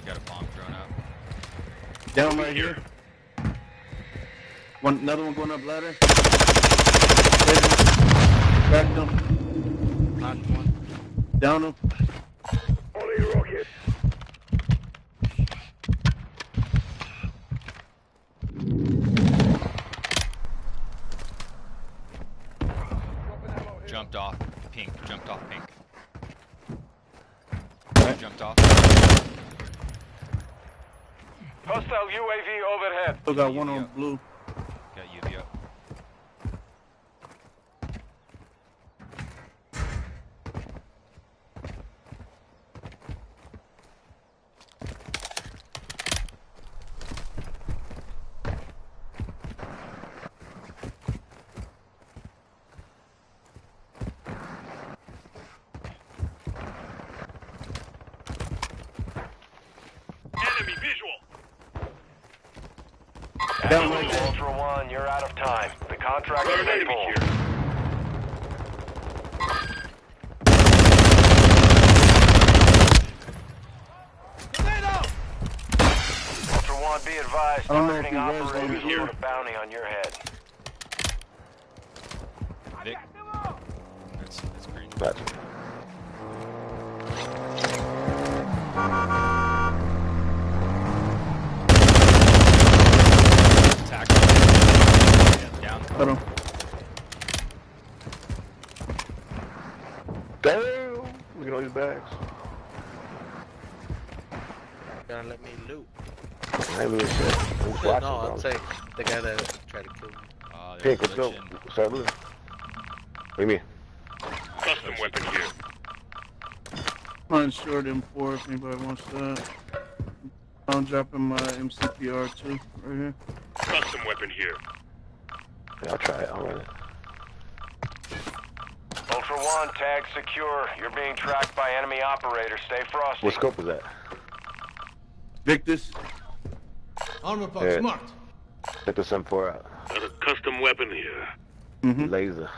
Got a bomb drone up. Down right here. Another one going up ladder. Back them. Knocked one. Down them. Only rocket! Jumped off pink. Jumped off pink. Jumped off. Hostile UAV overhead. Still got one on blue. Got UV up. Enemy visual! Down right there. Ultra One, you're out of time. The contract Got has an been enemy pulled. here. Ultra One, be advised, I don't know if targeting he was operators over will here. put a bounty on your head. Vic. That's green. Gotcha. Attack. Yeah, down. Cut him. Damn! Look at all these bags. Gotta let me loot. I ain't losing shit. I'm just Yeah, watching, no, bro. I'll take the guy that tried to kill me. There's Pink, let's go. glitching. Start looting. What do you mean? Custom weapon here. Find short M4 if anybody wants that. I'm dropping my MCPR too, right here. Custom weapon here. Yeah, I'll try it. I'll run it. Ultra One, tag secure. You're being tracked by enemy operators. Stay frosty. What scope was that? Victus. Armor box Yeah. marked. Check the M4 out. Got a custom weapon here. Mm-hmm. Laser.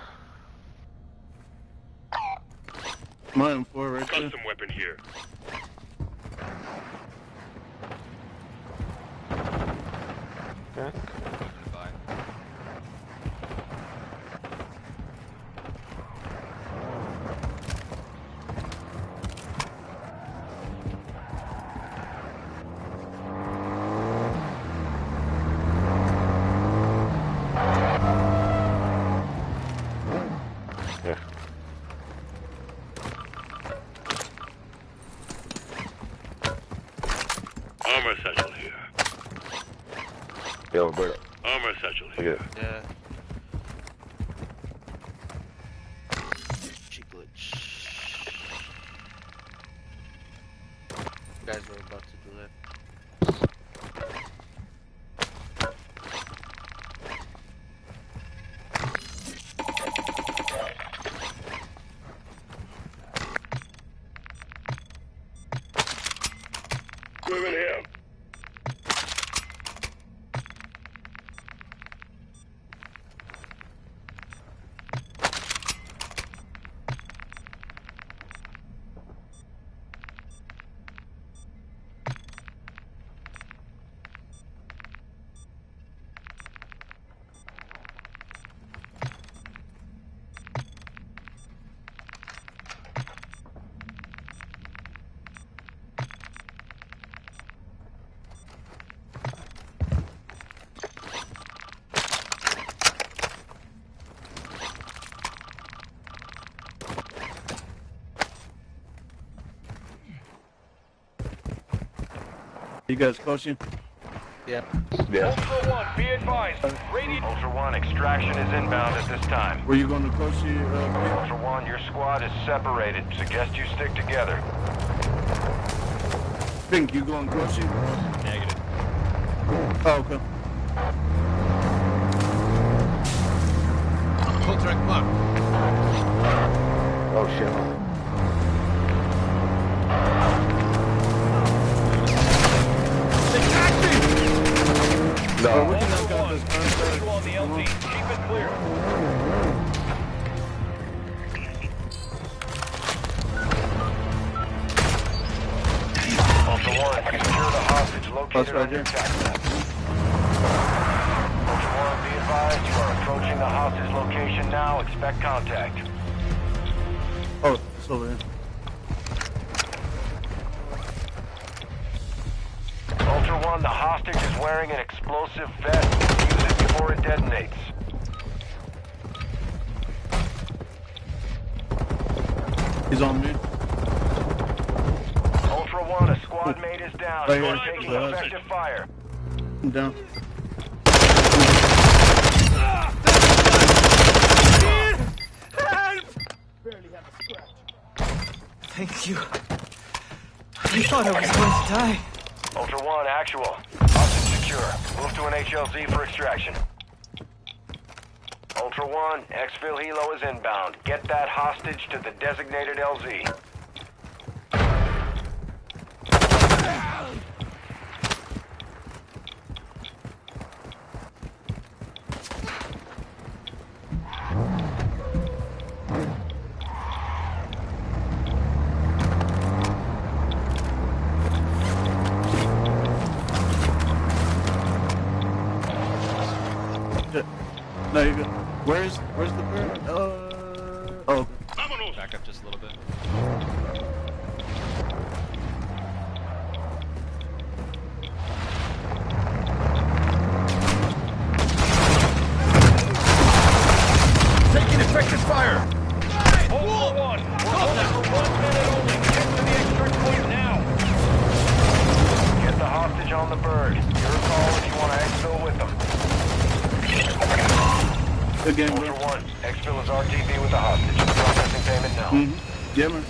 My M4 right there. Custom weapon here. Okay. Goodbye. Yeah. Armor satchel here. Yo, Roberto. Armor satchel Look here. at it. Yeah. Cheek glitch. You guys were about to do that. Moving here. You guys coaching? Yeah. Yeah. Ultra One, be advised. Radiant. Ultra One, extraction is inbound at this time. Where you going to coach you? Ultra One, your squad is separated. Suggest you stick together. Pink, you going coaching? Negative. Oh, okay. Contract marked. Oh shit. Oh, No. we can knock out Ultra this One, visual contract. on the LZ. Keep it clear. Ultra One, secure the hostage located right on your here. attack map. Ultra One, be advised you are approaching the hostage location now. Expect contact. Oh, it's over here. Ultra One, the hostage is wearing an explosive vest. Use it before it detonates. He's on me. Ultra One, a squad mate is down. Right You here. are taking Yeah. effective fire. I'm down. Thank you. I thought I was going to die. Ultra One, actual. Hostage secure. Move to an HLZ for extraction. Ultra One, exfil helo is inbound. Get that hostage to the designated LZ. Shit. No, you're good. Where's the bird? Oh. Back up just a little bit. Taking effective fire! Ultra One, we're holding for 1 minute only. Get to the extract point now. Get the hostage on the bird. Your call if you want to exfil with them. Good game, bro. Ultra One, exfil is RTB with the hostage. Processing payment now. Yeah, man.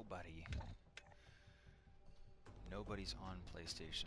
nobody. Nobody's on PlayStation.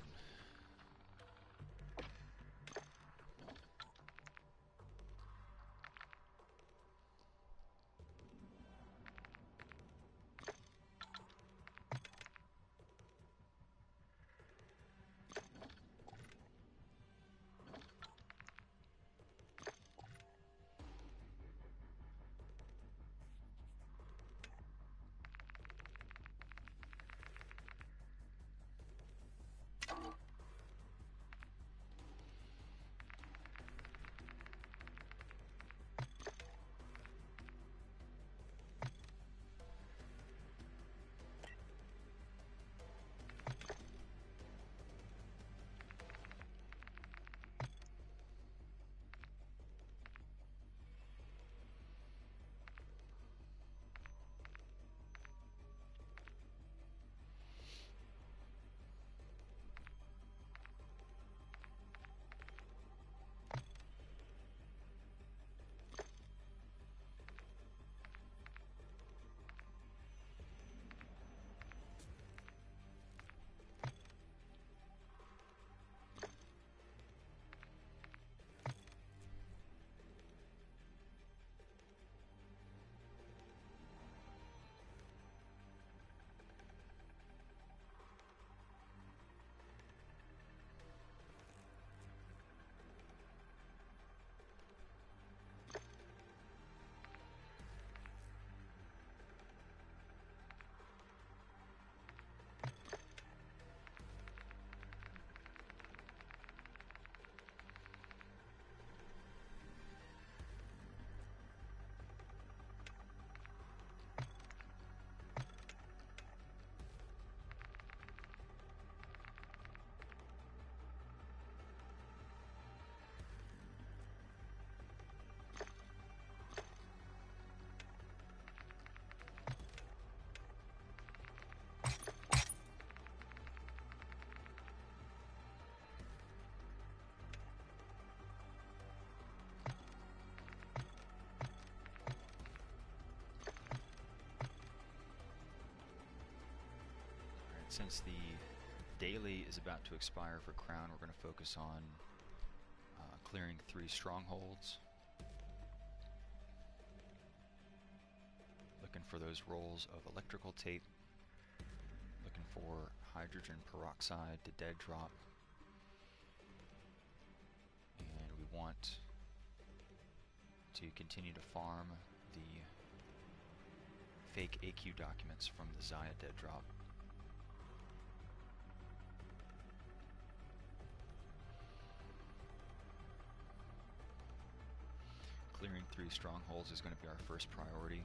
Since the daily is about to expire for Crown, we're going to focus on clearing 3 strongholds. Looking for those rolls of electrical tape. Looking for hydrogen peroxide to dead drop. And we want to continue to farm the fake AQ documents from the Zaya dead drop. Clearing 3 strongholds is going to be our first priority.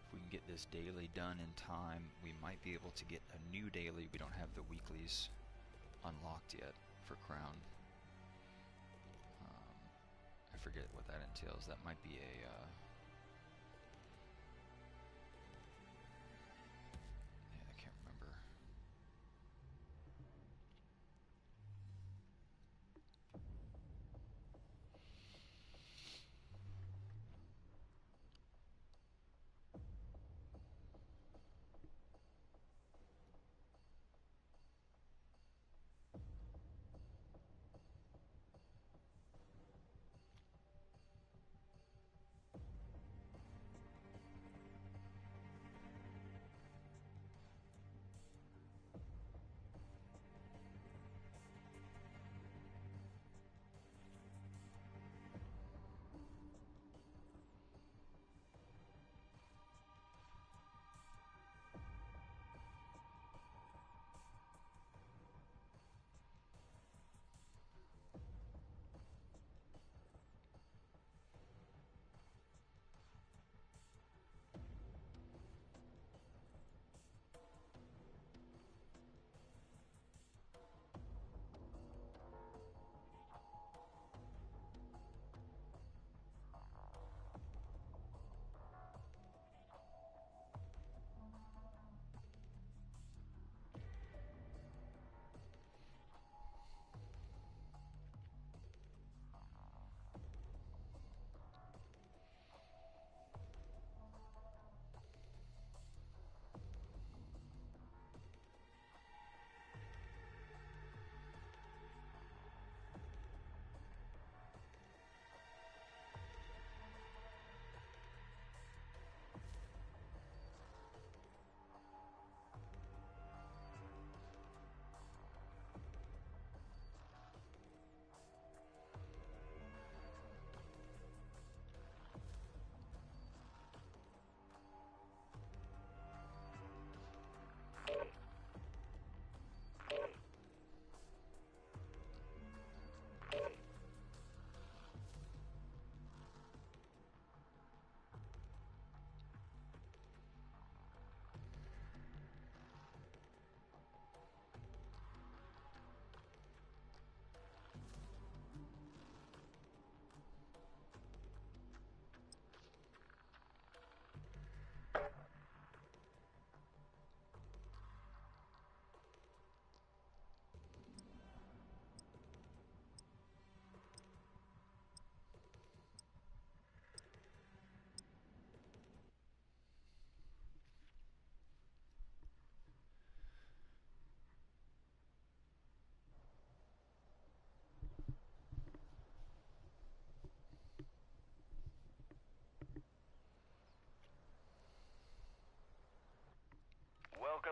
If we can get this daily done in time, we might be able to get a new daily. We don't have the weeklies unlocked yet for Crown. I forget what that entails. That might be a yeah, I can't remember.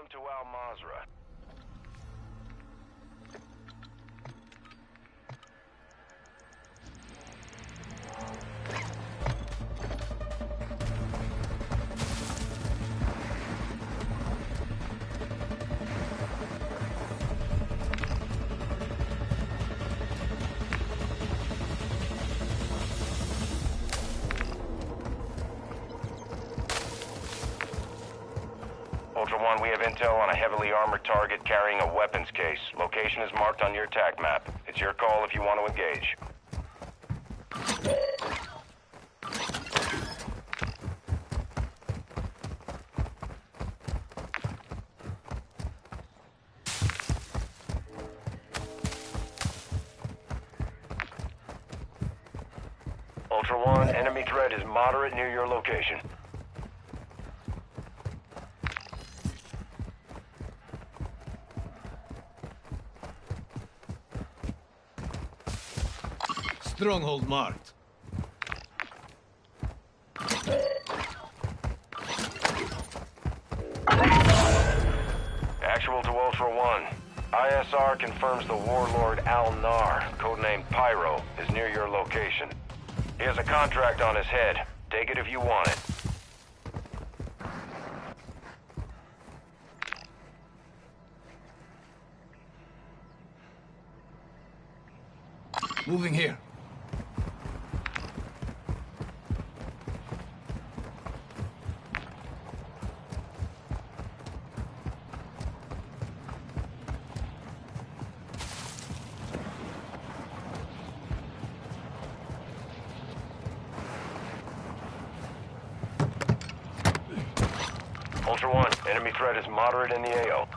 him to Al Mazrah. Ultra One, we have intel on a heavily armored target carrying a weapons case. Location is marked on your TAC map. It's your call if you want to engage. Ultra One, enemy threat is moderate near your location. Stronghold marked. Actual to Ultra One. ISR confirms the warlord Al-Nar, codenamed Pyro, is near your location. He has a contract on his head. Take it if you want it. Moving here. Ultra One, enemy threat is moderate in the AO.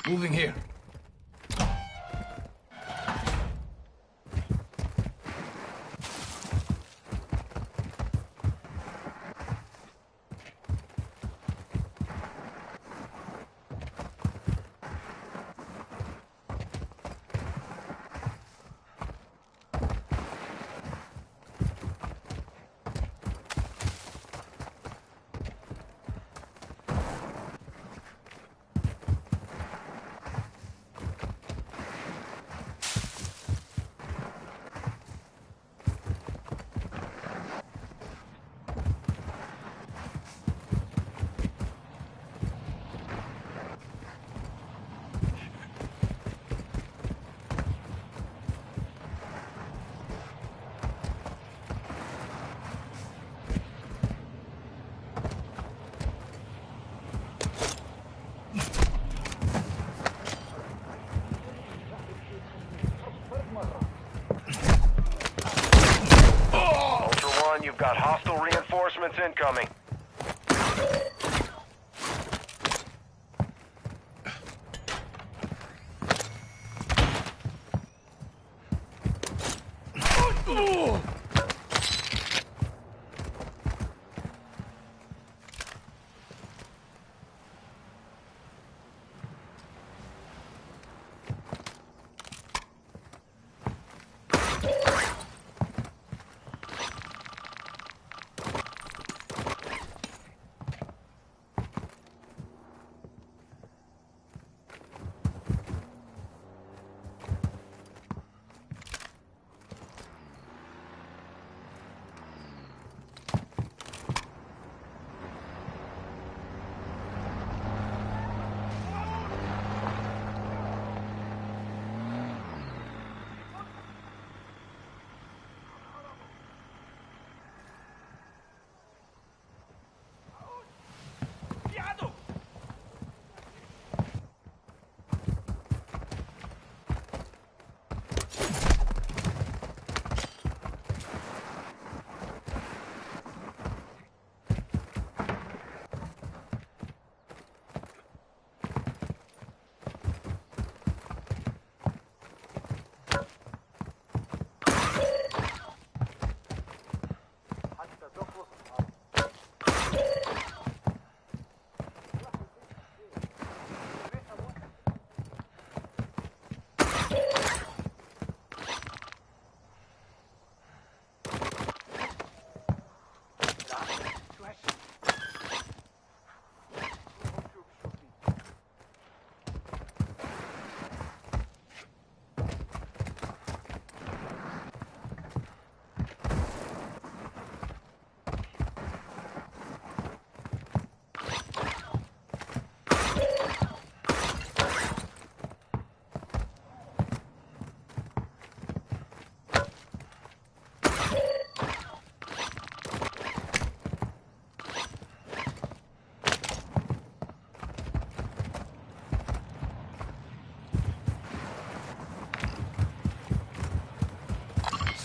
Moving here. You've got hostile reinforcements incoming.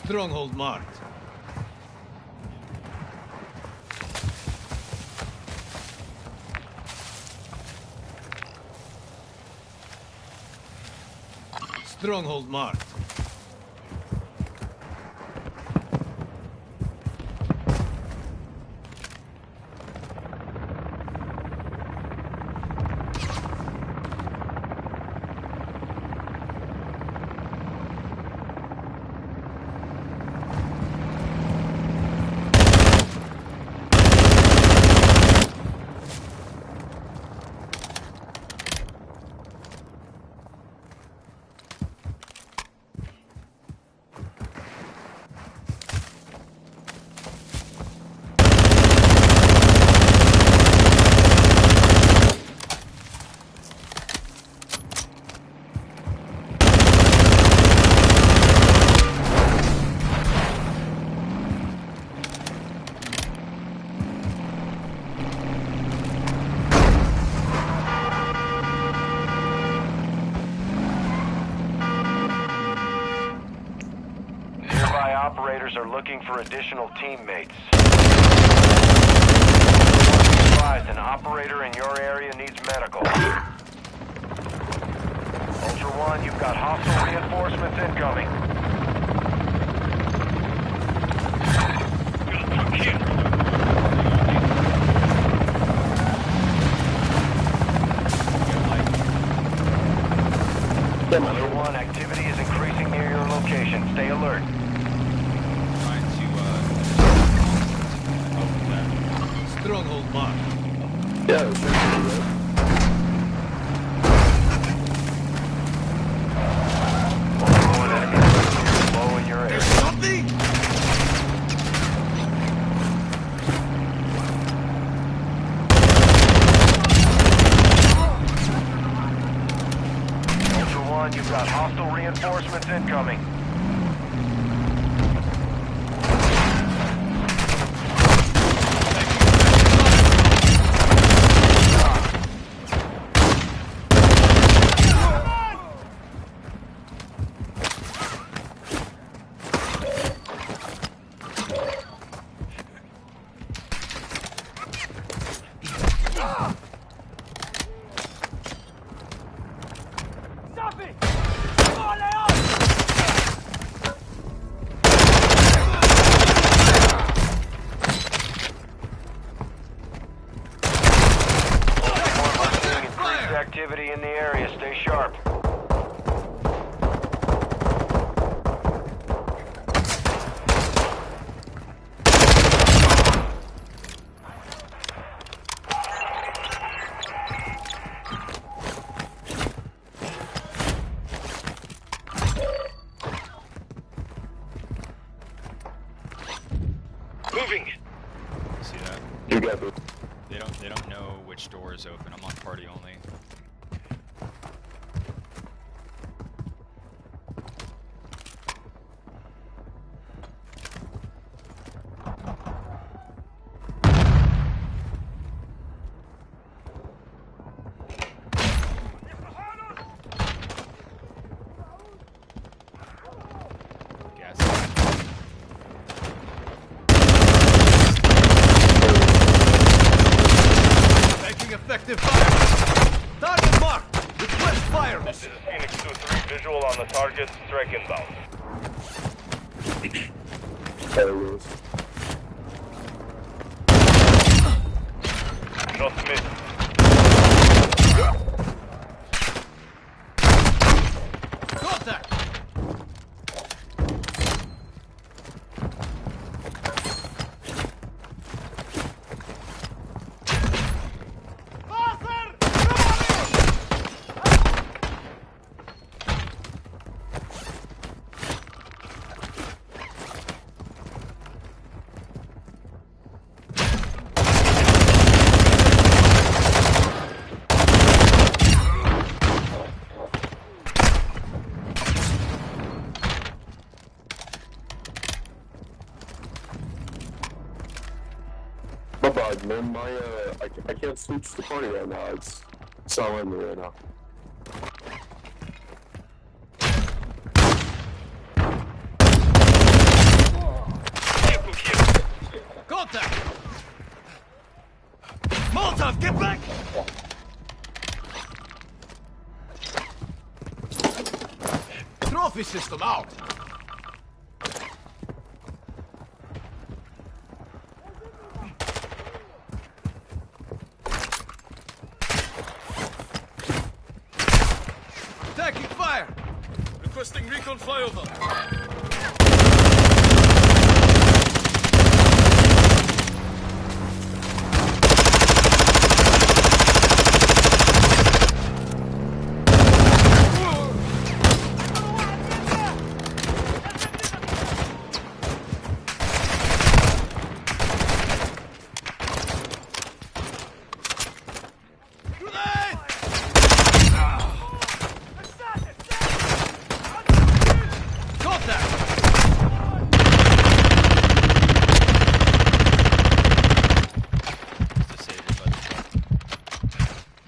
Stronghold marked. Stronghold marked. Operators are looking for additional teammates. Advised, an operator in your area needs medical. Ultra One, you've got hostile reinforcements incoming. Ultra One, activity is increasing near your location. Stay alert. Stronghold marked. Yeah, sure. One enemy low in your area. Something? Ultra One, you've got hostile reinforcements incoming. Activity in the area. Stay sharp. Moving. See that? You got it. They don't know which door is open. I'm on party only. Effective fire! Target marked! Request fire! This is Phoenix 2-3, visual on the target, strike inbound. Shot missed. Contact! My bad, man. I can't switch the party right now. It's all in me right now. Get back! Trophy system out! Taking fire! Requesting recon flyover.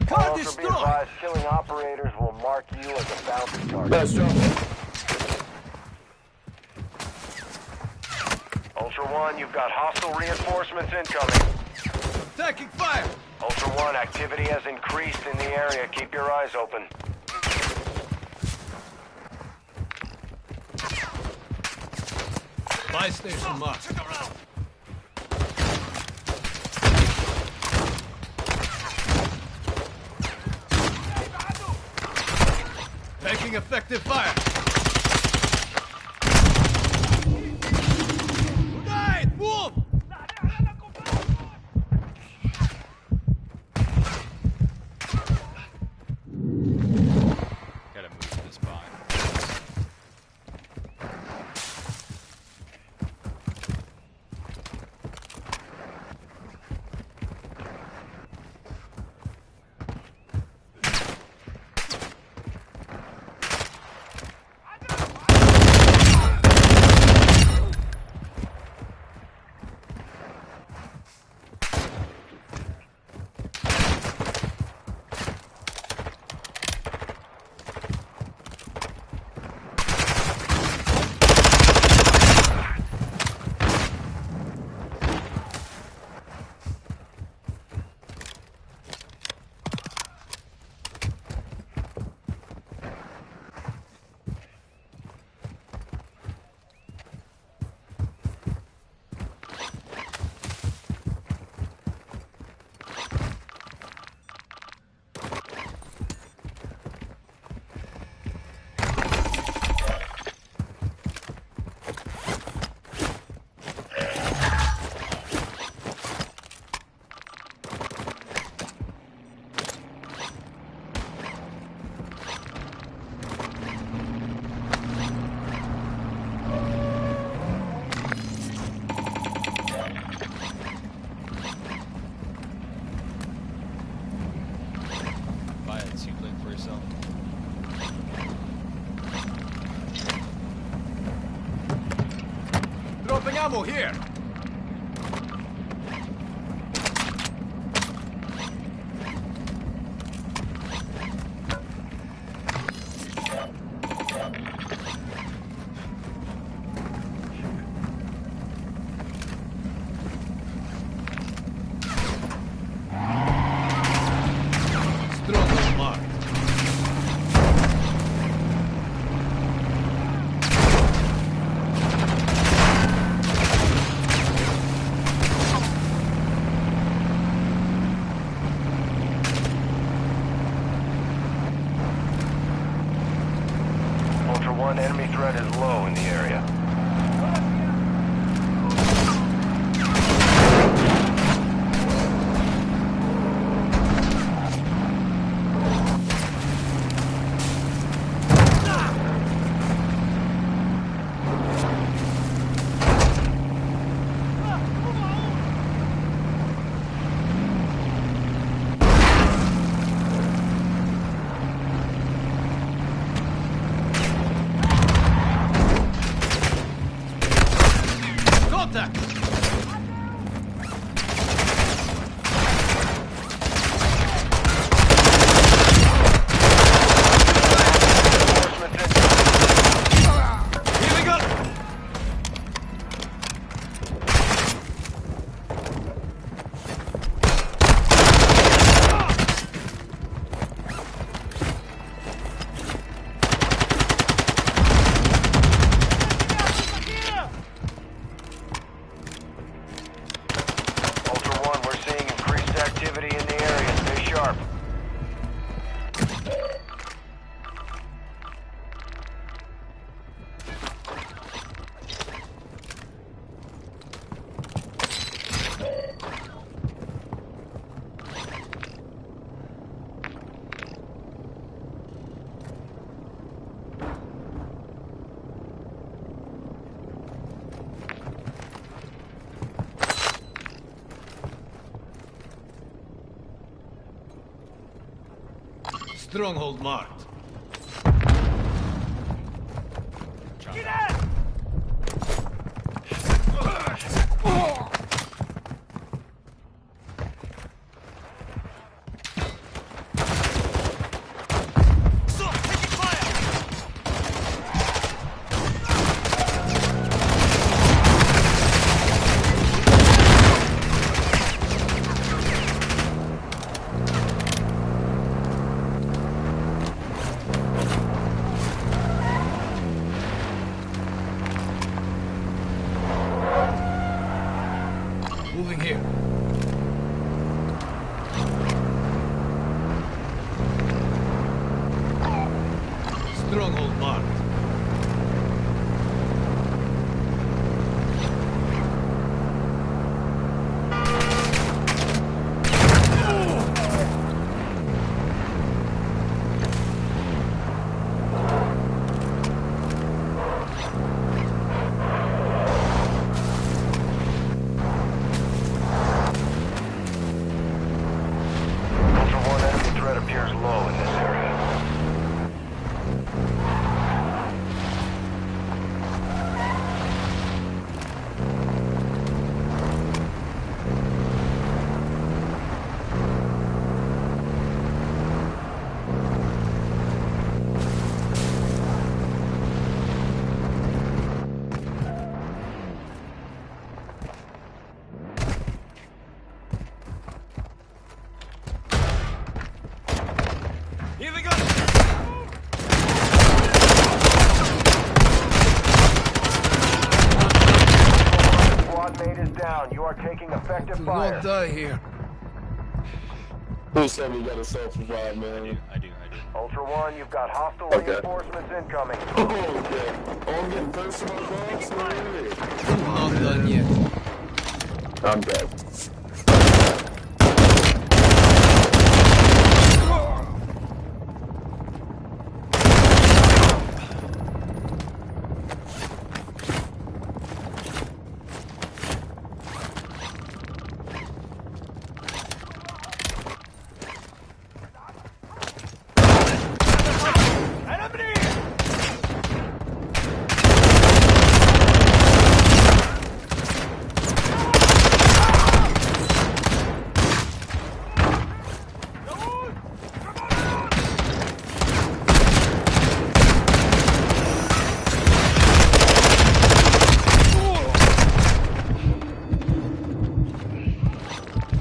Also be advised, killing operators will mark you as a bounty target. Nice job. Ultra One, you've got hostile reinforcements incoming. Taking fire! Ultra One, activity has increased in the area. Keep your eyes open. Buy station marked. Taking effective fire. Unite! Move! Gotta move this by. Buy a suit link for yourself. Dropping ammo here. Stronghold marked. Ultra One, enemy threat is low in the area. Stronghold marked. Moving here. Stronghold marked. Ultra One, enemy threat appears low in this area. Here we go! Squad mate is down. You are taking effective We fire. won't die here. Who said we gotta self-revive, man? I do. Ultra One, you've got hostile Okay. reinforcements incoming. Oh, okay. Oh, I'm getting personal boss already. Not done yet. I'm dead.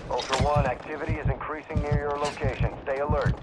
Ultra One, activity is increasing near your location. Stay alert.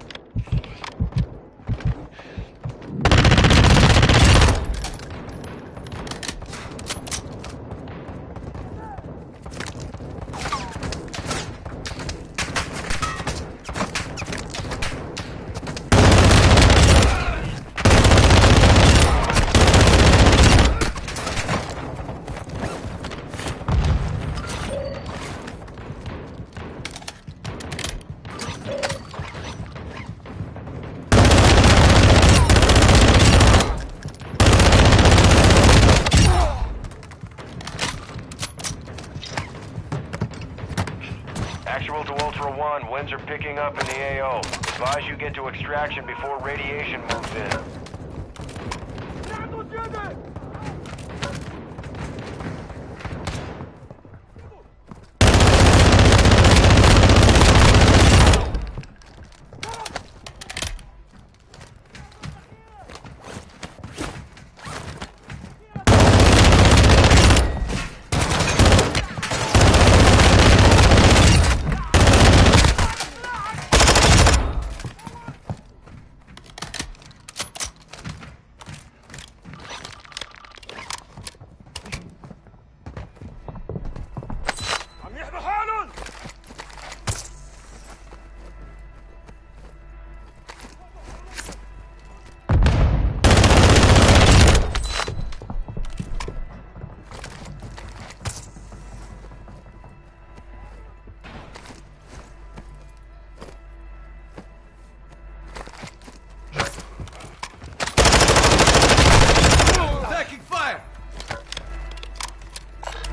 Actual to Ultra One, winds are picking up in the AO. Advise you get to extraction before radiation moves in.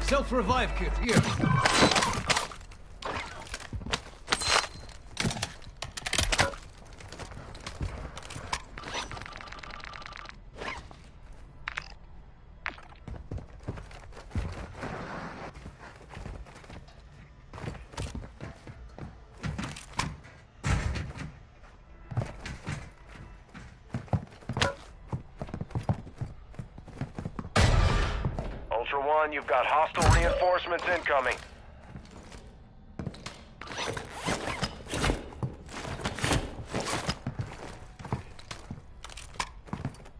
Self-revive kit, here. One, you've got hostile reinforcements incoming.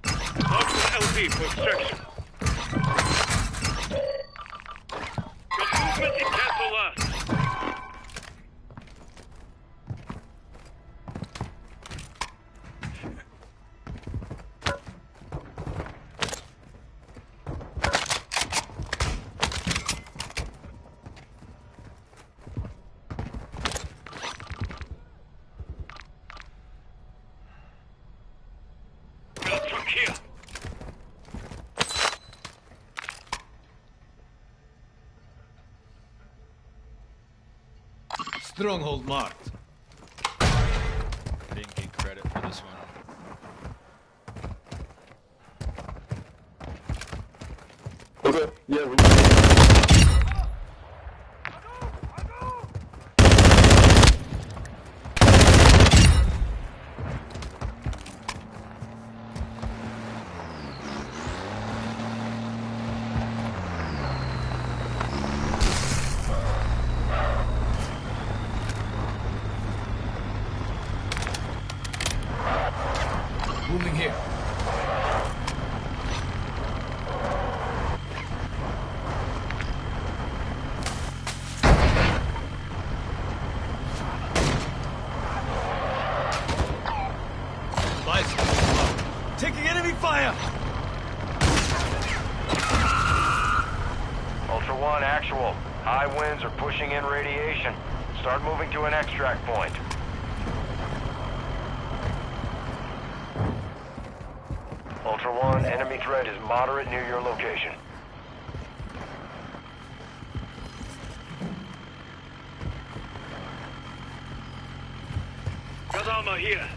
LZ for extraction. Got movement in Castle Last. Got a truck here. Stronghold marked. Didn't get credit for this one. Okay, yeah, we Moving here. Taking enemy fire! Ultra One, actual. High winds are pushing in radiation. Start moving to an extract point. Ultra One, enemy threat is moderate near your location. Got armor here.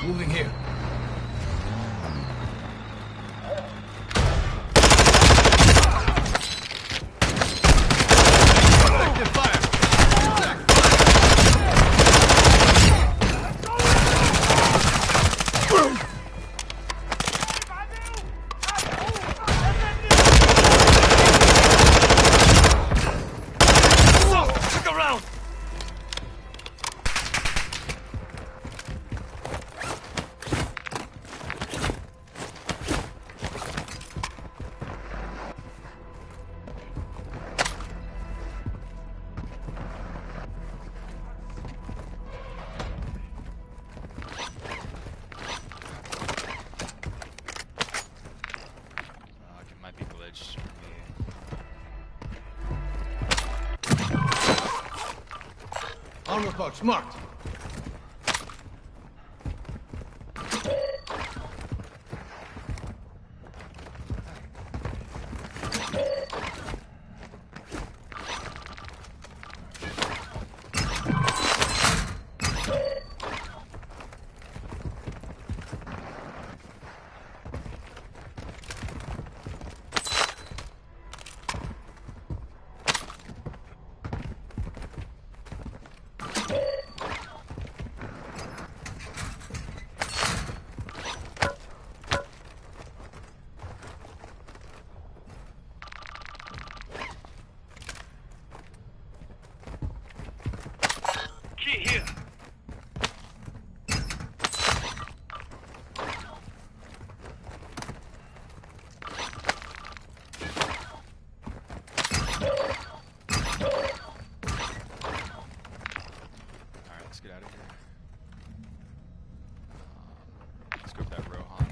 Moving here. Active fire! Look around! It might be glitched. Armor pouch marked. Key here. Alright, let's get out of here. Let's go for that Rohan.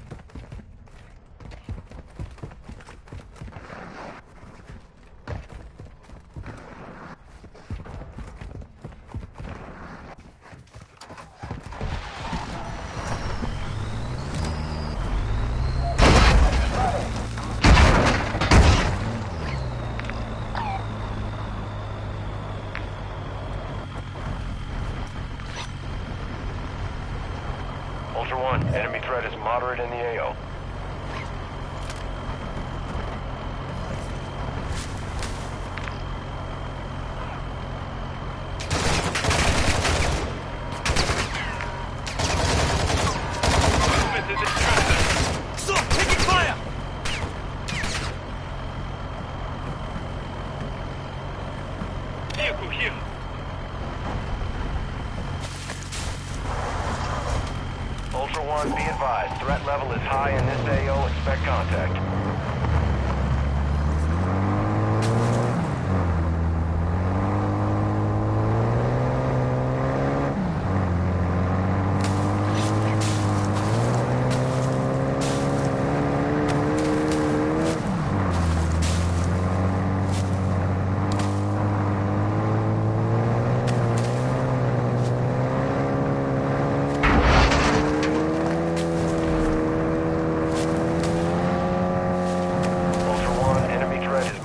Ultra One, enemy threat is moderate in the AO. 1, be advised. Threat level is high in this AO. Expect contact.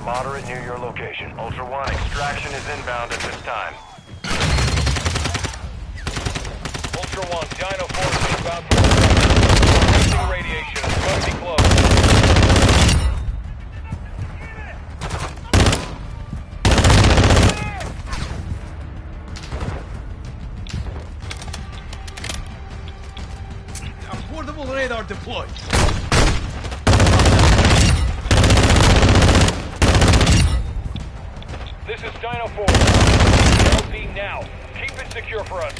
Moderate near your location. Ultra One, extraction is inbound at this time. Ultra One, Dino 4 is inbound from the missing radiation. It's going to be close. Portable radar deployed. This is Dino 4. LZ now. Keep it secure for us.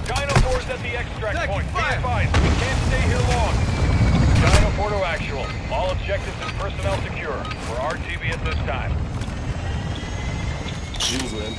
Dino 4's at the extract point. Be advised, we can't stay here long. Dino 4 to actual. All objectives and personnel secure. We're RTB at this time. Jeez, man.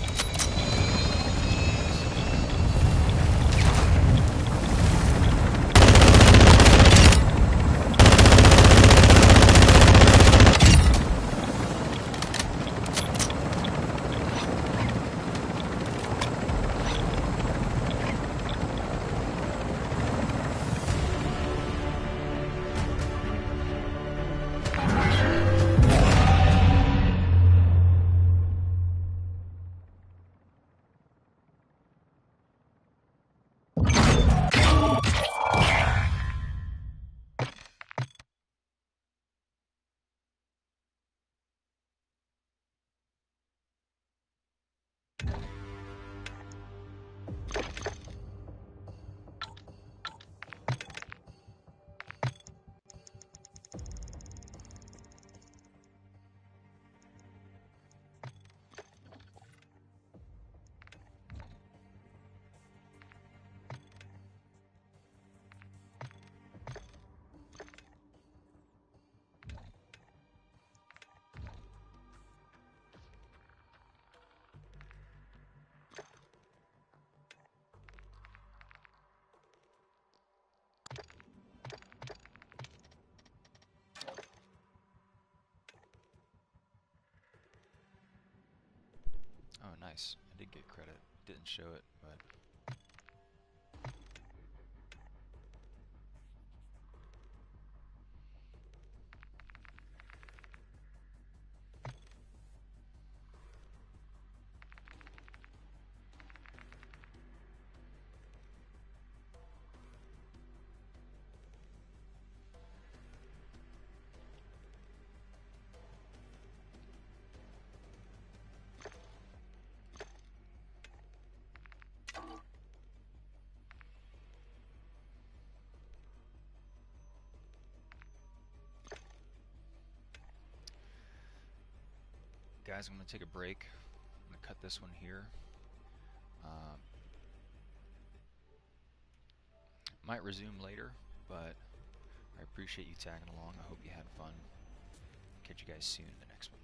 Oh, nice. I did get credit. Didn't show it, but... Guys, I'm going to take a break. I'm going to cut this one here. Might resume later, but I appreciate you tagging along. I hope you had fun. Catch you guys soon in the next one.